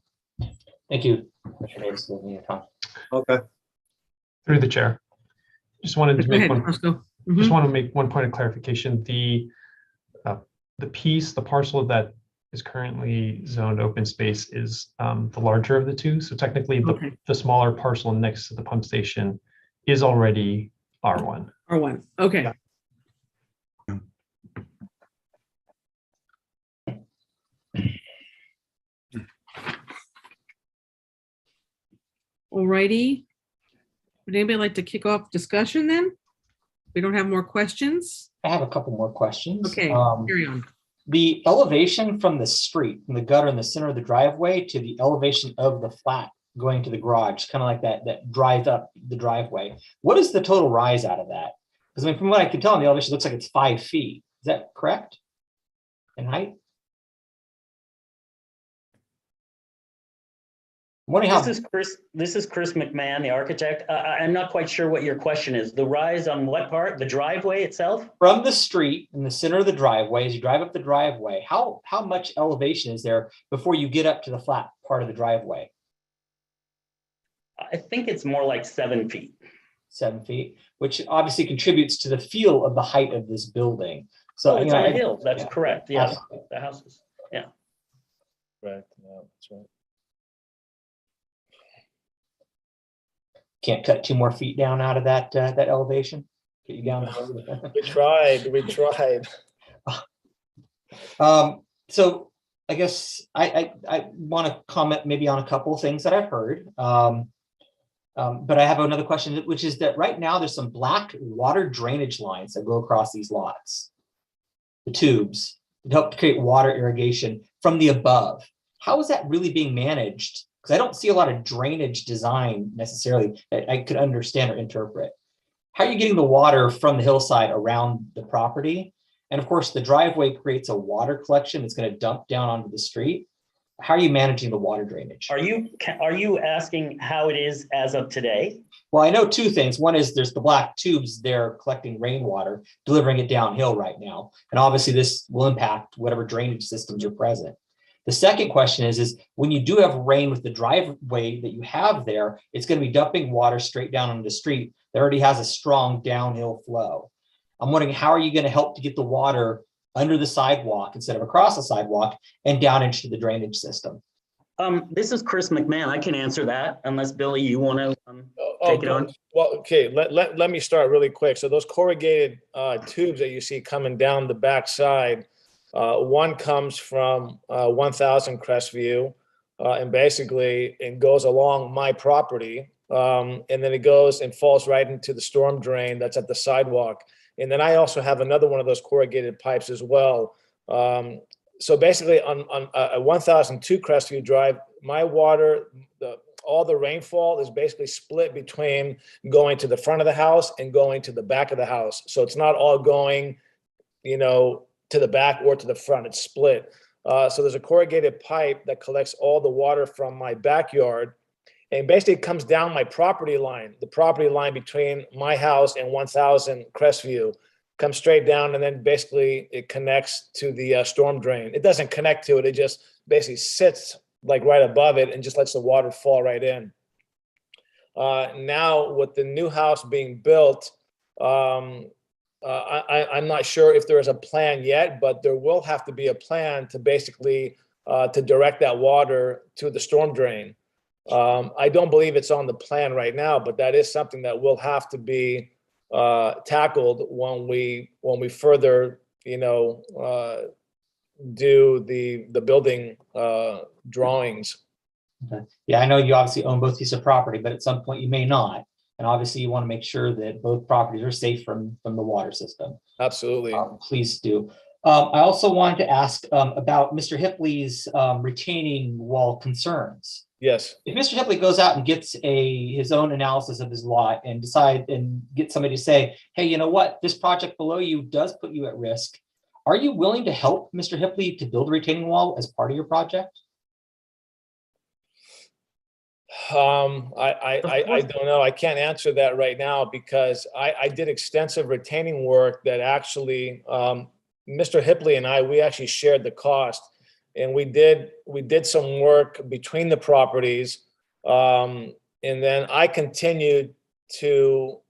Thank you. Commissioner Davis, giving me a comment. Okay. Through the chair. Just wanted to Go make ahead, one. Roscoe. Just want to make one point of clarification. The parcel that is currently zoned open space is the larger of the two. So technically, the smaller parcel next to the pump station is already R1. R1. Okay. Yeah. Alrighty. Would anybody like to kick off discussion then? We don't have more questions? I have a couple more questions. Okay, carry on. The elevation from the street, from the gutter in the center of the driveway to the elevation of the flat going to the garage, kind of like that drive up the driveway. What is the total rise out of that? Because I mean, from what I can tell, the elevation looks like it's 5 feet. Is that correct? In height? This is Chris McMahon, the architect. I'm not quite sure what your question is. The rise on what part? The driveway itself? From the street in the center of the driveway, as you drive up the driveway, how much elevation is there before you get up to the flat part of the driveway? I think it's more like 7 feet. 7 feet, which obviously contributes to the feel of the height of this building. So It's on a hill. That's correct. Yes, Absolutely. the houses. Yeah. Right, yeah, that's right. Can't cut 2 more feet down out of that elevation. Get you down. We tried. So I guess I want to comment maybe on a couple of things that I've heard. But I have another question, which is that right now there's some black water drainage lines that go across these lots. The tubes that help to create water irrigation from the above. How is that really being managed? Because I don't see a lot of drainage design necessarily that I could understand or interpret. How are you getting the water from the hillside around the property? And of course, the driveway creates a water collection that's going to dump down onto the street. How are you managing the water drainage? Are you asking how it is as of today? Well, I know 2 things. One is there's the black tubes there collecting rainwater, delivering it downhill right now. And obviously this will impact whatever drainage systems are present. The second question is when you do have rain with the driveway that you have there, it's going to be dumping water straight down onto the street that already has a strong downhill flow. I'm wondering, how are you going to help to get the water under the sidewalk instead of across the sidewalk and down into the drainage system? This is Chris McMahon. I can answer that unless Billy, you want to take it on. Well, okay, let me start really quick. So those corrugated tubes that you see coming down the back side, one comes from 1000 Crestview, and basically it goes along my property, and then it goes and falls right into the storm drain that's at the sidewalk. And then I also have another one of those corrugated pipes as well. So basically on 1002 Crestview Drive, my water, all the rainfall is basically split between going to the front of the house and going to the back of the house. So it's not all going, to the back or to the front, it's split. So there's a corrugated pipe that collects all the water from my backyard, and basically it comes down my property line, the property line between my house and 1000 Crestview. Comes straight down, and then basically it connects to the storm drain. It doesn't connect to it. It just basically sits like right above it and just lets the water fall right in. Now with the new house being built, I'm not sure if there is a plan yet, but there will have to be a plan to basically to direct that water to the storm drain. I don't believe it's on the plan right now, but that is something that will have to be tackled when we further do the building drawings. Okay. Yeah, I know you obviously own both pieces of property, but at some point you may not, and obviously you want to make sure that both properties are safe from the water system. Absolutely. Please do. I also wanted to ask about Mr. Hipley's retaining wall concerns. Yes. If Mr. Hipley goes out and gets his own analysis of his lot and get somebody to say, hey, you know what, this project below you does put you at risk, are you willing to help Mr. Hipley to build a retaining wall as part of your project? I don't know. I can't answer that right now because I did extensive retaining work that actually Mr. Hipley and we actually shared the cost. And we did some work between the properties, and then I continued to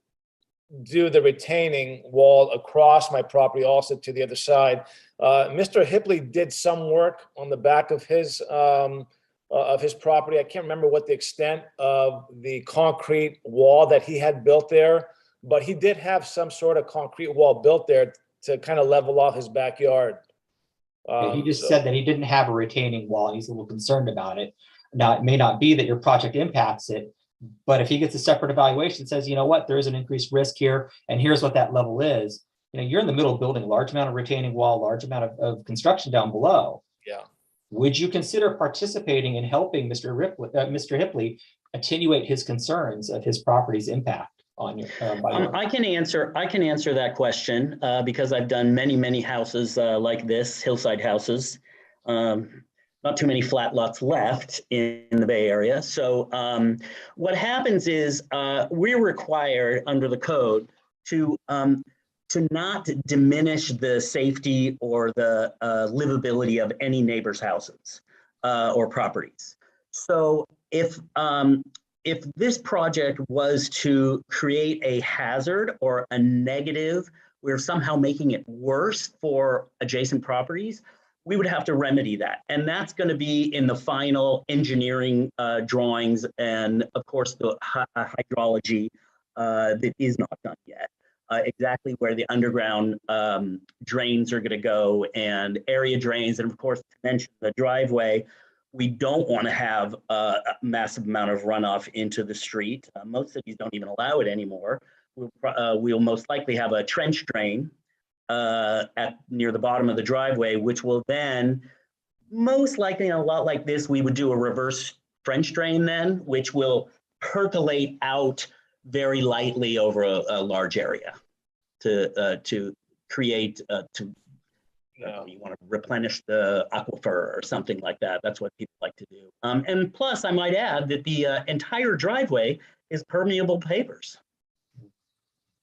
do the retaining wall across my property, also to the other side. Mr. Hipley did some work on the back of his property. I can't remember what the extent of the concrete wall that he had built there, but he did have some sort of concrete wall built there to kind of level off his backyard. He just said that he didn't have a retaining wall. He's a little concerned about it. Now, it may not be that your project impacts it, but if he gets a separate evaluation that says, you know what, there is an increased risk here, and here's what that level is, you're in the middle of building a large amount of retaining wall, large amount of construction down below. Yeah. Would you consider participating in helping Mr. Hipley attenuate his concerns of his property's impact on your? I can answer that question because I've done many houses like this, hillside houses. Not too many flat lots left in the Bay Area. So what happens is we're required under the code to not diminish the safety or the livability of any neighbor's houses or properties. So if this project was to create a hazard or a negative, we're somehow making it worse for adjacent properties, we would have to remedy that. And that's going to be in the final engineering drawings and, of course, the hydrology that is not done yet. Exactly where the underground drains are going to go and area drains. And, of course, to mention the driveway, we don't want to have a massive amount of runoff into the street. Most cities don't even allow it anymore. We'll most likely have a trench drain near the bottom of the driveway, which will then most likely, in a lot like this, we would do a reverse French drain then, which will percolate out very lightly over a large area to create you want to replenish the aquifer or something like that. That's what people like to do. And plus, I might add that the entire driveway is permeable pavers.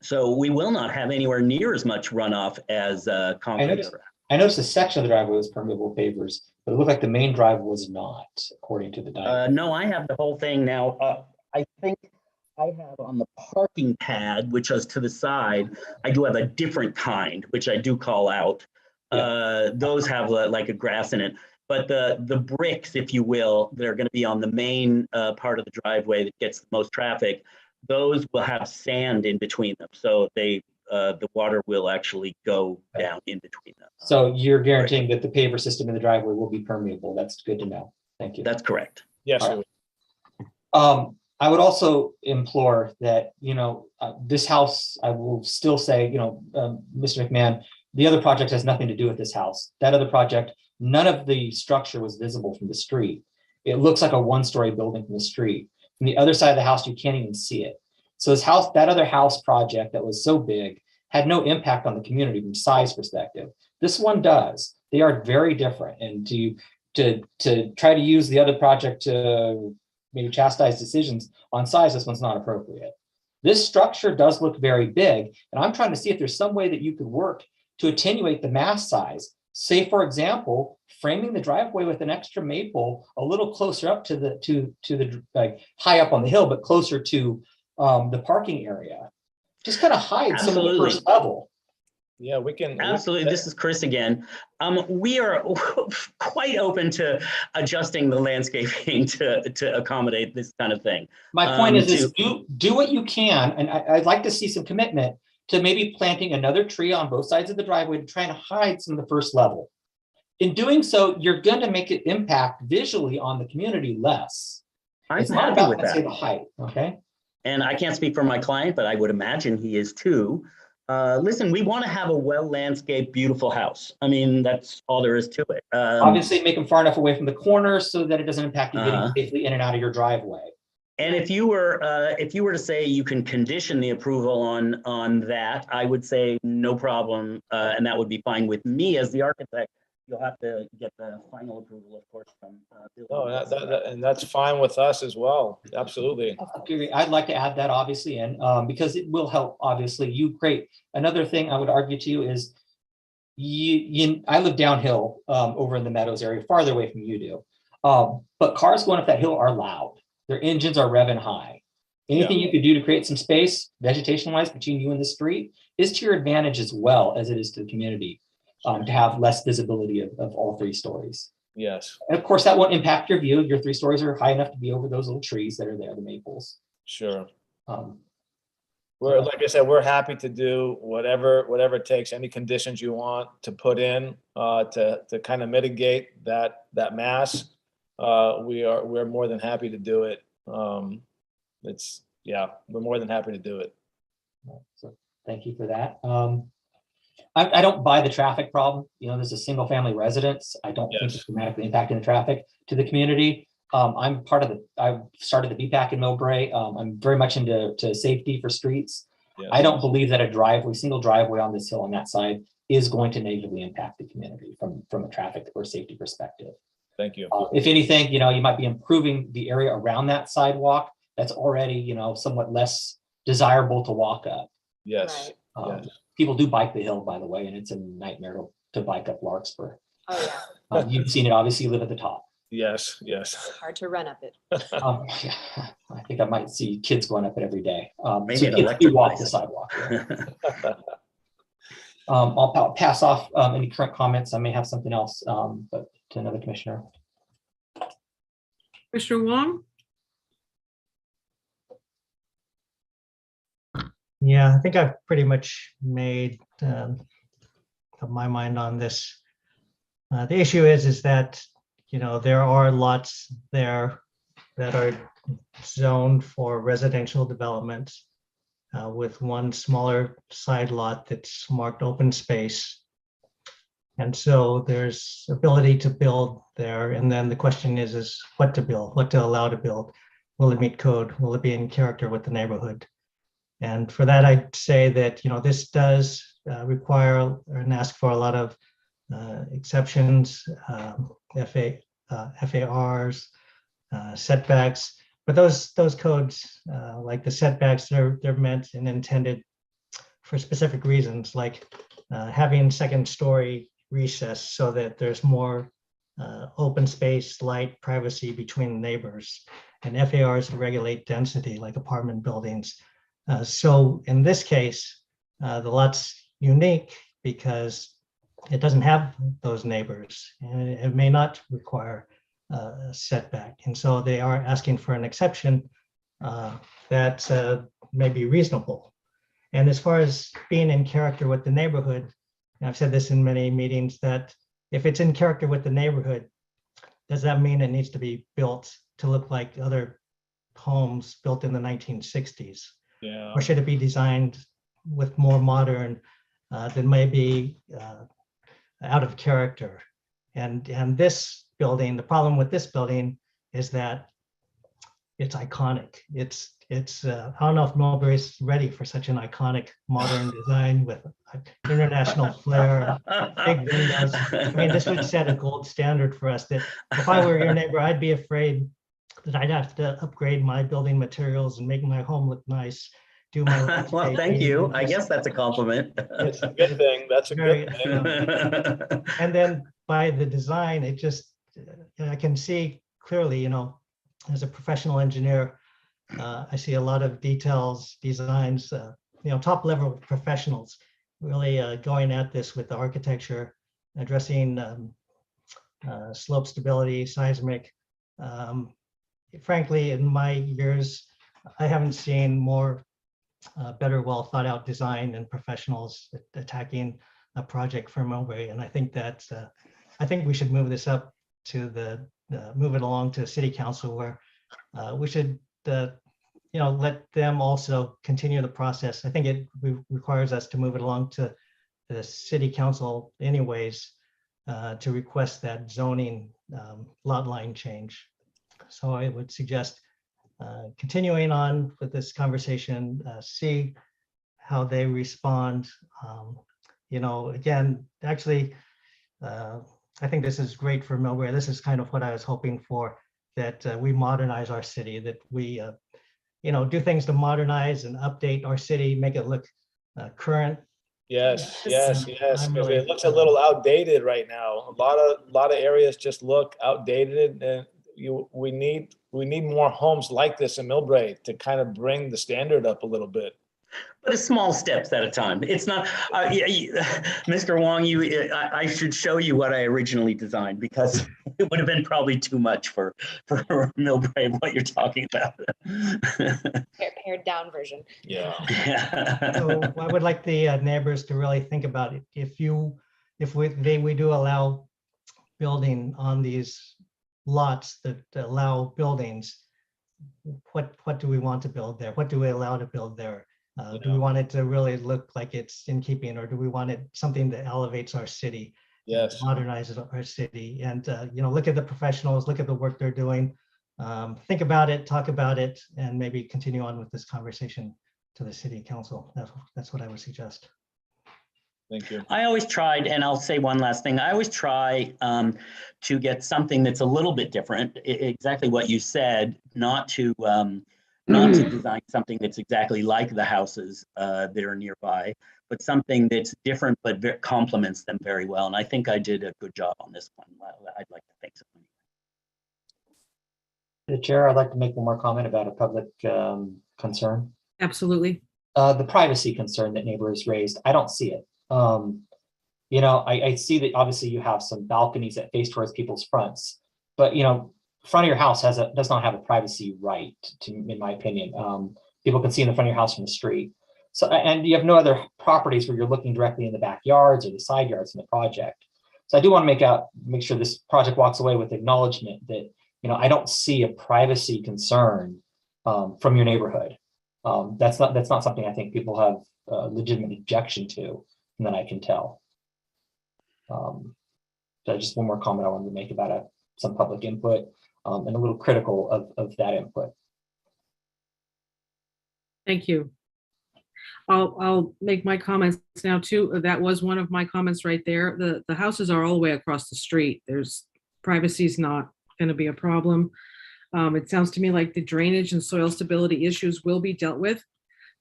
So we will not have anywhere near as much runoff as concrete. I noticed a section of the driveway was permeable pavers, but it looked like the main drive was not, according to the diagram. No, I have the whole thing now. I think I have on the parking pad, which is to the side, I do have a different kind, which I do call out. Those have like a grass in it. But the bricks, if you will, that are going to be on the main part of the driveway that gets the most traffic, those will have sand in between them. So the water will actually go down in between them. So you're guaranteeing that the paver system in the driveway will be permeable. That's good to know. Thank you. That's correct. Yes. All right. I would also implore that, this house, I will still say, Mr. McMahon, the other project has nothing to do with this house. That other project, none of the structure was visible from the street. It looks like a one-story building from the street. From the other side of the house, you can't even see it. So that other house project that was so big had no impact on the community from size perspective. This one does. They are very different. And to try to use the other project to maybe chastise decisions on size, this one's not appropriate. This structure does look very big, and I'm trying to see if there's some way that you could work to attenuate the mass size. Say, for example, framing the driveway with an extra maple a little closer up to the like high up on the hill, but closer to the parking area. Just kind of hide some of the first level. Yeah, we can. Absolutely. This is Chris again. We are quite open to adjusting the landscaping to accommodate this kind of thing. My point is do what you can, and I'd like to see some commitment to maybe planting another tree on both sides of the driveway to try and hide some of the first level. In doing so, you're going to make it impact visually on the community less. It's not about, let's say, the height, okay? And I can't speak for my client, but I would imagine he is too. Listen, we want to have a well-landscaped, beautiful house. I mean, that's all there is to it. Obviously, make them far enough away from the corner so that it doesn't impact you getting safely in and out of your driveway. And if you were to say you can condition the approval on that, I would say no problem, and that would be fine with me as the architect. You'll have to get the final approval, of course, from Bill. Oh, and that's fine with us as well. Absolutely. Okay, I'd like to add that obviously in because it will help. Obviously, you create another thing. I would argue to you is I live downhill over in the Meadows area, farther away from you do. But cars going up that hill are loud. Their engines are revving high. Anything you could do to create some space, vegetation-wise, between you and the street is to your advantage as well as it is to the community. To have less visibility of all three stories. Yes. And of course, that won't impact your view. Your three stories are high enough to be over those little trees that are there, the maples. Sure. We're, like I said, we're happy to do whatever it takes, any conditions you want to put in to kind of mitigate that mass. We're more than happy to do it. We're more than happy to do it. So thank you for that. I don't buy the traffic problem. There's a single family residence. I don't think it's dramatically impacting the traffic to the community. I've started the BPAC in Millbrae. I'm very much into safety for streets. Yes. I don't believe that a single driveway on this hill on that side is going to negatively impact the community from a traffic or safety perspective. Thank you. If anything, you might be improving the area around that sidewalk that's already, somewhat less desirable to walk up. Yes. Yes. People do bike the hill, by the way, and it's a nightmare to bike up Larkspur. Oh, yeah. You've seen it, obviously, you live at the top. Yes. Hard to run up it. Yeah. I think I might see kids going up it every day. Maybe so an kids do walk the bicycle. sidewalk. I'll pass off any current comments. I may have something else, but to another commissioner. Commissioner Wong? Yeah, I think I've pretty much made up my mind on this. The issue is that, there are lots there that are zoned for residential development with one smaller side lot that's marked open space. And so there's ability to build there. And then the question is what to build, what to allow to build. Will it meet code? Will it be in character with the neighborhood? And for that, I'd say that, this does require and ask for a lot of exceptions, FARs, setbacks. But those codes, like the setbacks, they're meant and intended for specific reasons, like having second story recess so that there's more open space, light, privacy between neighbors. and FARs to regulate density like apartment buildings. So in this case, the lot's unique because it doesn't have those neighbors, and it may not require a setback. And so they are asking for an exception that may be reasonable. And as far as being in character with the neighborhood, and I've said this in many meetings, that if it's in character with the neighborhood, does that mean it needs to be built to look like other homes built in the 1960s? Yeah. Or should it be designed with more modern that may be out of character? And this building, the problem with this building is that it's iconic. It's I don't know if Mulberry's ready for such an iconic modern design with international flair, big windows. I mean, this would set a gold standard for us that if I were your neighbor, I'd be afraid that I'd have to upgrade my building materials and make my home look nice. Do my Well, thank you. I guess that's a compliment. It's a good thing. That's a good thing. And then by the design, it just, I can see clearly, you know, as a professional engineer, I see a lot of details, designs, you know, top level professionals really going at this with the architecture, addressing slope stability, seismic. Frankly, in my years, I haven't seen more better, well thought out design and professionals attacking a project for Mulberry. And I think that I think we should move this up to move it along to City Council, where we should you know, let them also continue the process. I think it requires us to move it along to the City Council anyways, to request that zoning lot line change. So I would suggest continuing on with this conversation, see how they respond. You know, again, actually, I think this is great for Mulberry. This is kind of what I was hoping for, that we modernize our city, that we, you know, do things to modernize and update our city, make it look current. Yes, yes, yes. I'm Because really- it looks a little outdated right now. A lot of areas just look outdated, and we need more homes like this in Millbrae to kind of bring the standard up a little bit. But it's small steps at a time. It's not, Mr. Wong, I should show you what I originally designed, because it would have been probably too much for Millbrae, what you're talking about. Pared down version. Yeah. So I would like the neighbors to really think about it. If we do allow building on these lots that allow buildings, what do we want to build there? What do we allow to build there? Do we want it to really look like it's in keeping, or do we want it something that elevates our city? Yes. Modernizes our city? And you know, look at the professionals, look at the work they're doing. Think about it, talk about it, and maybe continue on with this conversation to the City Council. That's what I would suggest. Thank you. I always tried, and I'll say one last thing. I always try to get something that's a little bit different. Exactly what you said, not to design something that's exactly like the houses that are nearby, but something that's different but complements them very well. And I think I did a good job on this one. I'd like to think so. The chair, I'd like to make one more comment about a public concern. Absolutely. The privacy concern that neighbors raised, I don't see it. You know, I see that obviously you have some balconies that face towards people's fronts, but you know, front of your house does not have a privacy right, in my opinion. People can see in the front of your house from the street. So, and you have no other properties where you're looking directly in the backyards or the side yards in the project. So I do want to make sure this project walks away with acknowledgement that, you know, I don't see a privacy concern from your neighborhood. That's not something I think people have a legitimate objection to, and that I can tell. So just one more comment I wanted to make about some public input and a little critical of that input. Thank you. I'll make my comments now too. That was one of my comments right there. The houses are all the way across the street. Privacy is not going to be a problem. It sounds to me like the drainage and soil stability issues will be dealt with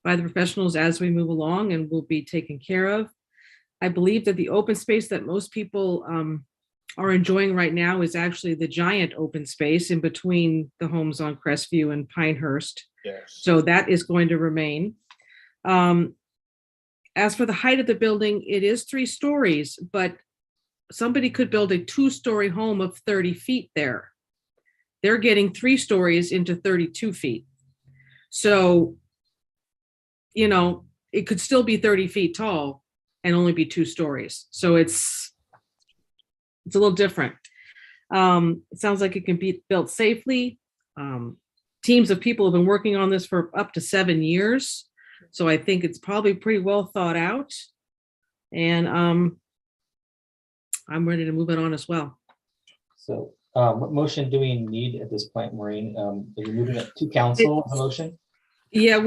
by the professionals as we move along and will be taken care of. I believe that the open space that most people are enjoying right now is actually the giant open space in between the homes on Crestview and Pinehurst. Yes. So that is going to remain. As for the height of the building, it is 3 stories, but somebody could build a 2-story home of 30 feet there. They're getting 3 stories into 32 feet. So, you know, it could still be 30 feet tall and only be 2 stories. So it's a little different. It sounds like it can be built safely. Teams of people have been working on this for up to 7 years. So I think it's probably pretty well thought out. And I'm ready to move it on as well. So what motion do we need at this point, Maureen? Are you moving it to council as a motion? Yeah,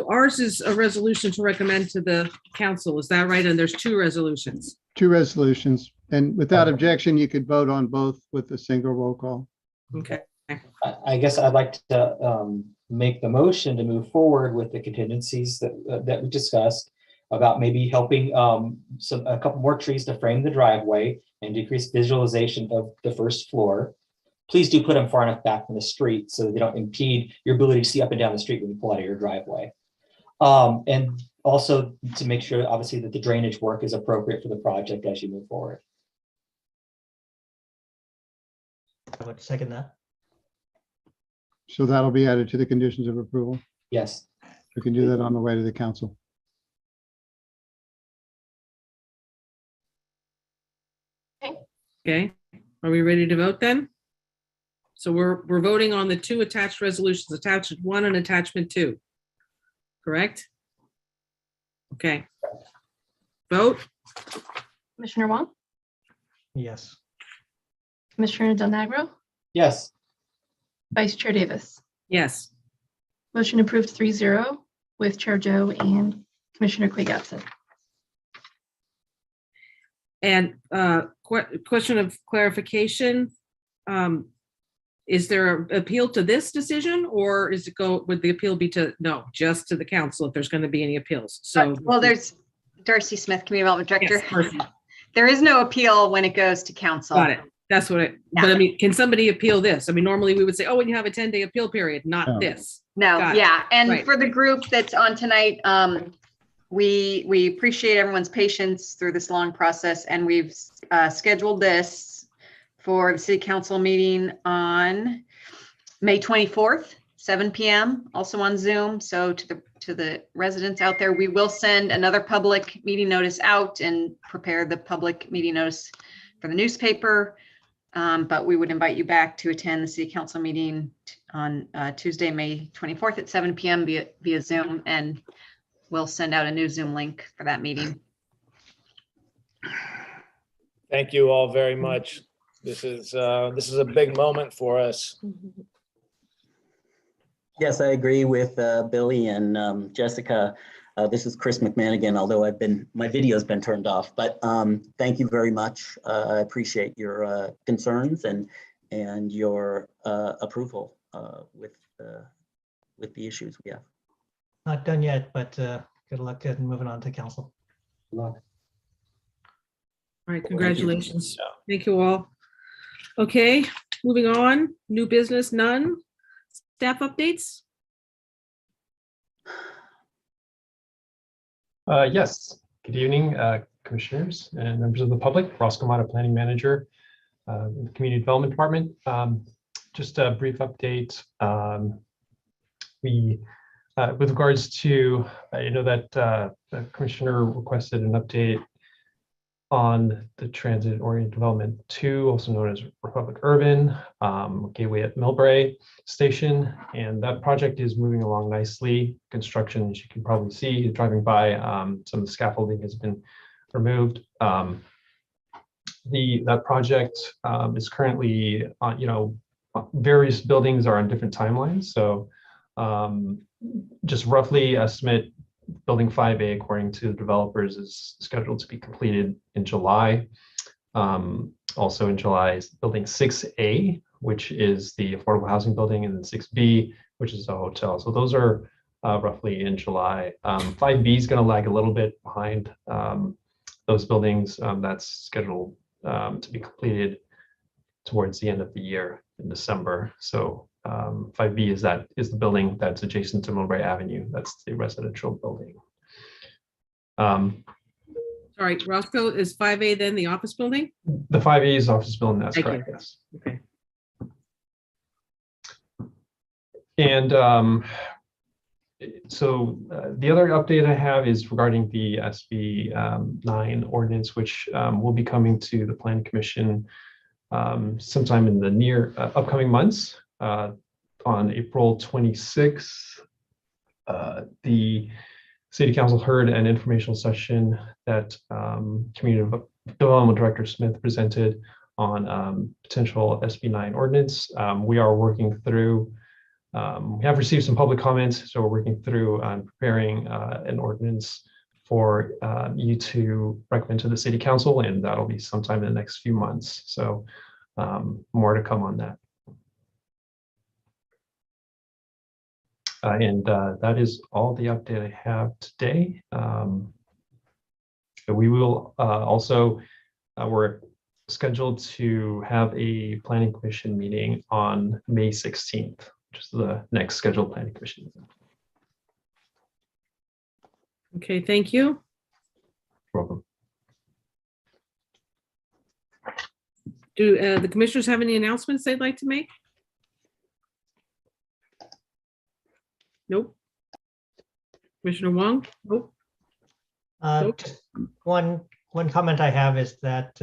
ours is a resolution to recommend to the council. Is that right? And there's 2 resolutions. 2 resolutions, and without objection, you could vote on both with a single roll call. Okay. I guess I'd like to make the motion to move forward with the contingencies that we discussed about maybe helping a couple more trees to frame the driveway and decrease visualization of the first floor. Please do put them far enough back from the street so they don't impede your ability to see up and down the street when you pull out of your driveway. And also to make sure, obviously, that the drainage work is appropriate for the project as you move forward. I would second that. So that'll be added to the conditions of approval. Yes. We can do that on the way to the council. Okay. Are we ready to vote then? So we're voting on the 2 attached resolutions, attachment 1 and attachment 2. Correct? Okay. Vote. Commissioner Wong, Yes. Commissioner Del Nagro, Yes. Vice Chair Davis. Yes. Motion approved 3-0 with Chair Joe and Commissioner Quigg absent. And question of clarification. Is there an appeal to this decision, or would the appeal be just to the council if there's going to be any appeals? So well, there's Darcy Smith, Community Development Director. Yes, there is no appeal when it goes to council. got it. That's what but I mean, can somebody appeal this? I mean, normally we would say, oh, when you have a 10-day appeal period, not this. No, Got it. yeah. And Right. for the group that's on tonight, we appreciate everyone's patience through this long process, and we've scheduled this for the city council meeting on May 24th, 7 p.m., also on Zoom. So to the residents out there, we will send another public meeting notice out and prepare the public meeting notice for the newspaper. But we would invite you back to attend the city council meeting on Tuesday, May 24th at 7 p.m. via Zoom, and we'll send out a new Zoom link for that meeting. Thank you all very much. This is a big moment for us. Yes, I agree with Billy and Jessica. This is Chris McMahon again, although my video's been turned off, but thank you very much. I appreciate your concerns and your approval with the issues we have. Not done yet, but good luck in moving on to council. Good luck. All right, congratulations. Thank you all. Okay, moving on. New business, none. Staff updates? Yes, good evening, commissioners and members of the public. Ross Kamada, Planning Manager in the Community Development Department. Just a brief update. With regards to, I know that the Commissioner requested an update on the Transit Oriented Development 2, also known as Republic Urban, Gateway at Millbrae Station, and that project is moving along nicely. Construction, as you can probably see, driving by, some of the scaffolding has been removed. That project is currently, various buildings are on different timelines. So just roughly estimate Building 5A, according to the developers, is scheduled to be completed in July. Also in July is Building 6A, which is the affordable housing building, and then 6B, which is a hotel. So those are roughly in July. 5B is going to lag a little bit behind those buildings. That's scheduled to be completed towards the end of the year in December. So 5B is the building that's adjacent to Mowbray Avenue. That's the residential building. Sorry, Roscoe, is 5A then the office building? The 5A is office building, that's Thank correct, you. yes. Okay. And so the other update I have is regarding the SB 9 ordinance, which will be coming to the Planning Commission sometime in the near upcoming months. On April 26th, the City Council heard an informational session that Community Development Director Smith presented on potential SB 9 ordinance. We are working through, we have received some public comments, so we're working through preparing an ordinance for you to recommend to the City Council, and that'll be sometime in the next few months. So more to come on that. And that is all the update I have today. We will also, we're scheduled to have a Planning Commission meeting on May 16th, which is the next scheduled Planning Commission meeting. Okay, thank you. You're welcome. Do the commissioners have any announcements they'd like to make? Nope. Commissioner Wong? Nope. Just one comment I have is that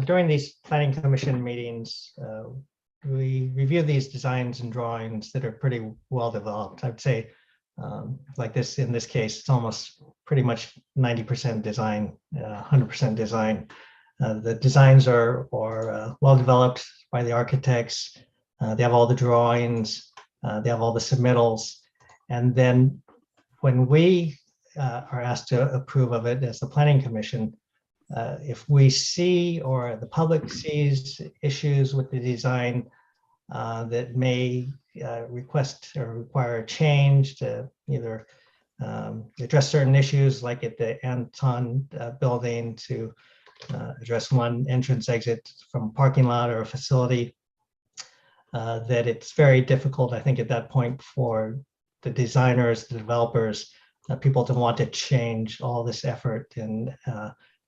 during these planning commission meetings, we review these designs and drawings that are pretty well developed. I'd say like this, in this case, it's almost pretty much 90% design, 100% design. The designs are well developed by the architects. They have all the drawings. They have all the submittals. And then when we are asked to approve of it as the Planning Commission, if we see or the public sees issues with the design that may request or require a change to either address certain issues, like at the Anton building, to address one entrance exit from a parking lot or a facility, that it's very difficult, I think, at that point for the designers, the developers, people to want to change all this effort and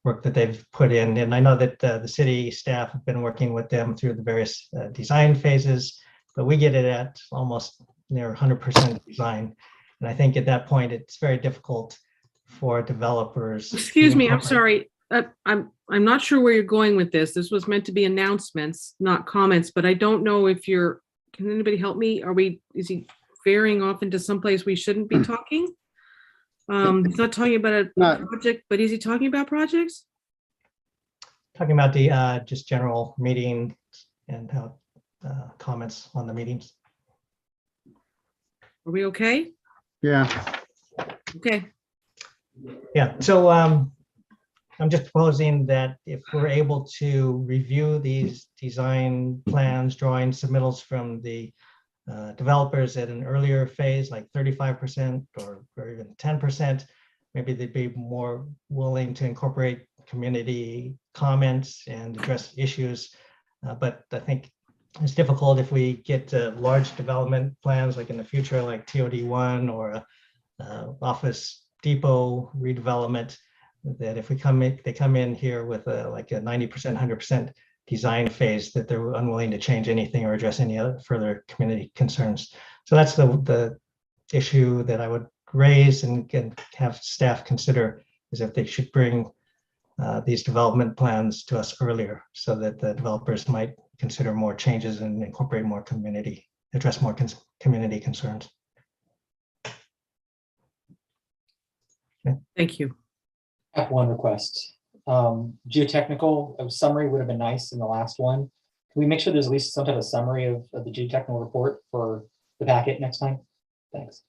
work that they've put in. And I know that the city staff have been working with them through the various design phases, but we get it at almost near 100% design. And I think at that point, it's very difficult for developers. Excuse me, I'm sorry. I'm not sure where you're going with this. This was meant to be announcements, not comments, but I don't know if you're, can anybody help me? Is he veering off into someplace we shouldn't be talking? He's not talking about a project, but is he talking about projects? Talking about the just general meeting and how comments on the meetings. Are we okay? Yeah. Okay. Yeah, so I'm just proposing that if we're able to review these design plans, drawings, submittals from the developers at an earlier phase, like 35% or even 10%, maybe they'd be more willing to incorporate community comments and address issues. But I think it's difficult if we get large development plans, like in the future, like TOD1 or Office Depot redevelopment, that if they come in here with like a 90%, 100% design phase, that they're unwilling to change anything or address any other further community concerns. So that's the issue that I would raise and have staff consider, is if they should bring these development plans to us earlier, so that the developers might consider more changes and incorporate more community, address more community concerns. Okay. Thank you. I have one request. Geotechnical, a summary would have been nice in the last one. Can we make sure there's at least some type of summary of the geotechnical report for the packet next time? Thanks.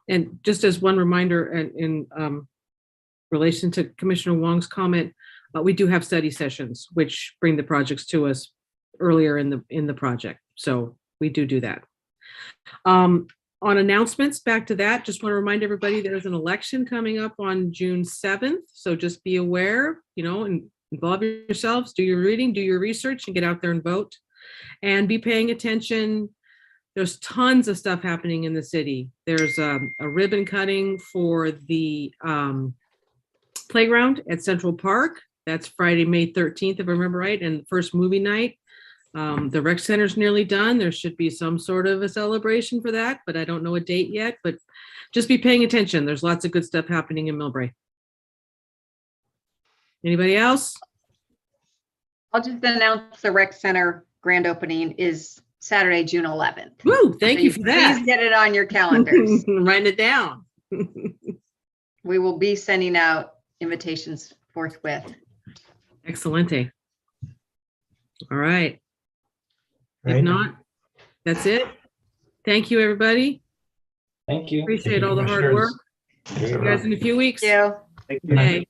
And just as one reminder, in relation to Commissioner Wong's comment, we do have study sessions which bring the projects to us earlier in the project. So we do that. On announcements, back to that, just want to remind everybody there's an election coming up on June 7th. So just be aware, and involve yourselves, do your reading, do your research, and get out there and vote. And be paying attention. There's tons of stuff happening in the city. There's a ribbon cutting for the playground at Central Park. That's Friday, May 13th, if I remember right, and the first movie night. The rec center's nearly done. There should be some sort of a celebration for that, but I don't know a date yet, but just be paying attention. There's lots of good stuff happening in Millbrae. Anybody else? I'll just announce the rec center grand opening is Saturday, June 11th. Woo, thank you for that. Please get it on your calendars. Write it down. We will be sending out invitations forthwith. Excelente. All right. Right. If not, that's it. Thank you, everybody. Thank you. Appreciate all the hard work. See you guys in a few weeks. Thank you. Thank you. Okay.